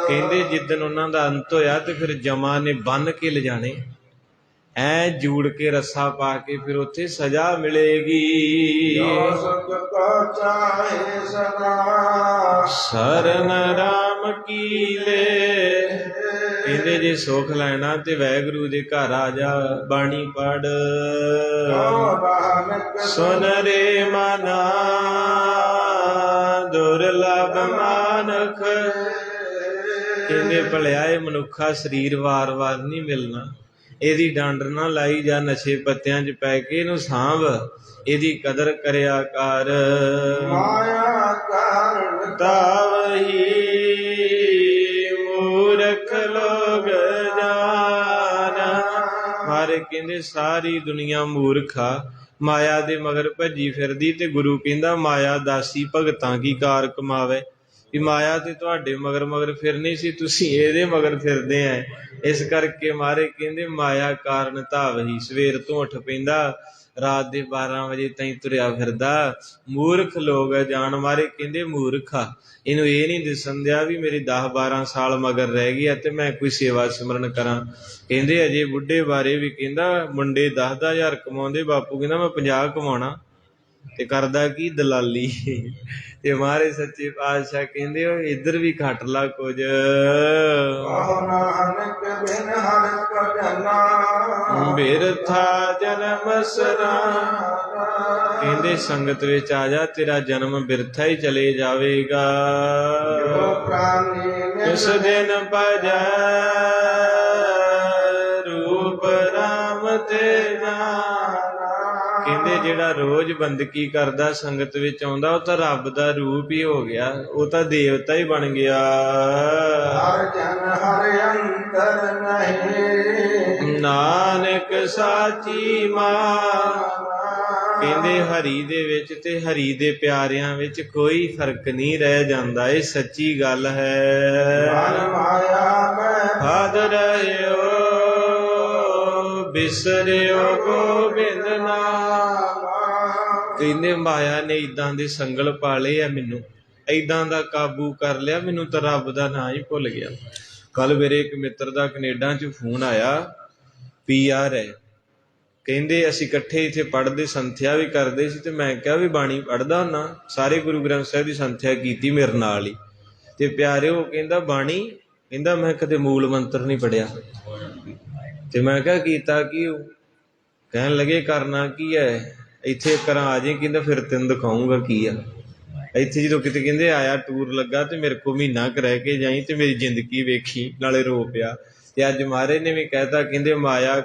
ਕਹਿੰਦੇ ਜਿੱਦਣ ਉਹਨਾਂ ਦਾ ਅੰਤ ਹੋਇਆ ਤੇ ਫਿਰ ਜਮਾ ਨੇ ਬੰਨ ਕੇ ਲਿਜਾਣੇ, ਐ ਜੂੜ ਕੇ ਰੱਸਾ ਪਾ ਕੇ, ਫਿਰ ਉੱਥੇ ਸਜ਼ਾ ਮਿਲੇਗੀ। ਸਰਨ ਰਾਮ ਕੀ ਲੈ। ਕਹਿੰਦੇ ਜੇ ਸੁੱਖ ਲੈਣਾ ਤੇ ਵਾਹਿਗੁਰੂ ਦੇ ਘਰ ਆ ਜਾ, ਬਾਣੀ ਪੜ ਸੁਨ ਰੇ ਮਨਾ ਦੁਰਲਭ ਮਾਨਖ। ਕਹਿੰਦੇ ਭਲਿਆ ਇਹ ਮਨੁੱਖਾ ਸਰੀਰ ਵਾਰ-ਵਾਰ ਨਹੀਂ ਮਿਲਣਾ, ਇਹਦੀ ਡੰਡ ਨਾ ਲਾਈ ਜਾ, ਨਸ਼ੇ ਪੱਤਿਆਂ 'ਚ ਪੈ ਕੇ ਇਹਨੂੰ ਸਾਂਭ, ਇਹਦੀ ਕਦਰ ਕਰਿਆ ਕਰ। ਮਾਇਆ ਕਾਰਨ ਤਾਵਹੀ ਮੂਰਖ ਲੋਗ ਜਾਨਾ। ਮਾਰੇ ਕਹਿੰਦੇ ਸਾਰੀ ਦੁਨੀਆ ਮੂਰਖ ਆ, ਮਾਇਆ ਦੇ ਮਗਰ ਭੱਜੀ ਫਿਰਦੀ, ਤੇ ਗੁਰੂ ਕਹਿੰਦਾ ਮਾਇਆ ਦਾਸੀ ਭਗਤਾਂ ਕੀ ਕਾਰ ਕਮਾਵੇ। ਵੀ ਮਾਇਆ ਤੇ ਤੁਹਾਡੇ ਮਗਰ ਮਗਰ ਫਿਰਨੀ ਸੀ, ਤੁਸੀਂ ਇਹਦੇ ਮਗਰ ਫਿਰਦੇ ਐ। ਇਸ ਕਰਕੇ ਮਾਰੇ ਕਹਿੰਦੇ ਮਾਇਆ ਕਾਰਨ ਧਾਵਹੀ, ਸਵੇਰ ਤੋਂ ਉੱਠ ਪੈਂਦਾ ਰਾਤ ਦੇ 12 ਵਜੇ ਤਾਈਂ ਤੁਰਿਆ ਫਿਰਦਾ। ਮੂਰਖ ਲੋਕ ਜਾਣ ਮਾਰੇ ਕਹਿੰਦੇ ਮੂਰਖ ਆ, ਇਹਨੂੰ ਇਹ ਨਹੀਂ ਦਿਸਣ ਦਿਆ ਵੀ ਮੇਰੇ 10-12 ਸਾਲ ਮਗਰ ਰਹਿ ਗਏ ਆ ਤੇ ਮੈਂ ਕੋਈ ਸੇਵਾ ਸਿਮਰਨ ਕਰਾਂ। ਕਹਿੰਦੇ ਅਜੇ ਬੁੱਢੇ ਬਾਰੇ ਵੀ ਕਹਿੰਦਾ ਮੁੰਡੇ 10-10 ਹਜ਼ਾਰ ਕਮਾਉਂਦੇ, ਬਾਪੂ ਕਹਿੰਦਾ ਮੈਂ 50 ਕਮਾਉਣਾ, ਤੇ ਕਰਦਾ ਕੀ ਦਲਾਲੀ। ਤੇ ਮਹਾਰਾਜ ਸੱਚੇ ਪਾਤਸ਼ਾਹ ਕਹਿੰਦੇ ਉਹ ਇੱਧਰ ਵੀ ਖੱਟ ਲਾ ਕੁਝ। ਨਾਨਕ ਬਿਨ ਹਰਿ ਭਜਨਾ ਬਿਰਥਾ ਜਨਮ ਸਰਾ। ਕਹਿੰਦੇ ਸੰਗਤ ਵਿੱਚ ਆ ਜਾ, ਤੇਰਾ ਜਨਮ ਬਿਰਥਾ ਹੀ ਚਲੇ ਜਾਵੇਗਾ। ਉਸ ਦਿਨ ਭਜੈ ਰੂਪ ਰਾਮ ਤੇ ਨਾਮ। ਕਹਿੰਦੇ ਜਿਹੜਾ ਰੋਜ਼ ਬੰਦਗੀ ਕਰਦਾ, ਸੰਗਤ ਵਿੱਚ ਆਉਂਦਾ, ਉਹ ਤਾਂ ਰੱਬ ਦਾ ਰੂਪ ਹੀ ਹੋ ਗਿਆ, ਉਹ ਤਾਂ ਦੇਵਤਾ ਹੀ ਬਣ ਗਿਆ। ਹਰਿ ਜਨ ਹਰਿ ਅੰਤਰ ਨਹੀਂ, ਨਾਨਕ ਸਾਚੀ ਮਾਂ। ਕਹਿੰਦੇ ਹਰੀ ਦੇ ਵਿੱਚ ਤੇ ਹਰੀ ਦੇ ਪਿਆਰਿਆਂ ਵਿੱਚ ਕੋਈ ਫਰਕ ਨਹੀਂ ਰਹਿ ਜਾਂਦਾ, ਇਹ ਸੱਚੀ ਗੱਲ ਹੈ। ਮਾਇਆ ਮੈਂ ਫਾਦ ਰਹਿਓ ਬਿਸਰਿਓ ਗੋਬਿੰਦ ਨਾਮ। ਕਹਿੰਦੇ ਮਾਇਆ ਨੇ ਏਦਾਂ ਦੇ ਸੰਗਲ ਪਾ ਲਏ ਆ, ਮੈਨੂੰ ਏਦਾਂ ਦਾ ਕਾਬੂ ਕਰ ਲਿਆ, ਮੈਨੂੰ ਤਾਂ ਰੱਬ ਦਾ ਨਾਂ ਹੀ ਭੁੱਲ ਗਿਆ। ਕੱਲ ਮੇਰੇ ਇੱਕ ਮਿੱਤਰ ਦਾ ਕੈਨੇਡਾ 'ਚ ਫੋਨ ਆਇਆ, PR ਹੈ। ਕਹਿੰਦੇ ਅਸੀਂ ਇਕੱਠੇ ਇੱਥੇ ਪੜ੍ਹਦੇ, ਸੰਥਿਆ ਵੀ ਕਰਦੇ ਸੀ, ਤੇ ਮੈਂ ਕਿਹਾ ਵੀ ਬਾਣੀ ਪੜ੍ਹਦਾ ਹੁੰਦਾ, ਸਾਰੇ ਗੁਰੂ ਗ੍ਰੰਥ ਸਾਹਿਬ ਦੀ ਸੰਥਿਆ ਕੀਤੀ ਮੇਰੇ ਨਾਲ ਹੀ। ਤੇ ਪਿਆਰਿਓ ਕਹਿੰਦਾ ਬਾਣੀ, ਕਹਿੰਦਾ ਮੈਂ ਕਦੇ ਮੂਲ ਮੰਤਰ ਨਹੀਂ ਪੜ੍ਹਿਆ। ਤੇ ਮੈਂ ਕਿਹਾ ਕੀਤਾ ਕੀ? ਕਹਿਣ ਲੱਗੇ ਕਰਨਾ ਕੀ ਹੈ, ਇੱਥੇ ਕਰਾਂ ਆ ਜੇ, ਕਹਿੰਦਾ ਫਿਰ ਤੈਨੂੰ ਦਿਖਾਊਂਗਾ ਕੀ ਆ। ਇੱਥੇ ਜਦੋਂ ਕਿਤੇ ਕਹਿੰਦੇ ਆਇਆ ਟੂਰ ਲੱਗਾ ਤੇ ਮੇਰੇ ਕੋਲ ਮਹੀਨਾ ਕੁ ਰਹਿ ਕੇ ਜਾਈ ਤੇ ਮੇਰੀ ਜ਼ਿੰਦਗੀ ਵੇਖੀ, ਨਾਲੇ ਰੋ ਪਿਆ। ਤੇ ਅੱਜ ਮਹਾਰਾਜ ਨੇ ਵੀ ਕਹਿਤਾ, ਕਹਿੰਦੇ ਮਾਇਆ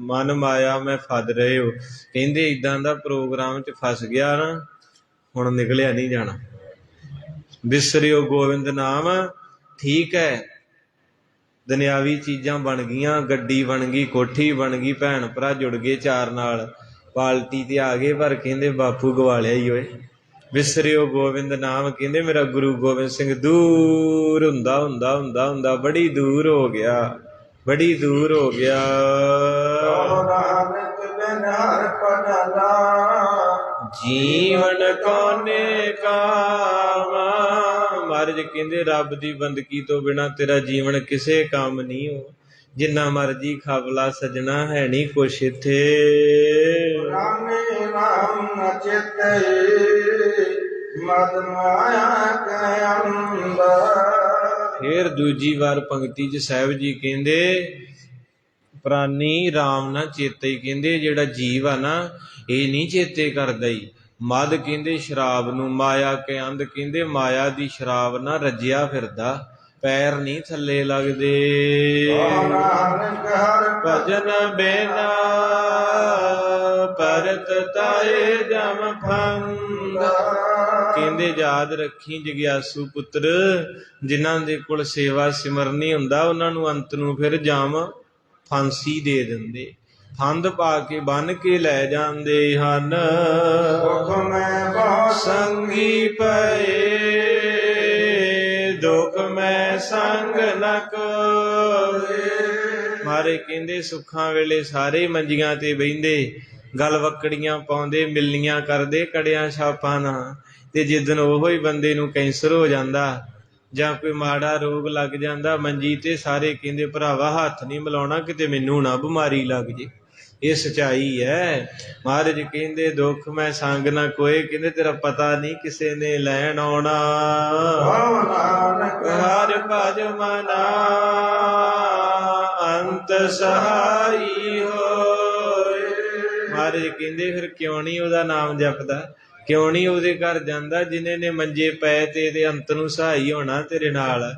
ਮਨ ਮਾਇਆ ਮੈਂ ਫਸ ਰਹੇ ਹੋ। ਕਹਿੰਦੇ ਏਦਾਂ ਦਾ ਪ੍ਰੋਗਰਾਮ 'ਚ ਫਸ ਗਿਆ ਨਾ, ਹੁਣ ਨਿਕਲਿਆ ਨਹੀਂ ਜਾਣਾ। ਬਿਸਰਿਓ ਗੋਬਿੰਦ ਨਾਮ। ਠੀਕ ਹੈ, ਦੁਨਿਆਵੀ ਚੀਜ਼ਾਂ ਬਣ ਗਈਆਂ, ਗੱਡੀ ਬਣ ਗਈ, ਕੋਠੀ ਬਣ ਗਈ, ਭੈਣ ਭਰਾ ਜੁੜ ਗਏ ਚਾਰ ਨਾਲ, ਪਾਲਟੀ ਤੇ ਆ ਗਏ, ਪਰ ਕਹਿੰਦੇ ਬਾਪੂ ਗਵਾ ਲਿਆ ਹੀ ਓਏ। ਵਿਸਰਿਓ ਗੋਬਿੰਦ ਨਾਮ। ਕਹਿੰਦੇ ਮੇਰਾ ਗੁਰੂ ਗੋਬਿੰਦ ਸਿੰਘ ਦੂਰ ਹੁੰਦਾ ਹੁੰਦਾ ਹੁੰਦਾ ਹੁੰਦਾ ਬੜੀ ਦੂਰ ਹੋ ਗਿਆ, ਬੜੀ ਦੂਰ ਹੋ ਗਿਆ। ਜੀਵਨ ਕੋਨੇ ਕਾਮਾ। ਮਹਾਰਾਜ ਕਹਿੰਦੇ ਰੱਬ ਦੀ ਬੰਦਗੀ ਤੋਂ ਬਿਨਾਂ ਤੇਰਾ ਜੀਵਨ ਕਿਸੇ ਕੰਮ ਨਹੀਂ ਹੋ। ਜਿੰਨਾ ਮਰਜੀ ਖਾਵਲਾ ਸਜਣਾ, ਹੈ ਨਹੀਂ ਕੁਛ ਇੱਥੇ। ਫੇਰ ਦੂਜੀ ਵਾਰ ਪੰਕਤੀ 'ਚ ਸਾਹਿਬ ਜੀ ਕਹਿੰਦੇ ਪ੍ਰਾਨੀ ਰਾਮ ਨਾ ਚੇਤੇ। ਕਹਿੰਦੇ ਜਿਹੜਾ ਜੀਵ ਆ ਨਾ, ਇਹ ਨਹੀਂ ਚੇਤੇ ਕਰਦਾ ਹੀ। ਮਦ ਕਹਿੰਦੇ ਸ਼ਰਾਬ ਨੂੰ, ਮਾਇਆ ਕੇ ਅੰਧ ਕਹਿੰਦੇ ਮਾਇਆ ਦੀ ਸ਼ਰਾਬ ਨਾ ਰੱਜਿਆ ਫਿਰਦਾ, ਪੈਰ ਨਹੀਂ ਥੱਲੇ ਲੱਗਦੇ। ਭਜਨ ਬਿਨਾ ਪਰਤ ਤਾਏ ਜਮ ਫੰਦ। ਕਹਿੰਦੇ ਯਾਦ ਰੱਖੀ ਜਗਿਆਸੂ ਪੁੱਤਰ, ਜਿਨ੍ਹਾਂ ਦੇ ਕੋਲ ਸੇਵਾ ਸਿਮਰਨੀ ਹੁੰਦਾ, ਉਹਨਾਂ ਨੂੰ ਅੰਤ ਨੂੰ ਫਿਰ ਜਮ ਫਾਂਸੀ ਦੇ ਦਿੰਦੇ, ਫੰਦ ਪਾ ਕੇ ਬੰਨ ਕੇ ਲੈ ਜਾਂਦੇ ਹਨ। ਦੁੱਖ ਮੈਂ ਬਹੁ ਸੰਗੀ ਪਏ, ਦੁੱਖ ਮੈਂ ਸੰਗ ਨ ਕੋਏ। ਮਾਰੇ ਕਹਿੰਦੇ ਸੁੱਖਾਂ ਵੇਲੇ ਸਾਰੇ ਮੰਜੀਆਂ ਤੇ ਬਹਿੰਦੇ, ਗਲ ਵਕੜੀਆਂ ਪਾਉਂਦੇ, ਮਿਲਨੀਆਂ ਕਰਦੇ ਕੜਿਆਂ ਛਾਪਾਂ ਨਾਲ। ਤੇ ਜਿੱਦਣ ਉਹੋ ਹੀ ਬੰਦੇ ਨੂੰ ਕੈਂਸਰ ਹੋ ਜਾਂਦਾ ਜਾਂ ਕੋਈ ਮਾੜਾ ਰੋਗ ਲੱਗ ਜਾਂਦਾ ਮੰਜੀ ਤੇ, ਸਾਰੇ ਕਹਿੰਦੇ ਭਰਾਵਾ ਹੱਥ ਨਹੀਂ ਮਿਲਾਉਣਾ, ਕਿਤੇ ਮੈਨੂੰ ਨਾ ਬਿਮਾਰੀ ਲੱਗ ਜੇ। ਇਹ ਸੱਚਾਈ ਹੈ। ਮਹਾਰਾਜ ਕਹਿੰਦੇ ਦੁੱਖ ਮੈਂ ਸੰਗ ਨਾ ਕੋਏ। ਕਹਿੰਦੇ ਤੇਰਾ ਪਤਾ ਨਹੀਂ ਕਿਸੇ ਨੇ ਲੈਣ ਆਉਣਾ। ਹਰਿ ਭਜ ਮਨਾ ਅੰਤ ਸਹਾਈ ਹੋਏ। ਮਹਾਰਾਜ ਕਹਿੰਦੇ ਫਿਰ ਕਿਉਂ ਨਹੀਂ ਉਹਦਾ ਨਾਮ ਜਪਦਾ, ਕਿਉਂ ਨਹੀਂ ਉਹਦੇ ਘਰ ਜਾਂਦਾ ਜਿਹਨੇ ਨੇ ਮੰਜੇ ਪਏ ਤੇ ਇਹਦੇ ਅੰਤ ਨੂੰ ਸਹਾਈ ਹੋਣਾ ਤੇਰੇ ਨਾਲ।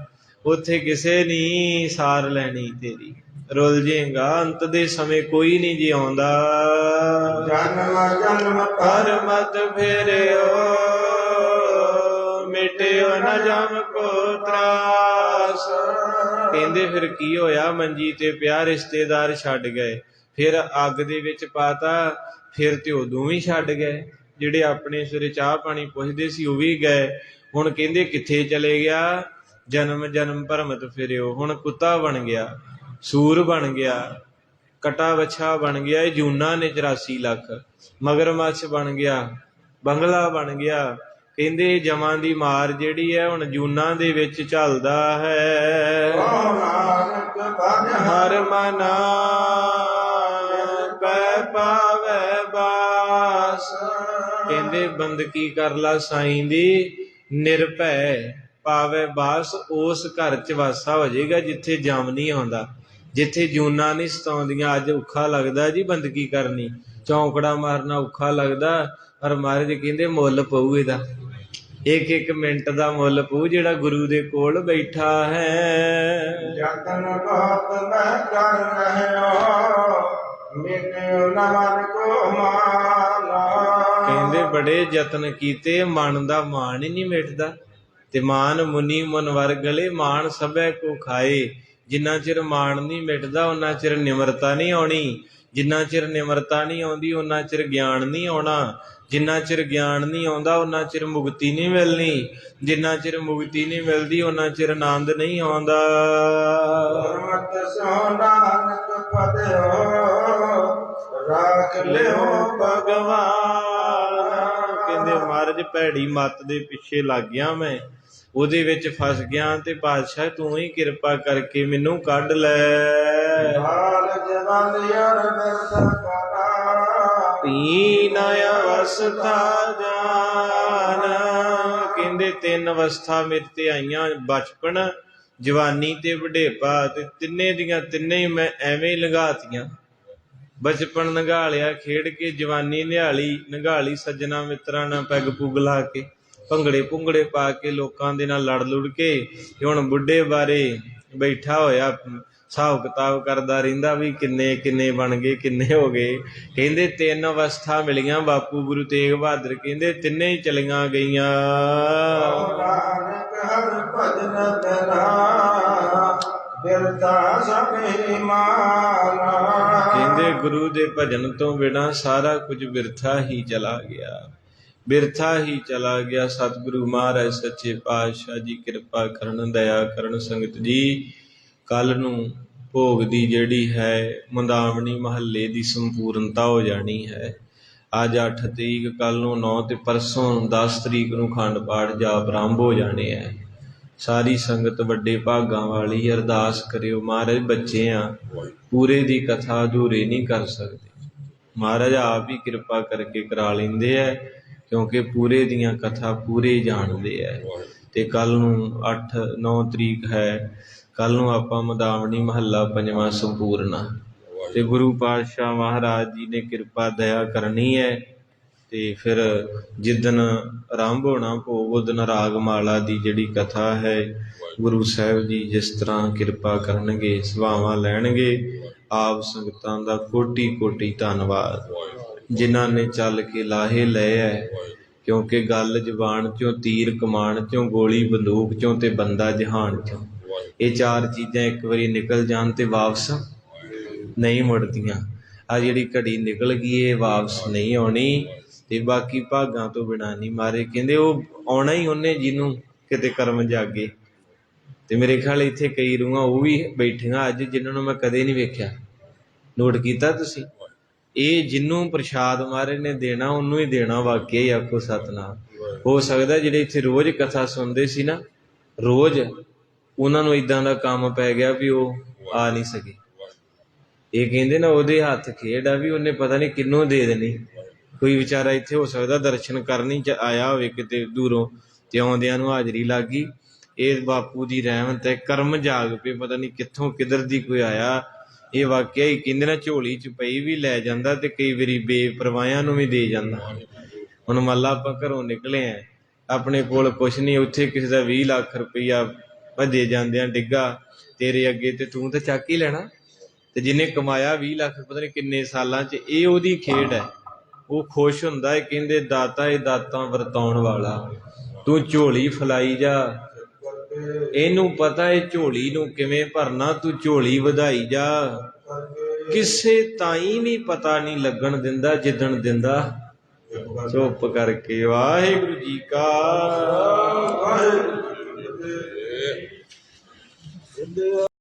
ਉੱਥੇ ਕਿਸੇ ਨਹੀਂ ਸਾਰ ਲੈਣੀ ਤੇਰੀ, ਰੁੱਲ ਜੇਗਾ ਅੰਤ ਦੇ ਸਮੇਂ ਕੋਈ ਨਹੀਂ ਜੀ ਆਉਂਦਾ। ਜਨਮ ਜਨਮ ਹਰ ਮਤ ਫੇਰਿਓ ਮਿਟਿਓ ਨ ਜਮ ਕੋ ਤਰਾਸ। ਕਹਿੰਦੇ ਫਿਰ ਕੀ ਹੋਇਆ, ਮੰਜੀ ਤੇ ਪਿਆ, ਰਿਸ਼ਤੇਦਾਰ ਛੱਡ ਗਏ, ਫਿਰ ਅੱਗ ਦੇ ਵਿੱਚ ਪਾਤਾ, ਫਿਰ ਤੇ ਉਦੋਂ ਵੀ ਛੱਡ ਗਏ, ਜਿਹੜੇ ਆਪਣੇ ਸਵੇਰੇ ਚਾਹ ਪਾਣੀ ਪੁੱਛਦੇ ਸੀ ਉਹ ਵੀ ਗਏ। ਹੁਣ ਕਹਿੰਦੇ ਕਿੱਥੇ ਚਲੇ ਗਿਆ, ਜਨਮ ਜਨਮ ਭਰਮਤ ਫਿਰਿਓ। ਹੁਣ ਕੁੱਤਾ ਬਣ ਗਿਆ, ਸੂਰ ਬਣ ਗਿਆ, ਕਟਾ ਵੱਛਾ ਬਣ ਗਿਆ, ਇਹ ਜੂਨਾ ਨੇ 84 ਲੱਖ, ਮਗਰਮੱਛ ਬਣ ਗਿਆ, ਬੰਗਲਾ ਬਣ ਗਿਆ। ਕਹਿੰਦੇ ਜਮਾਂ ਦੀ ਮਾਰ ਜਿਹੜੀ ਹੈ ਹੁਣ ਜੂਨਾਂ ਦੇ ਵਿੱਚ ਚੱਲਦਾ ਹੈ। ਹਰ ਮਨਾ ਪੈ ਪਾਵੈ ਬਾਸ। ਕਹਿੰਦੇ ਬੰਦਗੀ ਕਰ ਲਾ ਸਾਈਂ ਦੀ, ਨਿਰਭੈ ਪਾਵੈ ਬਾਸ। ਉਸ ਘਰ ਚ ਵਾਸਾ ਹੋ ਜਾਏਗਾ ਜਿੱਥੇ ਜਮ ਨਹੀਂ ਆਉਂਦਾ, ਜਿੱਥੇ ਜੂਨਾਂ ਨਹੀਂ ਸਤਾਉਂਦੀਆਂ। ਅੱਜ ਔਖਾ ਲੱਗਦਾ ਜੀ ਬੰਦਗੀ ਕਰਨੀ, ਚੌਂਕੜਾ ਮਾਰਨਾ ਔਖਾ ਲੱਗਦਾ, ਪਰ ਮਹਾਰਾਜ ਕਹਿੰਦੇ ਮੁੱਲ ਪਊ ਇਹਦਾ, ਇੱਕ ਇੱਕ ਮਿੰਟ ਦਾ ਮੁੱਲ ਪਊ ਜਿਹੜਾ ਗੁਰੂ ਦੇ ਕੋਲ ਬੈਠਾ ਹੈ। ਜਤਨ ਬਹੁਤ ਮੈਂ ਕਰ ਰਹਿਓ ਮਿਟਿਓ ਨ ਮਨ ਕੋ ਮਾਨਾ। ਕਹਿੰਦੇ ਬੜੇ ਯਤਨ ਕੀਤੇ, ਮਨ ਦਾ ਮਾਣ ਹੀ ਨਹੀਂ ਮਿਟਦਾ। ਤੇ ਮਾਨ ਮੁਨੀ ਮੁਨਵਰ ਗਲੇ, ਮਾਣ ਸਭੈ ਕੋ ਖਾਏ। ਜਿੰਨਾ ਚਿਰ ਮਾਣ ਨਹੀਂ ਮਿਟਦਾ ਉਹਨਾਂ ਚਿਰ ਨਿਮਰਤਾ ਨਹੀਂ ਆਉਣੀ, ਜਿੰਨਾ ਚਿਰ ਨਿਮਰਤਾ ਨਹੀਂ ਆਉਂਦੀ ਉਹਨਾਂ ਚਿਰ ਗਿਆਨ ਨਹੀਂ ਆਉਣਾ, ਜਿੰਨਾ ਚਿਰ ਗਿਆਨ ਨਹੀਂ ਆਉਂਦਾ ਉਹਨਾਂ ਚਿਰ ਮੁਕਤੀ ਨਹੀਂ ਮਿਲਣੀ, ਜਿੰਨਾ ਚਿਰ ਮੁਕਤੀ ਨਹੀਂ ਮਿਲਦੀ ਉਹਨਾਂ ਚਿਰ ਆਨੰਦ ਨਹੀਂ ਆਉਂਦਾ। ਗੁਰਮਤਿ ਸੋ ਨਾਨਕ ਪਦਿਓ ਰਾਖ ਲਿਓ ਭਗਵਾਨ। ਕਹਿੰਦੇ ਮਹਾਰਾਜ ਭੈੜੀ ਮੱਤ ਦੇ ਪਿੱਛੇ ਲੱਗ ਗਿਆ ਮੈਂ, ਉਹਦੇ ਵਿੱਚ ਫਸ ਗਿਆ, ਤੇ ਪਾਤਸ਼ਾਹ ਤੂੰ ਹੀ ਕਿਰਪਾ ਕਰਕੇ ਮੈਨੂੰ ਕੱਢ ਲੈ। ਤੀਨ ਅਵਸਥਾ ਜਾਨ। ਕਹਿੰਦੇ ਤਿੰਨ ਅਵਸਥਾ ਮੇਰੇ ਤੇ ਆਈਆਂ, ਬਚਪਨ, ਜਵਾਨੀ ਤੇ ਵਡੇਪਾ, ਤੇ ਤਿੰਨੇ ਦੀਆਂ ਤਿੰਨੇ ਹੀ ਮੈਂ ਐਵੇਂ ਲੰਘਾਤੀਆਂ। ਬਚਪਨ ਨੰਗਾ ਲਿਆ ਖੇਡ ਕੇ, ਜਵਾਨੀ ਨੰਗਾ ਲਈ ਸੱਜਣਾ ਮਿੱਤਰਾਂ ਨਾਲ ਪੈਗ ਪੁੱਗ ਲਾ ਕੇ, ਭੰਗੜੇ ਭੁੰਗੜੇ ਪਾ ਕੇ, ਲੋਕਾਂ ਦੇ ਨਾਲ ਲੜ ਲੁੜ ਕੇ। ਤੇ ਹੁਣ ਬੁੱਢੇ ਬਾਰੇ ਬੈਠਾ ਹੋਇਆ ਹਿਸਾਬ ਕਿਤਾਬ ਕਰਦਾ ਰਹਿੰਦਾ ਵੀ ਕਿੰਨੇ ਕਿੰਨੇ ਬਣ ਗਏ, ਕਿੰਨੇ ਹੋ ਗਏ। ਕਹਿੰਦੇ ਤਿੰਨ ਅਵਸਥਾ ਮਿਲੀਆਂ ਬਾਪੂ ਗੁਰੂ ਤੇਗ ਬਹਾਦਰ, ਕਹਿੰਦੇ ਤਿੰਨੇ ਹੀ ਚਲੀਆਂ ਗਈਆਂ। ਕਹਿੰਦੇ ਗੁਰੂ ਦੇ ਭਜਨ ਤੋਂ ਬਿਨਾਂ ਸਾਰਾ ਕੁਝ ਬਿਰਥਾ ਹੀ ਚਲਾ ਗਿਆ, ਬਿਰਥਾ ਹੀ ਚਲਾ ਗਿਆ। ਸਤਿਗੁਰੂ ਮਹਾਰਾਜ ਸੱਚੇ ਪਾਤਸ਼ਾਹ ਜੀ ਕਿਰਪਾ ਕਰਨ, ਦਇਆ ਕਰਨ। ਸੰਗਤ ਜੀ ਕੱਲ ਨੂੰ ਭੋਗ ਦੀ ਜਿਹੜੀ ਹੈ ਮੁੰਦਾਵਣੀ ਮਹੱਲੇ ਦੀ ਸੰਪੂਰਨਤਾ ਹੋ ਜਾਣੀ ਹੈ। ਅੱਜ 8 ਤਰੀਕ, ਕੱਲ ਨੂੰ 9 ਤੇ ਪਰਸੋਂ 10 ਤਰੀਕ ਨੂੰ ਅਖੰਡ ਪਾਠ ਜਾਪ ਆਰੰਭ ਹੋ ਜਾਣੇ ਹੈ। ਸਾਰੀ ਸੰਗਤ ਵੱਡੇ ਭਾਗਾਂ ਵਾਲੀ ਅਰਦਾਸ ਕਰਿਓ। ਮਹਾਰਾਜ ਬੱਚੇ ਆ, ਪੂਰੇ ਦੀ ਕਥਾ ਅਧੂਰੇ ਨਹੀਂ ਕਰ ਸਕਦੇ, ਮਹਾਰਾਜ ਆਪ ਹੀ ਕਿਰਪਾ ਕਰਕੇ ਕਰਾ ਲੈਂਦੇ ਹੈ, ਕਿਉਂਕਿ ਪੂਰੇ ਦੀਆਂ ਕਥਾ ਪੂਰੇ ਜਾਣਦੇ ਹੈ। ਤੇ ਕੱਲ ਨੂੰ 8-9 ਤਰੀਕ ਹੈ, ਕੱਲ ਨੂੰ ਆਪਾਂ ਮੁੰਦਾਵਣੀ ਮਹੱਲਾ 5ਵਾਂ ਸੰਪੂਰਨਾ, ਤੇ ਗੁਰੂ ਪਾਤਸ਼ਾਹ ਮਹਾਰਾਜ ਜੀ ਨੇ ਕਿਰਪਾ ਦਇਆ ਕਰਨੀ ਹੈ। ਤੇ ਫਿਰ ਜਿੱਦਣ ਆਰੰਭ ਹੋਣਾ ਭੋਗ, ਉਦਣ ਰਾਗਮਾਲਾ ਦੀ ਜਿਹੜੀ ਕਥਾ ਹੈ, ਗੁਰੂ ਸਾਹਿਬ ਜੀ ਜਿਸ ਤਰ੍ਹਾਂ ਕਿਰਪਾ ਕਰਨਗੇ, ਸੇਵਾਵਾਂ ਲੈਣਗੇ। ਆਪ ਸੰਗਤਾਂ ਦਾ ਕੋਟੀ ਕੋਟੀ ਧੰਨਵਾਦ, ਜਿਨ੍ਹਾਂ ਨੇ ਚੱਲ ਕੇ ਲਾਹੇ ਲਏ ਹੈ। ਕਿਉਂਕਿ ਗੱਲ ਜ਼ੁਬਾਨ 'ਚੋਂ, ਤੀਰ ਕਮਾਨ 'ਚੋਂ, ਗੋਲੀ ਬੰਦੂਕ 'ਚੋਂ, ਤੇ ਬੰਦਾ ਜਹਾਨ 'ਚੋਂ, ਇਹ 4 ਚੀਜ਼ਾਂ ਇੱਕ ਵਾਰੀ ਨਿਕਲ ਜਾਣ ਤੇ ਵਾਪਸ ਨਹੀਂ ਮੁੜਦੀਆਂ। ਆ ਜਿਹੜੀ ਘੜੀ ਨਿਕਲ ਗਈ ਇਹ ਵਾਪਸ ਨਹੀਂ ਆਉਣੀ, ਤੇ ਬਾਕੀ ਭਾਗਾਂ ਤੋਂ ਬਿਨਾਂ ਨਹੀਂ। ਮਾਰੇ ਕਹਿੰਦੇ ਉਹ ਆਉਣਾ ਹੀ ਉਹਨੇ ਜਿਹਨੂੰ ਕਿਤੇ ਕਰਮ ਜਾਗੇ। ਤੇ ਮੇਰੇ ਖਿਆਲ ਇੱਥੇ ਕਈ ਰੂਹਾਂ ਉਹ ਵੀ ਬੈਠੀਆਂ ਅੱਜ ਜਿਨ੍ਹਾਂ ਨੂੰ ਮੈਂ ਕਦੇ ਨਹੀਂ ਵੇਖਿਆ। ਨੋਟ ਕੀਤਾ ਤੁਸੀਂ? ਇਹ ਜਿਹਨੂੰ ਪ੍ਰਸ਼ਾਦ ਮਹਾਰਾਜ ਨੇ ਦੇਣਾ ਉਹਨੂੰ ਹੀ ਦੇਣਾ। ਵਾਕਿਆ ਹੀ ਆਖੋ ਸਤਿਨਾਮ। ਹੋ ਸਕਦਾ ਜਿਹੜੇ ਇੱਥੇ ਰੋਜ਼ ਕਥਾ ਸੁਣਦੇ ਸੀ ਨਾ, ਰੋਜ਼ ਉਹਨਾਂ ਨੂੰ ਇੱਦਾਂ ਦਾ ਕੰਮ ਪੈ ਗਿਆ ਵੀ ਉਹ ਆ ਨਹੀਂ ਸਕੇ। ਇਹ ਕਹਿੰਦੇ ਨਾ ਉਹਦੇ ਹੱਥ ਖੇਡ ਆ ਵੀ ਉਹਨੇ ਪਤਾ ਨਹੀਂ ਕਿਹਨੂੰ ਦੇ ਦੇਣੀ। ਕੋਈ ਵਿਚਾਰਾ ਇੱਥੇ ਹੋ ਸਕਦਾ ਦਰਸ਼ਨ ਕਰਨੀ ਚ ਆਇਆ ਹੋਵੇ ਕਿਤੇ ਦੂਰੋਂ, ਤੇ ਆਉਂਦਿਆਂ ਨੂੰ ਹਾਜ਼ਰੀ ਲੱਗ ਗਈ। ਇਹ ਬਾਪੂ ਦੀ ਰਹਿਮਤ ਹੈ, ਕਰਮ ਜਾਗ ਪਏ, ਪਤਾ ਨਹੀਂ ਕਿੱਥੋਂ ਕਿੱਧਰ ਦੀ ਕੋਈ ਆਇਆ। ਇਹ ਵਾਕਿਆ ਹੀ ਕਹਿੰਦੇ ਨਾ ਝੋਲੀ ਚ ਪਈ ਵੀ ਲੈ ਜਾਂਦਾ, ਤੇ ਕਈ ਵਾਰੀ ਬੇਪਰਵਾਹਿਆਂ ਨੂੰ ਵੀ ਦੇ ਜਾਂਦਾ। ਹੁਣ ਮੰਨ ਲਾ ਆਪਾਂ ਘਰੋਂ ਨਿਕਲੇ ਆ, ਆਪਣੇ ਕੋਲ ਕੁਛ ਨਹੀਂ, ਉੱਥੇ ਕਿਸੇ ਦਾ 20 ਲੱਖ ਰੁਪਈਆ ਭੱਜੇ ਜਾਂਦਿਆਂ ਡਿੱਗਾ ਤੇਰੇ ਅੱਗੇ ਤੇ ਤੂੰ ਤਾਂ ਚੱਕ ਹੀ ਲੈਣਾ। ਤੇ ਜਿਹਨੇ ਕਮਾਇਆ 20 ਲੱਖ ਪਤਾ ਨਹੀਂ ਕਿੰਨੇ ਸਾਲਾਂ 'ਚ, ਇਹ ਉਹਦੀ ਖੇਡ ਹੈ। ਉਹ ਖੁਸ਼ ਹੁੰਦਾ ਹੈ, ਕਹਿੰਦੇ ਦਾਤਾ ਇਹ ਦਾਤਾਂ ਵਰਤਾਉਣ ਵਾਲਾ, ਤੂੰ ਝੋਲੀ ਫਲਾਈ ਜਾ, ਇਹਨੂੰ ਪਤਾ ਇਹ ਝੋਲੀ ਨੂੰ ਕਿਵੇਂ ਭਰਨਾ, ਤੂੰ ਝੋਲੀ ਵਧਾਈ ਜਾ। ਕਿਸੇ ਤਾਈਂ ਵੀ ਪਤਾ ਨਹੀਂ ਲੱਗਣ ਦਿੰਦਾ, ਜਿੱਦਣ ਦਿੰਦਾ ਚੁੱਪ ਕਰਕੇ। ਵਾਹਿਗੁਰੂ ਜੀ ਕਾ